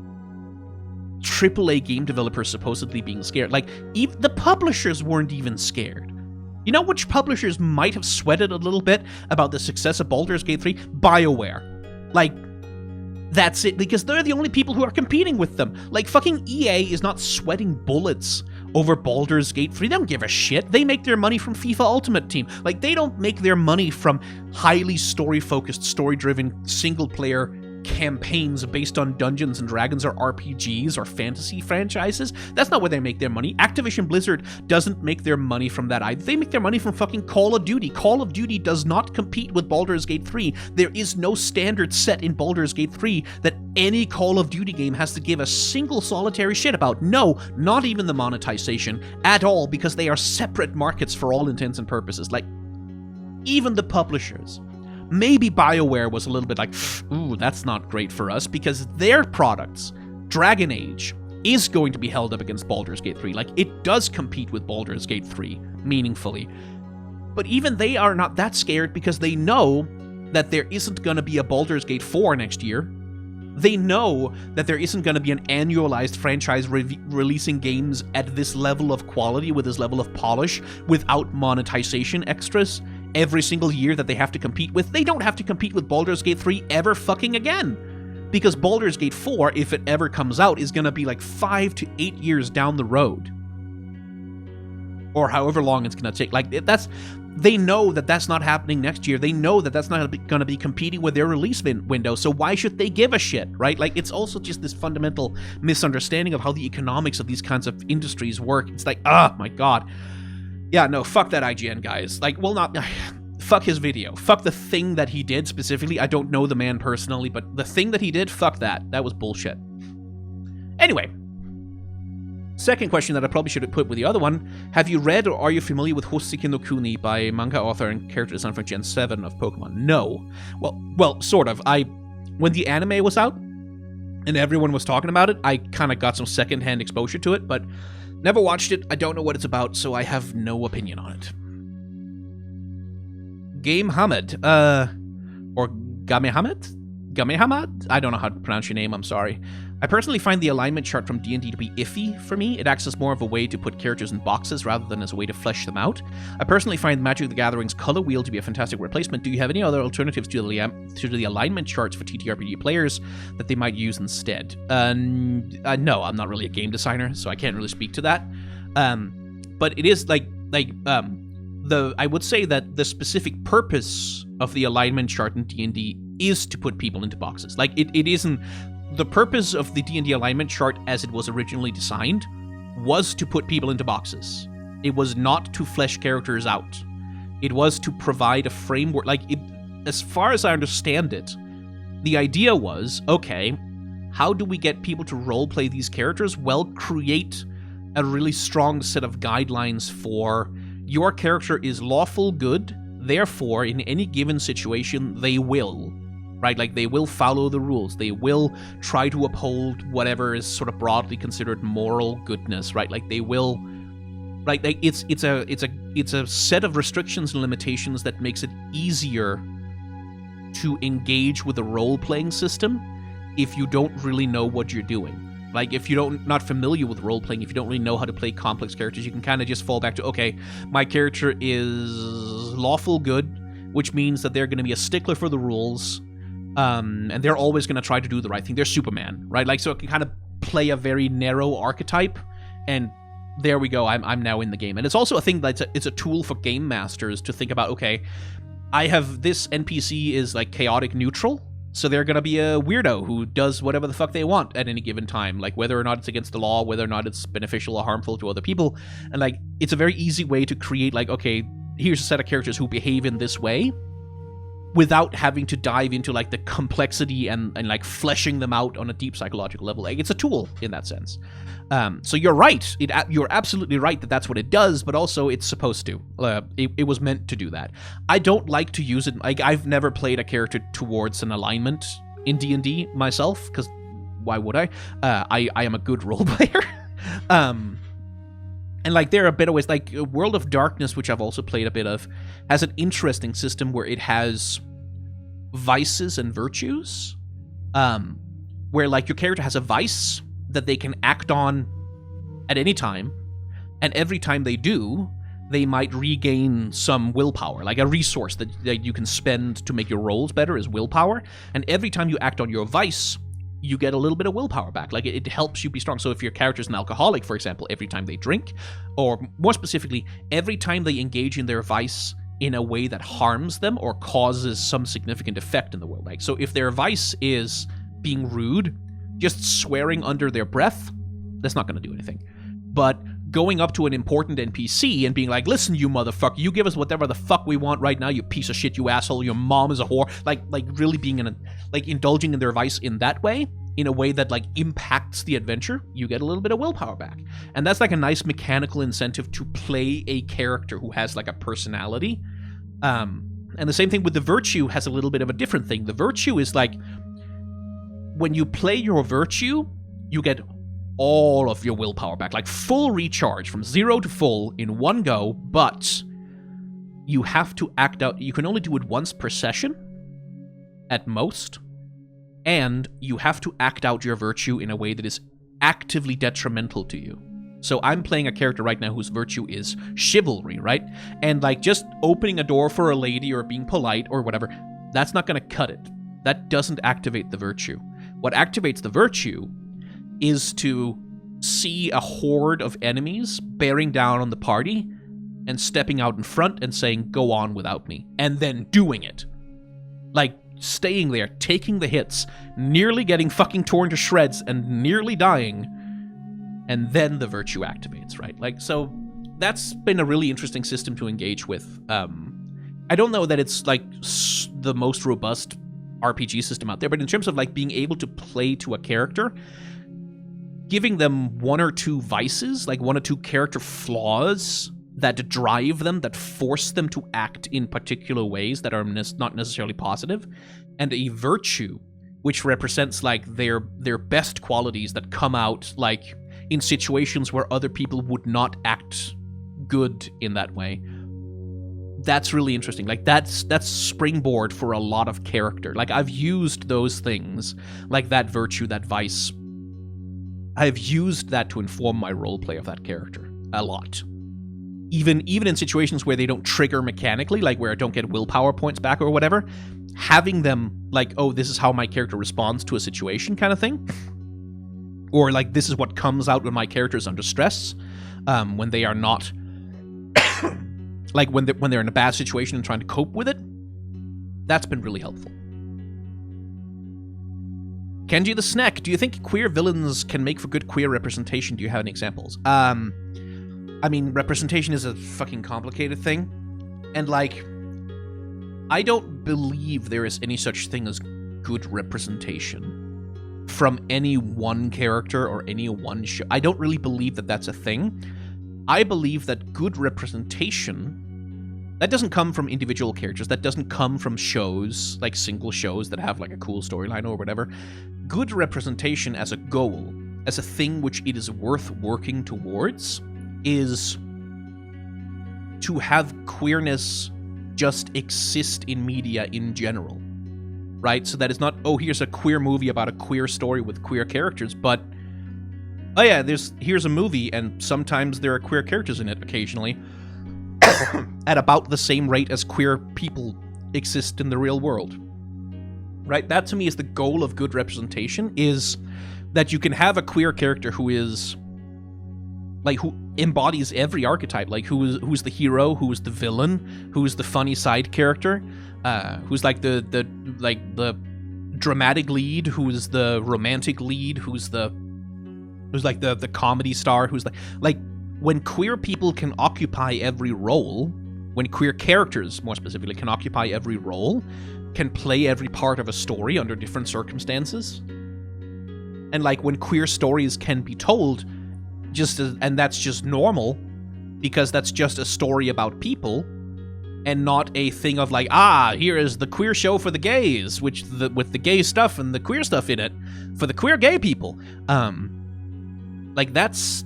AAA game developers supposedly being scared. Like, even the publishers weren't even scared. You know which publishers might have sweated a little bit about the success of Baldur's Gate 3? BioWare. Like, that's it, because they're the only people who are competing with them. Like, fucking EA is not sweating bullets over Baldur's Gate 3. They don't give a shit. They make their money from FIFA Ultimate Team. Like, they don't make their money from highly story-focused, story-driven, single-player campaigns based on Dungeons and Dragons or RPGs or fantasy franchises. That's not where they make their money. Activision Blizzard doesn't make their money from that either. They make their money from fucking Call of Duty. Call of Duty does not compete with Baldur's Gate 3. There is no standard set in Baldur's Gate 3 that any Call of Duty game has to give a single solitary shit about. No, not even the monetization at all, because they are separate markets for all intents and purposes. Like, even the publishers. Maybe BioWare was a little bit like, ooh, that's not great for us, because their products, Dragon Age, is going to be held up against Baldur's Gate 3. Like, it does compete with Baldur's Gate 3 meaningfully. But even they are not that scared, because they know that there isn't going to be a Baldur's Gate 4 next year. They know that there isn't going to be an annualized franchise releasing games at this level of quality, with this level of polish, without monetization extras every single year that they have to compete with. They don't have to compete with Baldur's Gate 3 ever fucking again. Because Baldur's Gate 4, if it ever comes out, is going to be like 5 to 8 years down the road. Or however long it's going to take. Like, they know that that's not happening next year. They know that that's not going to be competing with their release window. So why should they give a shit, right? Like, it's also just this fundamental misunderstanding of how the economics of these kinds of industries work. It's like, oh my god. Yeah, no, fuck that IGN, guys. Like, well, not... fuck his video. Fuck the thing that he did specifically. I don't know the man personally, but the thing that he did, fuck that. That was bullshit. Anyway. Second question that I probably should have put with the other one. Have you read or are you familiar with Hoseki no Kuni by manga author and character designer for Gen 7 of Pokemon? No. Well, sort of. When the anime was out and everyone was talking about it, I kind of got some secondhand exposure to it, but never watched it. I don't know what it's about, so I have no opinion on it. Game Hamid, or Gamehamid? Gamehamad? I don't know how to pronounce your name, I'm sorry. I personally find the alignment chart from D&D to be iffy for me. It acts as more of a way to put characters in boxes rather than as a way to flesh them out. I personally find Magic the Gathering's color wheel to be a fantastic replacement. Do you have any other alternatives to the alignment charts for TTRPG players that they might use instead? No, I'm not really a game designer, so I can't really speak to that. But it is I would say that the specific purpose of the alignment chart in D&D is to put people into boxes. Like, it isn't... The purpose of the D&D alignment chart as it was originally designed was to put people into boxes. It was not to flesh characters out. It was to provide a framework. As far as I understand it, the idea was, okay, how do we get people to roleplay these characters? Well, create a really strong set of guidelines for your character is lawful good, therefore, in any given situation, they will. Right, like they will follow the rules. They will try to uphold whatever is sort of broadly considered moral goodness. Right, like they will. Right, like it's a set of restrictions and limitations that makes it easier to engage with a role-playing system if you don't really know what you're doing. Like if you're not familiar with role-playing, if you don't really know how to play complex characters, you can kind of just fall back to, okay, my character is lawful good, which means that they're going to be a stickler for the rules. And they're always going to try to do the right thing. They're Superman, right? Like, so it can kind of play a very narrow archetype, and there we go. I'm now in the game. And it's also a thing that it's a tool for game masters to think about, okay, I have this NPC is like chaotic neutral, so they're going to be a weirdo who does whatever the fuck they want at any given time, like whether or not it's against the law, whether or not it's beneficial or harmful to other people. And like, it's a very easy way to create like, okay, here's a set of characters who behave in this way, without having to dive into like the complexity and like fleshing them out on a deep psychological level. Like, it's a tool in that sense. So you're right. You're absolutely right that that's what it does, but also it's supposed to. It was meant to do that. I don't like to use it. Like, I've never played a character towards an alignment in D&D myself, because why would I? I am a good role player. And like, there are better ways. Like World of Darkness, which I've also played a bit of, has an interesting system where it has vices and virtues, where like your character has a vice that they can act on at any time, and every time they do, they might regain some willpower, like a resource that you can spend to make your rolls better is willpower, and every time you act on your vice, you get a little bit of willpower back. Like, it helps you be strong. So if your character's an alcoholic, for example, every time they drink, or more specifically, every time they engage in their vice in a way that harms them or causes some significant effect in the world. Like, so if their vice is being rude, just swearing under their breath, that's not going to do anything. But going up to an important NPC and being like, listen, you motherfucker, you give us whatever the fuck we want right now, you piece of shit, you asshole, your mom is a whore. Like really being indulging in their vice in that way, in a way that like impacts the adventure, you get a little bit of willpower back. And that's like a nice mechanical incentive to play a character who has like a personality. And the same thing with the virtue has a little bit of a different thing. The virtue is like, when you play your virtue, you get all of your willpower back, like full recharge from 0 to full in one go, but you have to act out. You can only do it once per session at most, and you have to act out your virtue in a way that is actively detrimental to you. So I'm playing a character right now whose virtue is chivalry, right? And like, just opening a door for a lady or being polite or whatever, that's not going to cut it. That doesn't activate the virtue. What activates the virtue is to see a horde of enemies bearing down on the party and stepping out in front and saying, go on without me, and then doing it. Like, staying there, taking the hits, nearly getting fucking torn to shreds and nearly dying, and then the virtue activates, right? Like, so that's been a really interesting system to engage with. I don't know that it's like the most robust RPG system out there, but in terms of like being able to play to a character, giving them one or two vices, like one or two character flaws that drive them, that force them to act in particular ways that are not necessarily positive, and a virtue which represents like their best qualities that come out like in situations where other people would not act good in that way. That's really interesting. Like that's springboard for a lot of character. Like I've used those things, like that virtue, that vice. I've used that to inform my roleplay of that character a lot. Even in situations where they don't trigger mechanically, like where I don't get willpower points back or whatever, having them like, oh, this is how my character responds to a situation kind of thing. Or like, this is what comes out when my character is under stress, when they are not, like when they're in a bad situation and trying to cope with it. That's been really helpful. Kenji the Snack, do you think queer villains can make for good queer representation? Do you have any examples? I mean, representation is a fucking complicated thing. And, like, I don't believe there is any such thing as good representation from any one character or any one show. I don't really believe that that's a thing. I believe that good representation, that doesn't come from individual characters. That doesn't come from shows, like single shows that have, like, a cool storyline or whatever. Good representation as a goal, as a thing which it is worth working towards, is to have queerness just exist in media in general, right? So that it's not, oh, here's a queer movie about a queer story with queer characters, but, oh yeah, here's a movie, and sometimes there are queer characters in it occasionally, at about the same rate as queer people exist in the real world, right? That, to me, is the goal of good representation, is that you can have a queer character who is, like, who embodies every archetype, like who's the hero, who's the villain, who's the funny side character, who's like the dramatic lead, who's the romantic lead, who's like the comedy star, who's like when queer people can occupy every role, when queer characters more specifically can occupy every role, can play every part of a story under different circumstances, and like when queer stories can be told and that's just normal, because that's just a story about people, and not a thing of like, here is the queer show for the gays, with the gay stuff and the queer stuff in it for the queer gay people. Like that's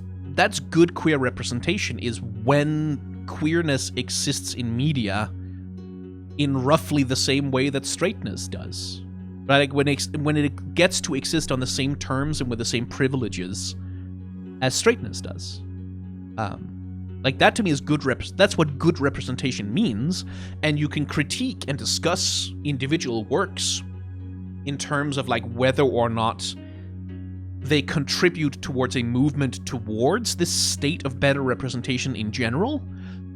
good queer representation, is when queerness exists in media in roughly the same way that straightness does, right? Like when it gets to exist on the same terms and with the same privileges as straightness does. Like that to me is that's what good representation means, and you can critique and discuss individual works in terms of like whether or not they contribute towards a movement towards this state of better representation in general,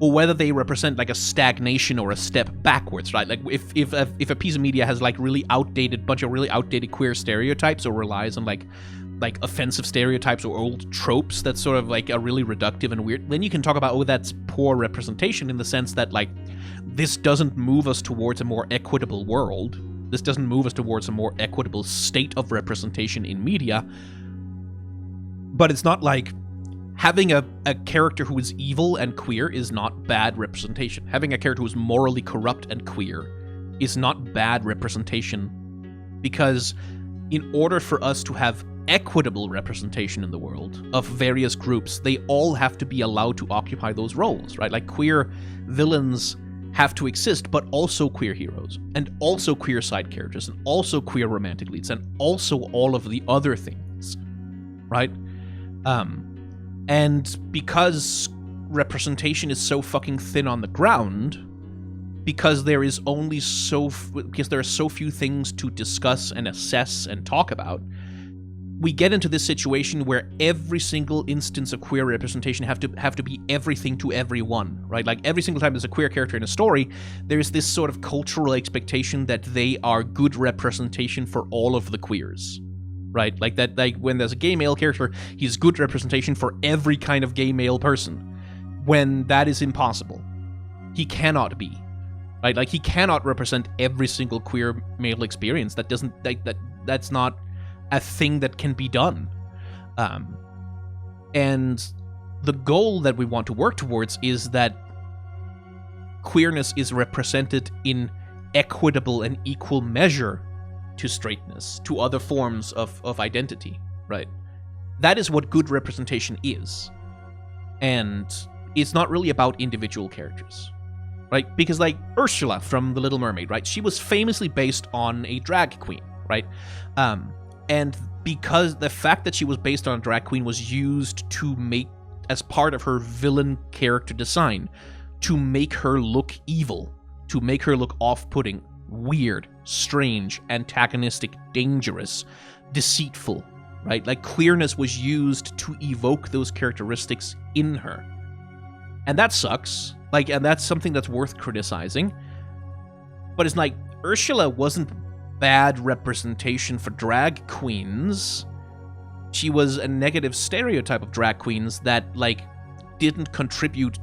or whether they represent like a stagnation or a step backwards, right? Like if a piece of media has like bunch of really outdated queer stereotypes, or relies on like offensive stereotypes or old tropes that's sort of like are really reductive and weird, then you can talk about, oh, that's poor representation, in the sense that like this doesn't move us towards a more equitable world. This doesn't move us towards a more equitable state of representation in media. But it's not like having a character who is evil and queer is not bad representation. Having a character who is morally corrupt and queer is not bad representation, because in order for us to have equitable representation in the world of various groups, they all have to be allowed to occupy those roles, right? Like queer villains have to exist, but also queer heroes, and also queer side characters, and also queer romantic leads, and also all of the other things, right? And because representation is so fucking thin on the ground, because there are so few things to discuss and assess and talk about, we get into this situation where every single instance of queer representation have to be everything to everyone, right? Like every single time there's a queer character in a story, there's this sort of cultural expectation that they are good representation for all of the queers, right? Like that, like when there's a gay male character, he's good representation for every kind of gay male person, when that is impossible. He cannot be. right? Like, he cannot represent every single queer male experience. That doesn't, that's not a thing that can be done. And the goal that we want to work towards is that queerness is represented in equitable and equal measure to straightness, to other forms of identity, right? That is what good representation is. And it's not really about individual characters, right? Because, like, Ursula from The Little Mermaid, right? She was famously based on a drag queen, right? And because the fact that she was based on a drag queen was used to make, as part of her villain character design, to make her look evil, to make her look off-putting, weird, strange, antagonistic, dangerous, deceitful, right? Like, queerness was used to evoke those characteristics in her. And that sucks. Like, and that's something that's worth criticizing. But it's like, Ursula wasn't bad representation for drag queens. She was a negative stereotype of drag queens that, like, didn't contribute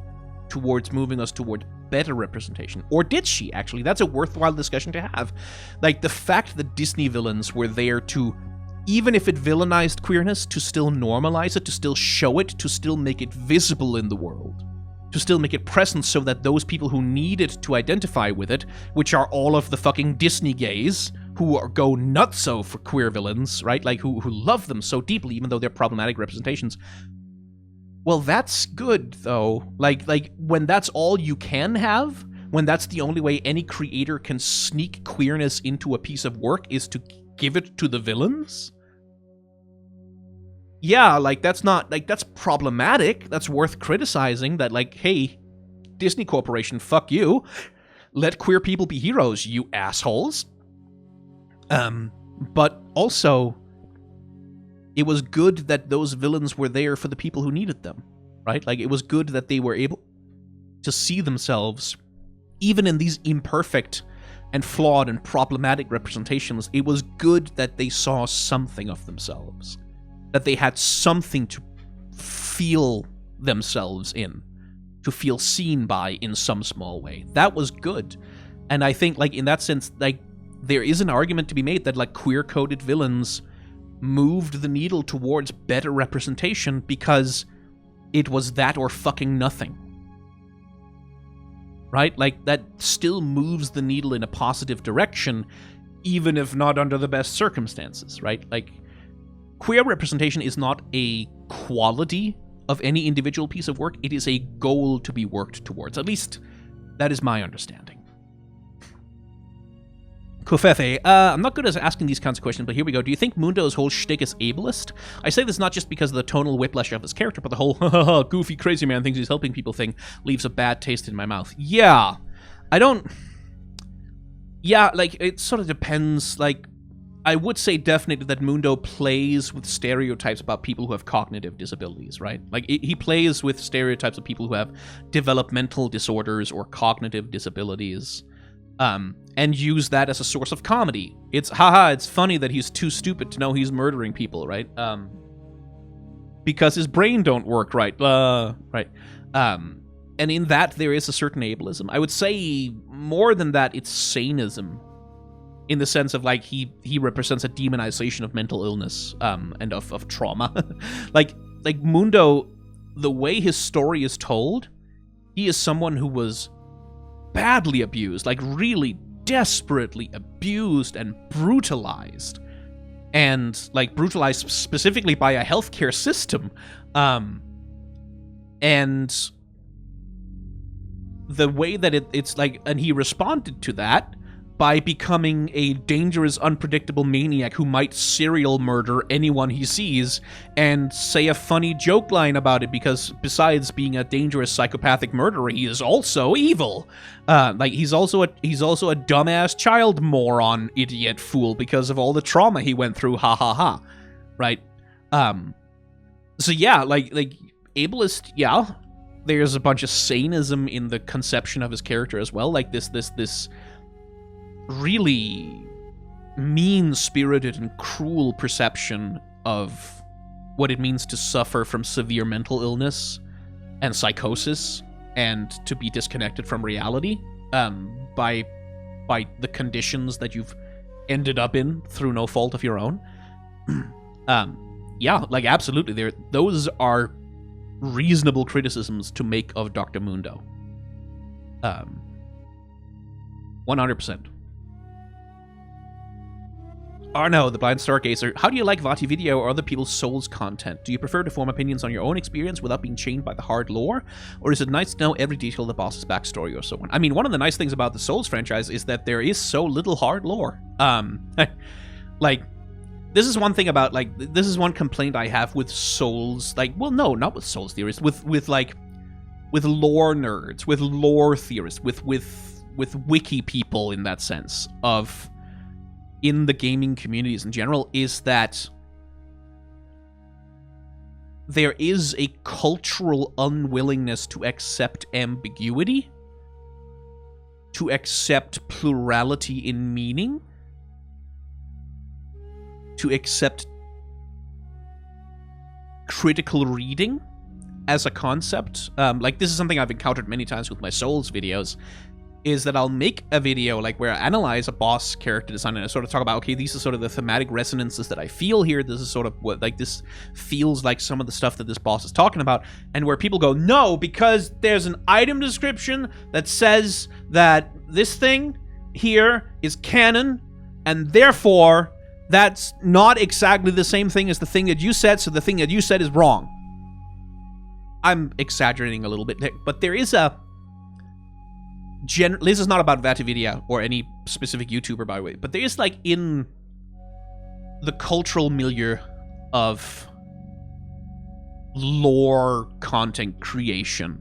towards moving us toward better representation. Or did she, actually? That's a worthwhile discussion to have. Like, the fact that Disney villains were there to, even if it villainized queerness, to still normalize it, to still show it, to still make it visible in the world, to still make it present so that those people who need it to identify with it, which are all of the fucking Disney gays who go nutso for queer villains, right? Like, who love them so deeply, even though they're problematic representations. Well, that's good, though. Like, when that's all you can have, when that's the only way any creator can sneak queerness into a piece of work is to give it to the villains? Yeah, like, that's not, like, that's problematic. That's worth criticizing. That, like, hey, Disney Corporation, fuck you. Let queer people be heroes, you assholes. But also, it was good that those villains were there for the people who needed them, right? Like, it was good that they were able to see themselves, even in these imperfect and flawed and problematic representations. It was good that they saw something of themselves, that they had something to feel themselves in, to feel seen by in some small way. That was good. And I think, like, in that sense, like, there is an argument to be made that, like, queer-coded villains moved the needle towards better representation because it was that or fucking nothing. Right? Like, that still moves the needle in a positive direction, even if not under the best circumstances, right? Like, queer representation is not a quality of any individual piece of work, it is a goal to be worked towards. At least, that is my understanding. Kofefe, I'm not good at asking these kinds of questions, but here we go. Do you think Mundo's whole shtick is ableist? I say this not just because of the tonal whiplash of his character, but the whole goofy crazy man thinks he's helping people thing leaves a bad taste in my mouth. Yeah. I don't... Yeah, like, it sort of depends. Like, I would say definitely that Mundo plays with stereotypes about people who have cognitive disabilities, right? Like, he plays with stereotypes of people who have developmental disorders or cognitive disabilities. And use that as a source of comedy. It's, haha, it's funny that he's too stupid to know he's murdering people, right? Because his brain don't work right, right? And in that, there is a certain ableism. I would say, more than that, it's saneism. In the sense of, like, he represents a demonization of mental illness, and of trauma. like Mundo, the way his story is told, he is someone who was badly abused, like really desperately abused and brutalized, and like brutalized specifically by a healthcare system, and the way that it's like, and he responded to that by becoming a dangerous, unpredictable maniac who might serial murder anyone he sees and say a funny joke line about it, because besides being a dangerous psychopathic murderer, he is also evil. Like, he's also a dumbass child moron, idiot, fool, because of all the trauma he went through, ha ha ha. Right? So yeah, like ableist, yeah. There's a bunch of saneism in the conception of his character as well, like this really mean-spirited and cruel perception of what it means to suffer from severe mental illness and psychosis and to be disconnected from reality. by the conditions that you've ended up in through no fault of your own. Yeah, like absolutely, those are reasonable criticisms to make of Dr. Mundo. 100%. Arno, the blind stargazer. How do you like Vati video or other people's Souls content? Do you prefer to form opinions on your own experience without being chained by the hard lore? Or is it nice to know every detail of the boss's backstory or so on? I mean, one of the nice things about the Souls franchise is that there is so little hard lore. Like, this is one thing about, like, this is one complaint I have with Souls. Like, well, no, not with Souls theorists. With lore nerds, with lore theorists, with wiki people in that sense of... in the gaming communities in general, is that there is a cultural unwillingness to accept ambiguity, to accept plurality in meaning, to accept critical reading as a concept. Like, this is something I've encountered many times with my Souls videos, is that I'll make a video like where I analyze a boss character design and I sort of talk about, okay, these are sort of the thematic resonances that I feel here. This is sort of what, like, this feels like some of the stuff that this boss is talking about. And where people go, no, because there's an item description that says that this thing here is canon, and therefore that's not exactly the same thing as the thing that you said, so the thing that you said is wrong. I'm exaggerating a little bit, but there is a... this is not about Vatividia or any specific YouTuber, by the way, but there is, like, in the cultural milieu of lore content creation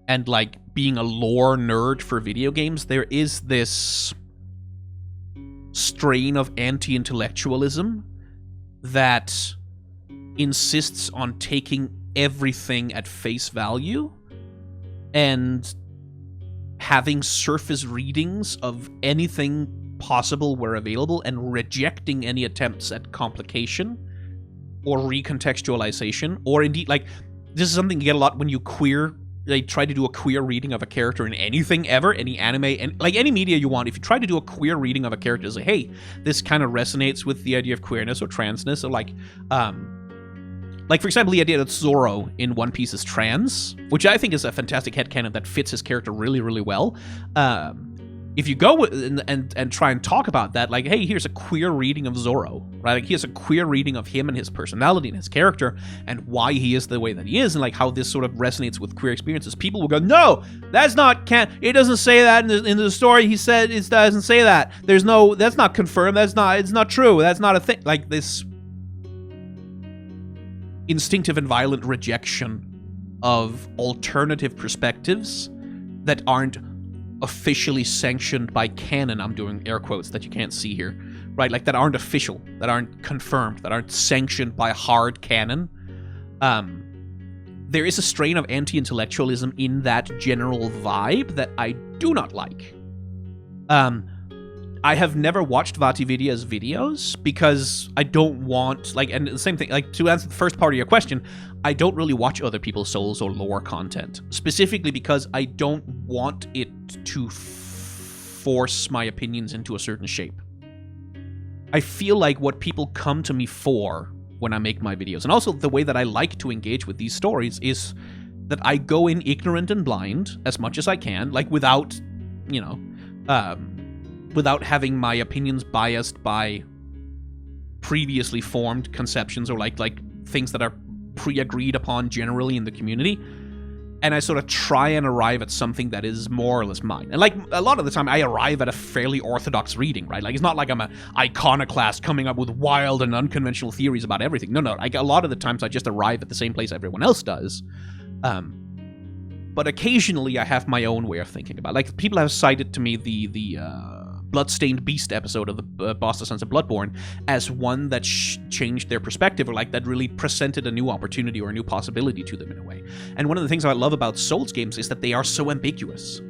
and, like, being a lore nerd for video games, there is this strain of anti-intellectualism that insists on taking everything at face value and having surface readings of anything possible where available and rejecting any attempts at complication or recontextualization, or indeed, like, this is something you get a lot when you try to do a queer reading of a character in anything ever, any anime, and like any media you want. If you try to do a queer reading of a character, say, hey, this kind of resonates with the idea of queerness or transness, or like, for example, the idea that Zoro in One Piece is trans, which I think is a fantastic headcanon that fits his character really, really well. If you go and try and talk about that, like, hey, here's a queer reading of Zoro, right? Like, here's a queer reading of him and his personality and his character and why he is the way that he is, and like how this sort of resonates with queer experiences. People will go, no, that's not it doesn't say that in the story. He said it doesn't say that. That's not confirmed. It's not true. That's not a thing. Like, this instinctive and violent rejection of alternative perspectives that aren't officially sanctioned by canon. I'm doing air quotes that you can't see here, right? Like, that aren't official, that aren't confirmed, that aren't sanctioned by hard canon. There is a strain of anti-intellectualism in that general vibe that I do not like. I have never watched Vatividia's videos because I don't want, like, and the same thing, like, to answer the first part of your question, I don't really watch other people's Souls or lore content, specifically because I don't want it to force my opinions into a certain shape. I feel like what people come to me for when I make my videos, and also the way that I like to engage with these stories, is that I go in ignorant and blind as much as I can, like, without, without having my opinions biased by previously formed conceptions or like things that are pre-agreed upon generally in the community. And I sort of try and arrive at something that is more or less mine. And like, a lot of the time I arrive at a fairly orthodox reading, right? Like, it's not like I'm an iconoclast coming up with wild and unconventional theories about everything. No, like, a lot of the times I just arrive at the same place everyone else does. But occasionally I have my own way of thinking about it. Like, people have cited to me the Bloodstained Beast episode of the Boss Sons of Bloodborne as one that changed their perspective, or like that really presented a new opportunity or a new possibility to them in a way. And one of the things I love about Souls games is that they are so ambiguous.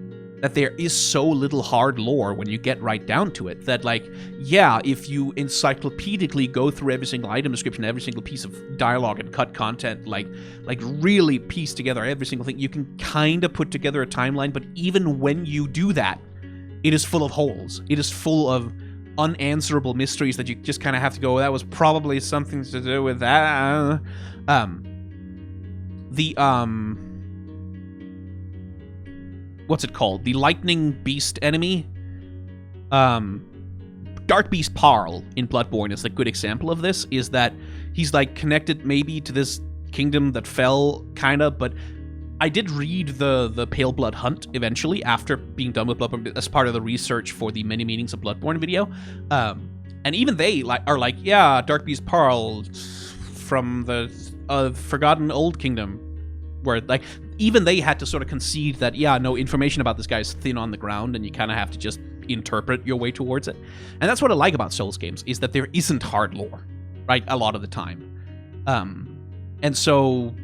that there is so little hard lore when you get right down to it, that, like, yeah, if you encyclopedically go through every single item description, every single piece of dialogue and cut content, like really piece together every single thing, you can kind of put together a timeline, but even when you do that, it is full of holes. It is full of unanswerable mysteries that you just kind of have to go, that was probably something to do with that. What's it called? The lightning beast enemy? Dark Beast Parl in Bloodborne is a good example of this, is that he's, like, connected maybe to this kingdom that fell, kinda, but I did read the Pale Blood Hunt eventually after being done with Bloodborne as part of the research for the Many Meanings of Bloodborne video. And even they are like, yeah, Dark Beast Parl from the Forgotten Old Kingdom, where, like, even they had to sort of concede that, yeah, no, information about this guy is thin on the ground, and you kind of have to just interpret your way towards it. And that's what I like about Souls games, is that there isn't hard lore, right, a lot of the time. And so,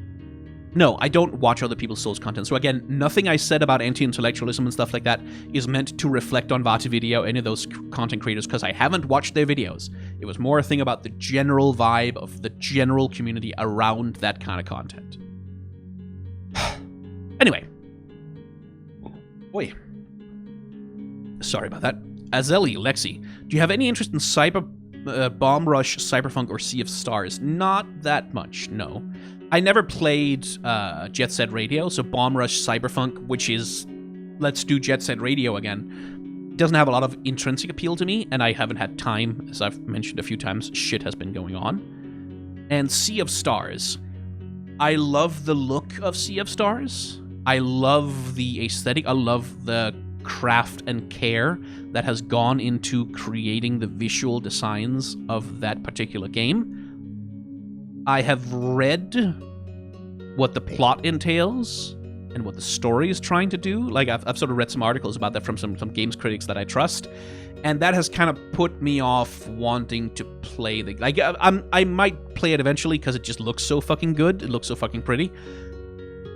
no, I don't watch other people's Souls content. So again, nothing I said about anti-intellectualism and stuff like that is meant to reflect on Vati Video, any of those content creators, because I haven't watched their videos. It was more a thing about the general vibe of the general community around that kind of content. Anyway. Oi. Sorry about that. Azeli, Lexi, do you have any interest in Bomb Rush, Cyberpunk, or Sea of Stars? Not that much, no. I never played Jet Set Radio, so Bomb Rush, Cyberpunk, which is, let's do Jet Set Radio again, doesn't have a lot of intrinsic appeal to me, and I haven't had time, as I've mentioned a few times, shit has been going on. And Sea of Stars. I love the look of Sea of Stars. I love the aesthetic. I love the craft and care that has gone into creating the visual designs of that particular game. I have read what the plot entails and what the story is trying to do. Like, I've sort of read some articles about that from some games critics that I trust, and that has kind of put me off wanting to play the... Like, I might play it eventually because it just looks so fucking good. It looks so fucking pretty.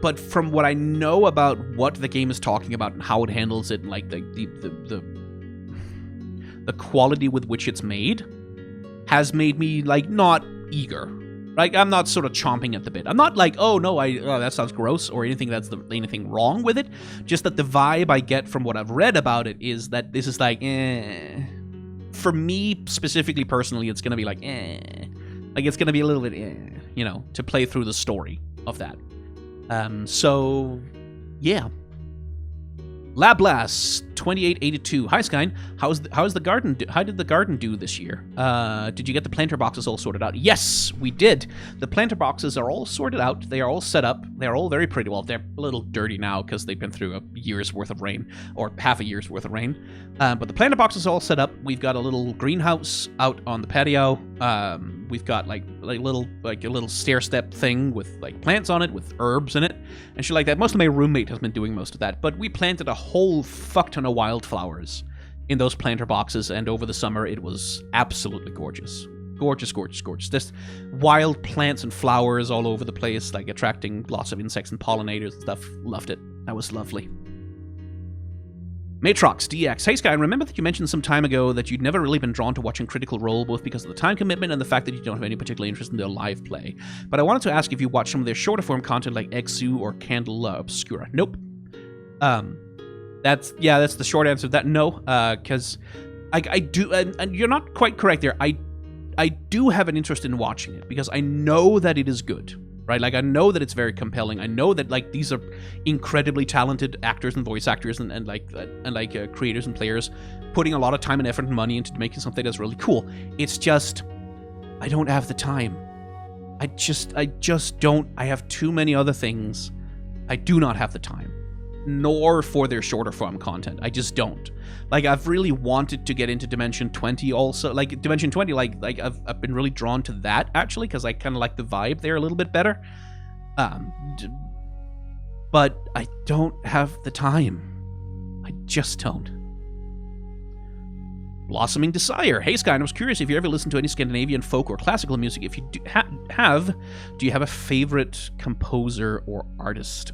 But from what I know about what the game is talking about and how it handles it, and, like, the quality with which it's made, has made me, like, not eager. Like, I'm not sort of chomping at the bit. I'm not like, oh no, that sounds gross, or anything anything wrong with it. Just that the vibe I get from what I've read about it is that this is like, For me, specifically, personally, it's gonna be like, Like, it's gonna be a little bit, you know, to play through the story of that. So, yeah. Lablass 2882. Hi, Skyn. How did the garden do this year? Did you get the planter boxes all sorted out? Yes, we did. The planter boxes are all sorted out. They are all set up. They are all very pretty. Well, they're a little dirty now because they've been through a year's worth of rain, or half a year's worth of rain. But the planter boxes are all set up. We've got a little greenhouse out on the patio. We've got like a little stair step thing with like plants on it, with herbs in it, and shit like that. Most of my roommate has been doing most of that, but we planted a whole fuck ton of wildflowers in those planter boxes, and over the summer it was absolutely gorgeous. Gorgeous, gorgeous, gorgeous. There's wild plants and flowers all over the place, like attracting lots of insects and pollinators and stuff. Loved it. That was lovely. Matrox DX. Hey Sky, remember that you mentioned some time ago that you'd never really been drawn to watching Critical Role, both because of the time commitment and the fact that you don't have any particular interest in their live play. But I wanted to ask if you watched some of their shorter form content like Exu or Candle Obscura. Nope. That's the short answer to that. No, because I do, and you're not quite correct there. I do have an interest in watching it because I know that it is good. Right, like I know that it's very compelling. I know that like these are incredibly talented actors and voice actors and creators and players putting a lot of time and effort and money into making something that's really cool. It's just I don't have the time. I just don't. I have too many other things. I do not have the time, nor for their shorter form content. I just don't. Like I've really wanted to get into Dimension 20 also. Like Dimension 20, like I've been really drawn to that actually because I kind of like the vibe there a little bit better. But I don't have the time. I just don't. Blossoming Desire. Hey Sky, I was curious if you ever listened to any Scandinavian folk or classical music. If you do you have a favorite composer or artist?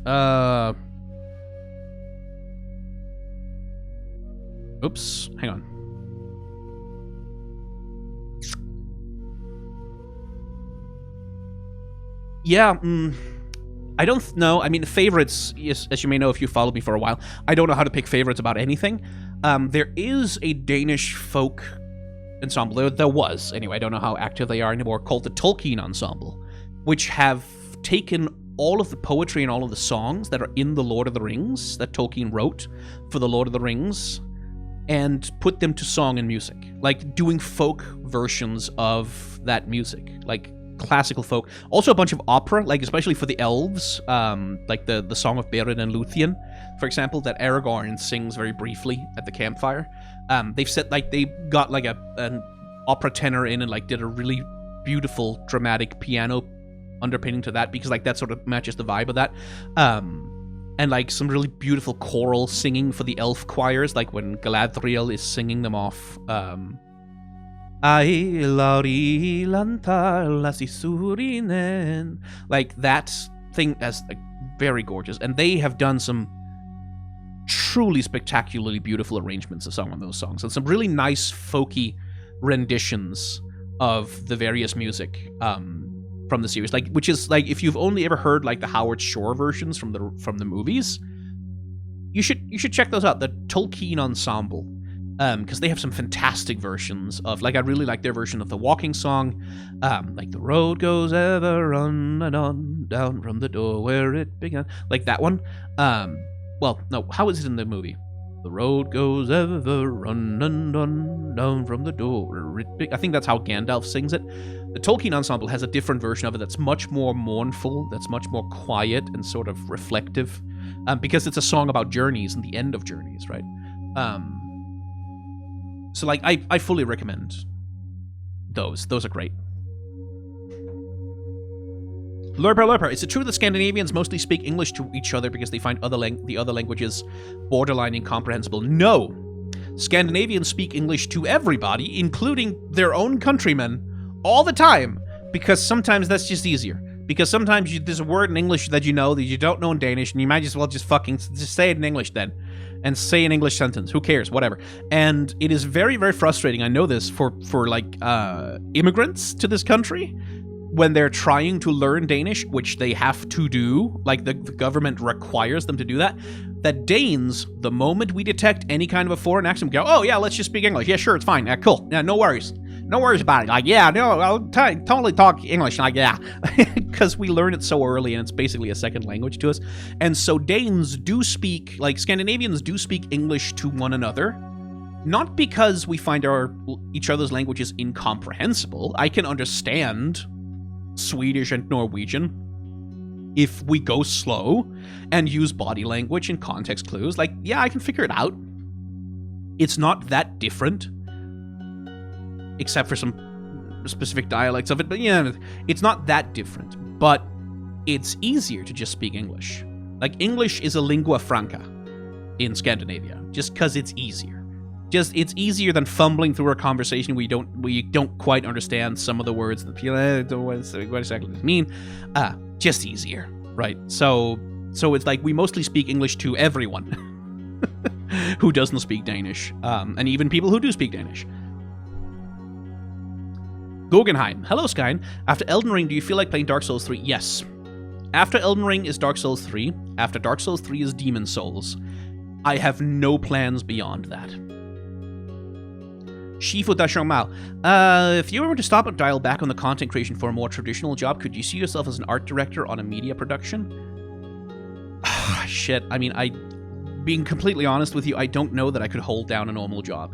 Oops, hang on. Yeah, I don't know. I mean, favorites, as you may know if you followed me for a while, I don't know how to pick favorites about anything. There is a Danish folk ensemble, there was, anyway, I don't know how active they are anymore, called the Tolkien Ensemble, which have taken all of the poetry and all of the songs that are in The Lord of the Rings, that Tolkien wrote for The Lord of the Rings, and put them to song and music. Like, doing folk versions of that music. Like, classical folk. Also a bunch of opera, like, especially for the elves, like the Song of Beren and Luthien, for example, that Aragorn sings very briefly at the campfire. They've said, like, they got, like, an opera tenor in and, like, did a really beautiful, dramatic piano underpinning to that, because, like, that sort of matches the vibe of that. And, like, some really beautiful choral singing for the elf choirs, like when Galadriel is singing them off. Like, that thing is, like, very gorgeous. And they have done some truly spectacularly beautiful arrangements of some of those songs, and some really nice folky renditions of the various music from the series, like, which is, like, if you've only ever heard, like, the Howard Shore versions from the movies, you should check those out, the Tolkien Ensemble, because they have some fantastic versions of, like, I really like their version of the walking song, like, the road goes ever on and on, down from the door where it began, like that one. Well, no, how is it in the movie? The road goes ever on and on, down from the door. I think that's how Gandalf sings it. The Tolkien Ensemble has a different version of it that's much more mournful, that's much more quiet and sort of reflective, because it's a song about journeys and the end of journeys, right? So, like, I fully recommend those. Those are great. Lurper, is it true that Scandinavians mostly speak English to each other because they find the other languages borderline incomprehensible? No. Scandinavians speak English to everybody, including their own countrymen, all the time, because sometimes that's just easier. Because sometimes there's a word in English that you know that you don't know in Danish, and you might as well just say it in English then. And say an English sentence. Who cares? Whatever. And it is very, very frustrating, I know this, for like, immigrants to this country, when they're trying to learn Danish, which they have to do, like, the government requires them to do that, that Danes, the moment we detect any kind of a foreign accent, go, oh, yeah, let's just speak English. Yeah, sure, it's fine. Yeah, cool. Yeah, no worries. No worries about it. Like, yeah, no, I'll totally talk English. Like, yeah. Because we learn it so early, and it's basically a second language to us. And so Danes do speak, like, Scandinavians do speak English to one another, not because we find each other's languages incomprehensible. I can understand Swedish and Norwegian if we go slow and use body language and context clues. Like, yeah, I can figure it out. It's not that different, except for some specific dialects of it, but yeah, it's not that different. But it's easier to just speak English. Like, English is a lingua franca in Scandinavia, just because it's easier. It's easier than fumbling through a conversation where you don't quite understand some of the words that people what exactly does it mean. Just easier, right? So it's like we mostly speak English to everyone who doesn't speak Danish, and even people who do speak Danish. Guggenheim, hello Skyn. After Elden Ring, do you feel like playing Dark Souls 3? Yes. After Elden Ring is Dark Souls 3. After Dark Souls 3 is Demon Souls. I have no plans beyond that. Shifu Dashongmao. If you were to stop and dial back on the content creation for a more traditional job, could you see yourself as an art director on a media production? Shit. I mean, being completely honest with you, I don't know that I could hold down a normal job.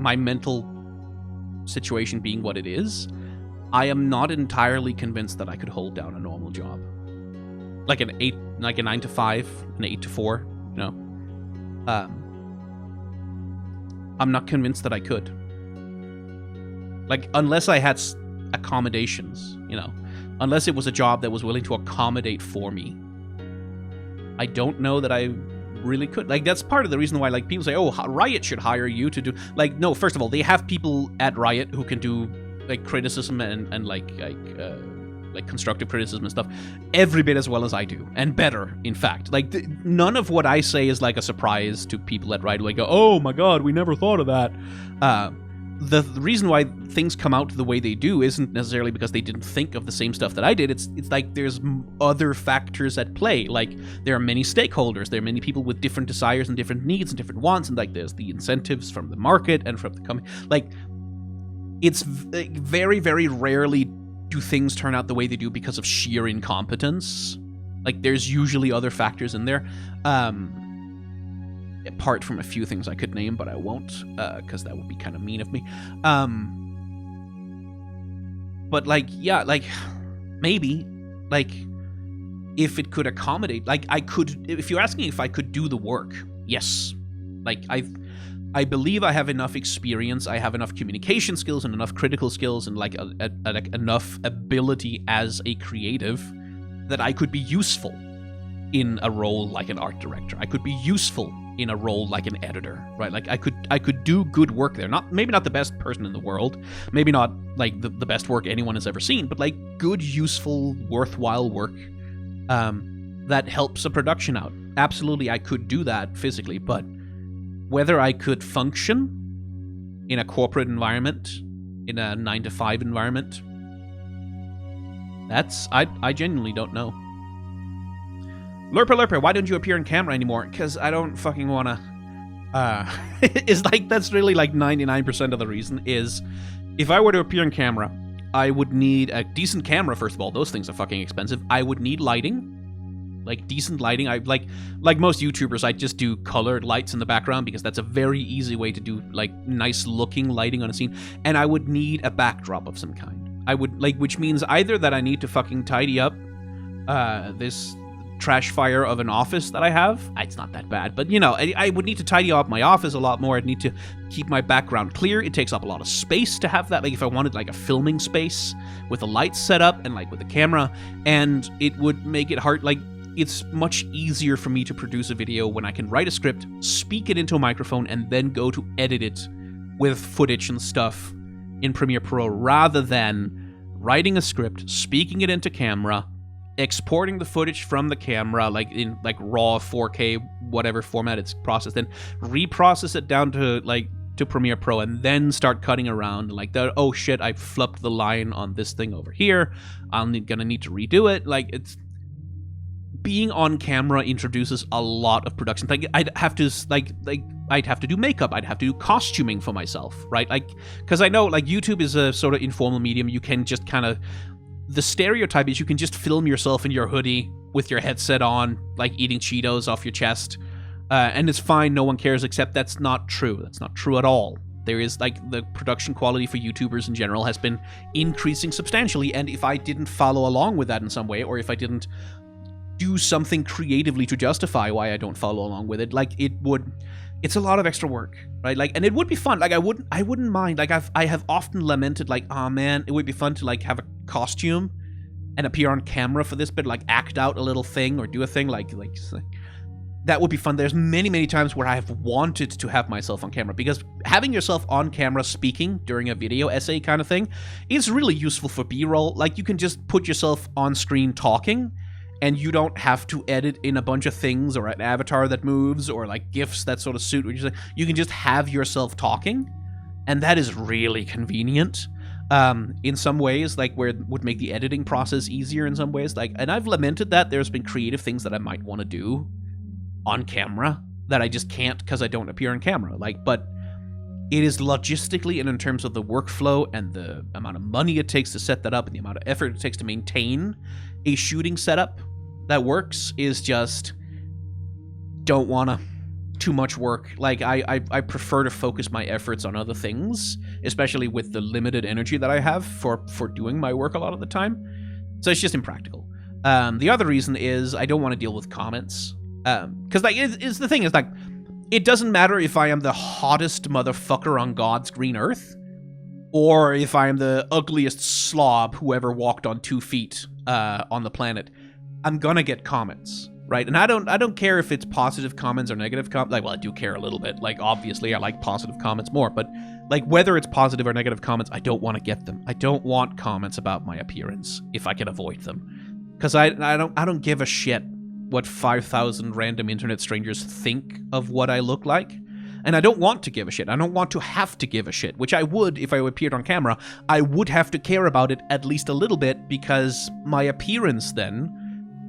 My mental situation being what it is, I am not entirely convinced that I could hold down a normal job. Like a 9 to 5, an 8 to 4, you know. I'm not convinced that I could. Like, unless I had accommodations, you know. Unless it was a job that was willing to accommodate for me. I don't know that I really could. Like, that's part of the reason why, like, people say, oh, Riot should hire you to do... Like, no, first of all, they have people at Riot who can do, like, criticism and like constructive criticism and stuff every bit as well as I do, and better, in fact. Like, none of what I say is like a surprise to people at Right Away. Go, oh my god, we never thought of that. The reason why things come out the way they do isn't necessarily because they didn't think of the same stuff that I did. It's like there's other factors at play. Like, there are many stakeholders, there are many people with different desires and different needs and different wants, and like there's the incentives from the market and from the company. Like, it's very, very rarely do things turn out the way they do because of sheer incompetence. Like, there's usually other factors in there. Apart from a few things I could name, but I won't, because that would be kind of mean of me. But, like, yeah, like, maybe, like, if it could accommodate, like, I could, if you're asking if I could do the work, yes. Like, I believe I have enough experience, I have enough communication skills and enough critical skills and, like, enough ability as a creative that I could be useful in a role like an art director. I could be useful in a role like an editor, right? Like, I could do good work there. Maybe not the best person in the world, maybe not like the best work anyone has ever seen, but like good, useful, worthwhile work that helps a production out. Absolutely, I could do that physically, but whether I could function in a corporate environment, in a 9-to-5 environment, I genuinely don't know. Lurper, why don't you appear in camera anymore? Because I don't fucking wanna. It's like, that's really like 99% of the reason is, if I were to appear in camera, I would need a decent camera, first of all. Those things are fucking expensive. I would need lighting. Like, decent lighting. I like most YouTubers, I just do colored lights in the background because that's a very easy way to do, like, nice looking lighting on a scene. And I would need a backdrop of some kind. I would, like, which means either that I need to fucking tidy up this trash fire of an office that I have. It's not that bad, but, you know, I would need to tidy up my office a lot more. I'd need to keep my background clear. It takes up a lot of space to have that. Like, if I wanted, like, a filming space with the lights set up and, like, with the camera, and it would make it hard. Like, it's much easier for me to produce a video when I can write a script, speak it into a microphone, and then go to edit it with footage and stuff in Premiere Pro, rather than writing a script, speaking it into camera, exporting the footage from the camera, like in like raw 4K, whatever format it's processed in, reprocess it down to Premiere Pro, and then start cutting around like that. Oh shit, I flipped the line on this thing over here. I'm gonna need to redo it. Like, it's being on camera introduces a lot of production. Like, I'd have to I'd have to do makeup. I'd have to do costuming for myself, right? Like, because I know like YouTube is a sort of informal medium. You can just kind of, the stereotype is you can just film yourself in your hoodie with your headset on, like eating Cheetos off your chest, and it's fine, no one cares, except that's not true. That's not true at all. There is, like, the production quality for YouTubers in general has been increasing substantially, and if I didn't follow along with that in some way, or if I didn't do something creatively to justify why I don't follow along with it, like, it's a lot of extra work, right? Like, and it would be fun. Like, I wouldn't mind. Like, I have often lamented, like, oh man, it would be fun to, like, have a costume and appear on camera for this bit, like, act out a little thing or do a thing, like that would be fun. There's many times where I have wanted to have myself on camera, because having yourself on camera speaking during a video essay kind of thing is really useful for B-roll. Like, you can just put yourself on screen talking, and you don't have to edit in a bunch of things or an avatar that moves or like GIFs that sort of suit what you're saying. You can just have yourself talking, and that is really convenient. In some ways, like, where it would make the editing process easier in some ways. Like, and I've lamented that there's been creative things that I might want to do on camera that I just can't because I don't appear on camera. Like, but it is logistically and in terms of the workflow and the amount of money it takes to set that up and the amount of effort it takes to maintain a shooting setup that works is just, don't wanna. Too much work. Like, I prefer to focus my efforts on other things, especially with the limited energy that I have for doing my work a lot of the time. So it's just impractical. The other reason is I don't want to deal with comments. Because, like, it's the thing is, like, it doesn't matter if I am the hottest motherfucker on God's green earth, or if I am the ugliest slob who ever walked on 2 feet on the planet. I'm gonna get comments, right? And I don't care if it's positive comments or negative comments. Like, well, I do care a little bit. Like, obviously, I like positive comments more, but like whether it's positive or negative comments, I don't want to get them. I don't want comments about my appearance if I can avoid them, because I don't give a shit what 5,000 random internet strangers think of what I look like. And I don't want to give a shit. I don't want to have to give a shit, which I would if I appeared on camera. I would have to care about it at least a little bit, because my appearance then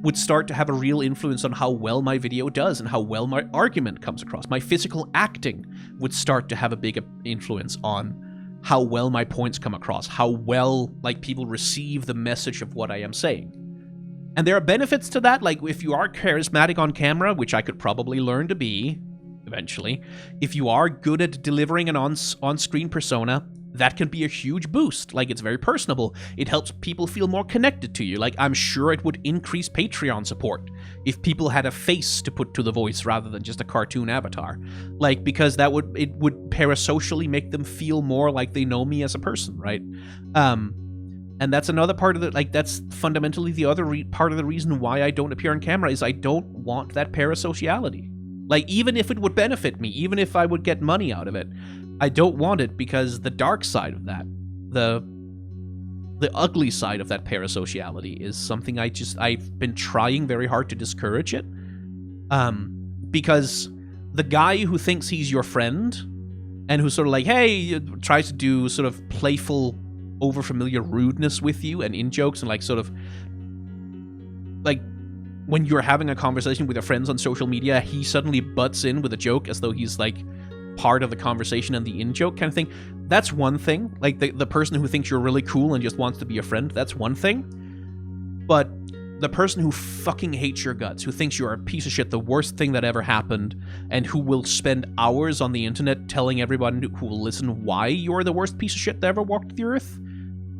would start to have a real influence on how well my video does and how well my argument comes across. My physical acting would start to have a big influence on how well my points come across, how well like people receive the message of what I am saying. And there are benefits to that, like if you are charismatic on camera, which I could probably learn to be eventually, if you are good at delivering an on-screen persona, that can be a huge boost. Like, it's very personable. It helps people feel more connected to you. Like, I'm sure it would increase Patreon support if people had a face to put to the voice rather than just a cartoon avatar. Like, because it would parasocially make them feel more like they know me as a person, right? And that's another part of it. Like, that's fundamentally the other part of the reason why I don't appear on camera, is I don't want that parasociality. Like, even if it would benefit me, even if I would get money out of it, I don't want it, because the dark side of that, the ugly side of that parasociality, is something I've been trying very hard to discourage it. Because the guy who thinks he's your friend and who's sort of like, hey, tries to do sort of playful, overfamiliar rudeness with you and in-jokes, and like sort of like when you're having a conversation with your friends on social media, he suddenly butts in with a joke as though he's like part of the conversation and the in-joke kind of thing. That's one thing. Like the person who thinks you're really cool and just wants to be a friend, that's one thing. But the person who fucking hates your guts, who thinks you're a piece of shit, the worst thing that ever happened, and who will spend hours on the internet telling everyone who will listen why you're the worst piece of shit that ever walked the earth,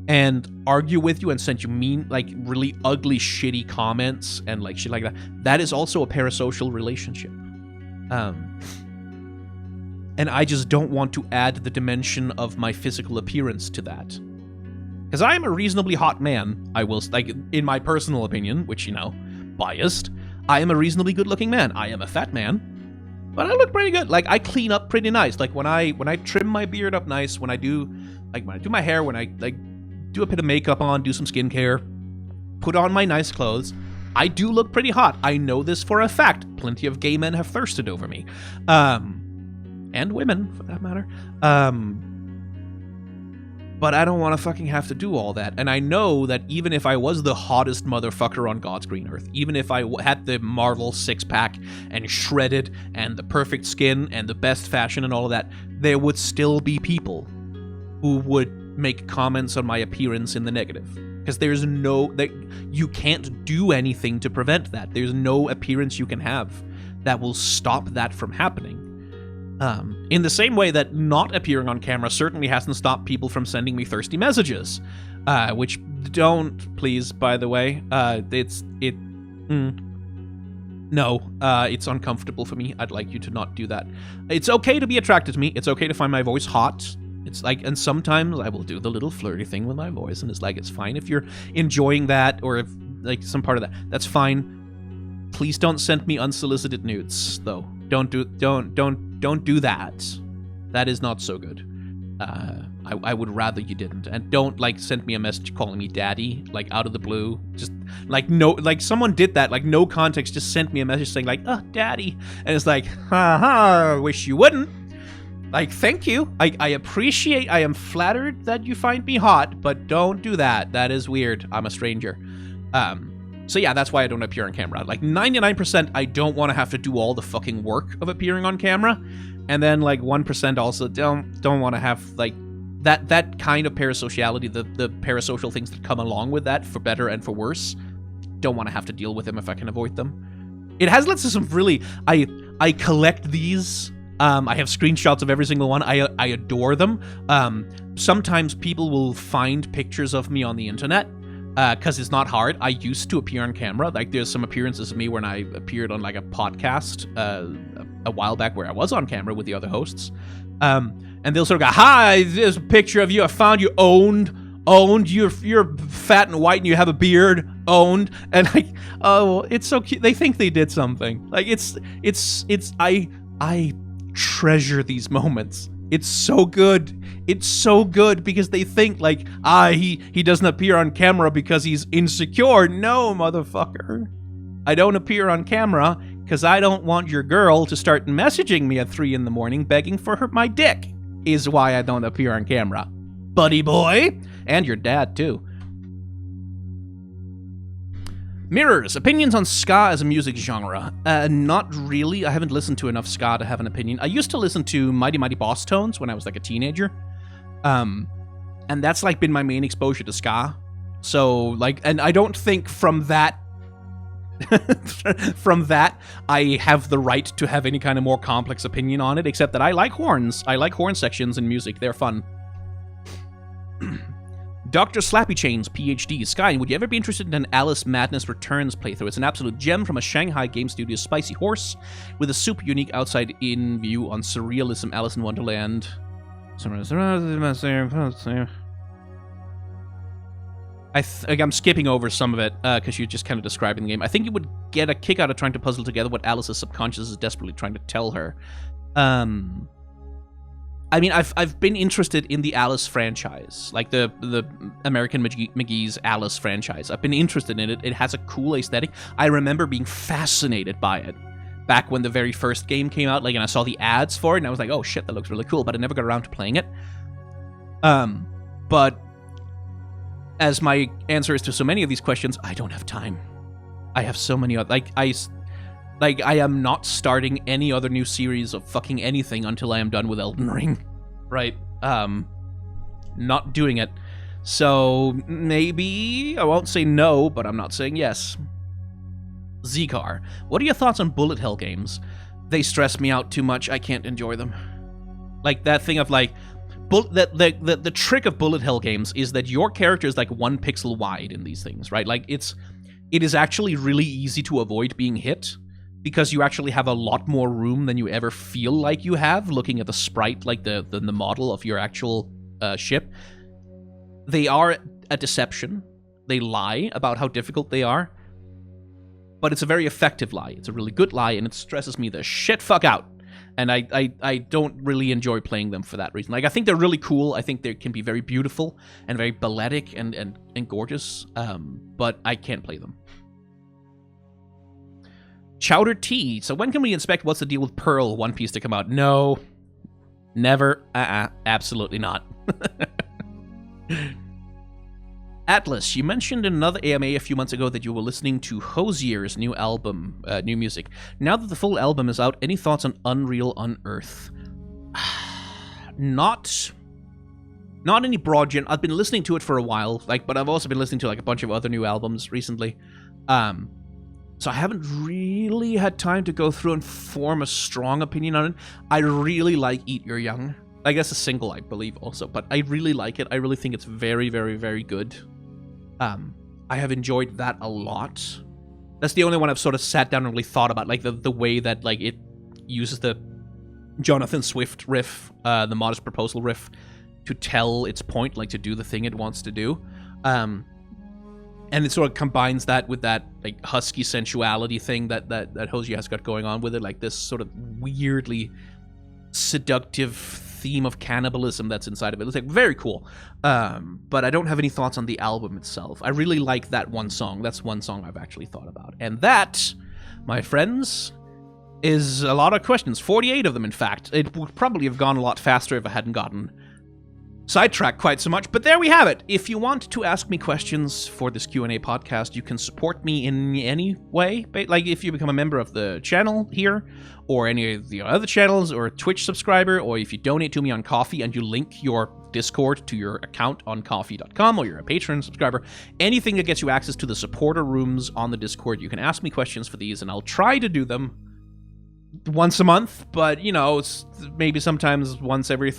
and argue with you and send you mean, like, really ugly, shitty comments and like shit like that, that is also a parasocial relationship. And I just don't want to add the dimension of my physical appearance to that. Because I am a reasonably hot man, I will, like, in my personal opinion, which, you know, biased, I am a reasonably good-looking man. I am a fat man, but I look pretty good. Like, I clean up pretty nice. Like, when I trim my beard up nice, when I do my hair, when I, like, do a bit of makeup on, do some skincare, put on my nice clothes, I do look pretty hot. I know this for a fact. Plenty of gay men have thirsted over me. And women, for that matter. But I don't want to fucking have to do all that. And I know that even if I was the hottest motherfucker on God's green earth, even if I had the Marvel six-pack and shredded and the perfect skin and the best fashion and all of that, there would still be people who would make comments on my appearance in the negative. Because there's you can't do anything to prevent that. There's no appearance you can have that will stop that from happening. In the same way that not appearing on camera certainly hasn't stopped people from sending me thirsty messages. Which don't, please, by the way. No, it's uncomfortable for me. I'd like you to not do that. It's okay to be attracted to me. It's okay to find my voice hot. It's like, and sometimes I will do the little flirty thing with my voice, and it's like, it's fine if you're enjoying that, or if, like, some part of that. That's fine. Please don't send me unsolicited nudes, though. Don't do that. That is not so good. I would rather you didn't. And don't, like, send me a message calling me daddy, like, out of the blue. Just, like, no, like, someone did that, like, no context, just sent me a message saying, like, oh, daddy. And it's like, haha, wish you wouldn't. Like, thank you. I appreciate, I am flattered that you find me hot, but don't do that. That is weird. I'm a stranger. So yeah, that's why I don't appear on camera. Like, 99% I don't want to have to do all the fucking work of appearing on camera. And then, like, 1% also don't want to have, like, that kind of parasociality, the parasocial things that come along with that, for better and for worse. Don't want to have to deal with them if I can avoid them. It has led to some really, I collect these. I have screenshots of every single one. I adore them. Sometimes people will find pictures of me on the internet, because it's not hard. I used to appear on camera. Like, there's some appearances of me when I appeared on, like, a podcast a while back where I was on camera with the other hosts. And they'll sort of go, hi, there's a picture of you. I found you owned Owned. You're fat and white and you have a beard. Owned. And like, oh, it's so cute. They think they did something. Like I treasure these moments. It's so good. It's so good because they think like, he doesn't appear on camera because he's insecure. No, motherfucker. I don't appear on camera because I don't want your girl to start messaging me at 3 in the morning begging for my dick, is why I don't appear on camera. Buddy boy. And your dad, too. Mirrors. Opinions on ska as a music genre. Not really. I haven't listened to enough ska to have an opinion. I used to listen to Mighty Mighty Boss Tones when I was like a teenager. And that's like been my main exposure to ska. So like, and I don't think from that I have the right to have any kind of more complex opinion on it, except that I like horns. I like horn sections in music. They're fun. Dr. Slappy Chains, PhD. Sky, would you ever be interested in an Alice Madness Returns playthrough? It's an absolute gem from a Shanghai game studio, Spicy Horse, with a super unique outside-in view on surrealism, Alice in Wonderland. I'm skipping over some of it because you're just kind of describing the game. I think you would get a kick out of trying to puzzle together what Alice's subconscious is desperately trying to tell her. I mean, I've been interested in the Alice franchise, like the American McGee's Alice franchise. I've been interested in it. It has a cool aesthetic. I remember being fascinated by it back when the very first game came out, like, and I saw the ads for it, and I was like, oh shit, that looks really cool, but I never got around to playing it. But as my answer is to so many of these questions, I don't have time. I have so many other, I am not starting any other new series of fucking anything until I am done with Elden Ring. Right? Not doing it. So, maybe, I won't say no, but I'm not saying yes. Zcar, what are your thoughts on bullet hell games? They stress me out too much, I can't enjoy them. Like, that thing of, like, the trick of bullet hell games is that your character is, like, 1 pixel wide in these things, right? Like, it is actually really easy to avoid being hit, because you actually have a lot more room than you ever feel like you have, looking at the sprite, like the model of your actual ship. They are a deception. They lie about how difficult they are. But it's a very effective lie. It's a really good lie, and it stresses me the shit fuck out. And I don't really enjoy playing them for that reason. Like, I think they're really cool. I think they can be very beautiful and very balletic and gorgeous. But I can't play them. Chowder Tea. So when can we expect What's the Deal with Pearl One Piece to come out? No. Never. Absolutely not. Atlas, you mentioned in another AMA a few months ago that you were listening to Hosier's new album, new music. Now that the full album is out, any thoughts on Unreal Unearth? Not any broad gen. I've been listening to it for a while, but I've also been listening to a bunch of other new albums recently. So I haven't really had time to go through and form a strong opinion on it. I really like Eat Your Young. I guess a single, I believe, also. But I really like it. I really think it's very, very, very good. I have enjoyed that a lot. That's the only one I've sort of sat down and really thought about, like the way that it uses the Jonathan Swift riff, the Modest Proposal riff, to tell its point, to do the thing it wants to do. And it sort of combines that with that husky sensuality thing that Hosier has got going on with it, this sort of weirdly seductive theme of cannibalism that's inside of it. It's very cool. But I don't have any thoughts on the album itself. I really like that one song. That's one song I've actually thought about. And that, my friends, is a lot of questions. 48 of them, in fact. It would probably have gone a lot faster if I hadn't gotten sidetracked quite so much, but there we have it. If you want to ask me questions for this Q&A podcast, you can support me in any way. If you become a member of the channel here, or any of the other channels, or a Twitch subscriber, or if you donate to me on Ko-fi and you link your Discord to your account on Ko-fi.com, or you're a Patreon subscriber, anything that gets you access to the supporter rooms on the Discord, you can ask me questions for these, and I'll try to do them once a month, but, it's maybe sometimes once every...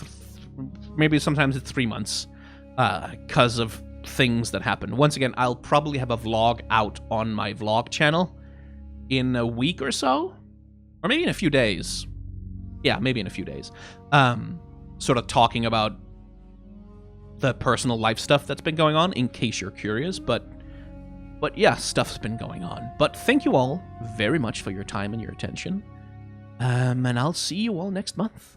Maybe sometimes it's 3 months because of things that happen. Once again, I'll probably have a vlog out on my vlog channel in a week or so, or maybe in a few days. Yeah, maybe in a few days. Sort of talking about the personal life stuff that's been going on, in case you're curious, but yeah, stuff's been going on. But thank you all very much for your time and your attention, and I'll see you all next month.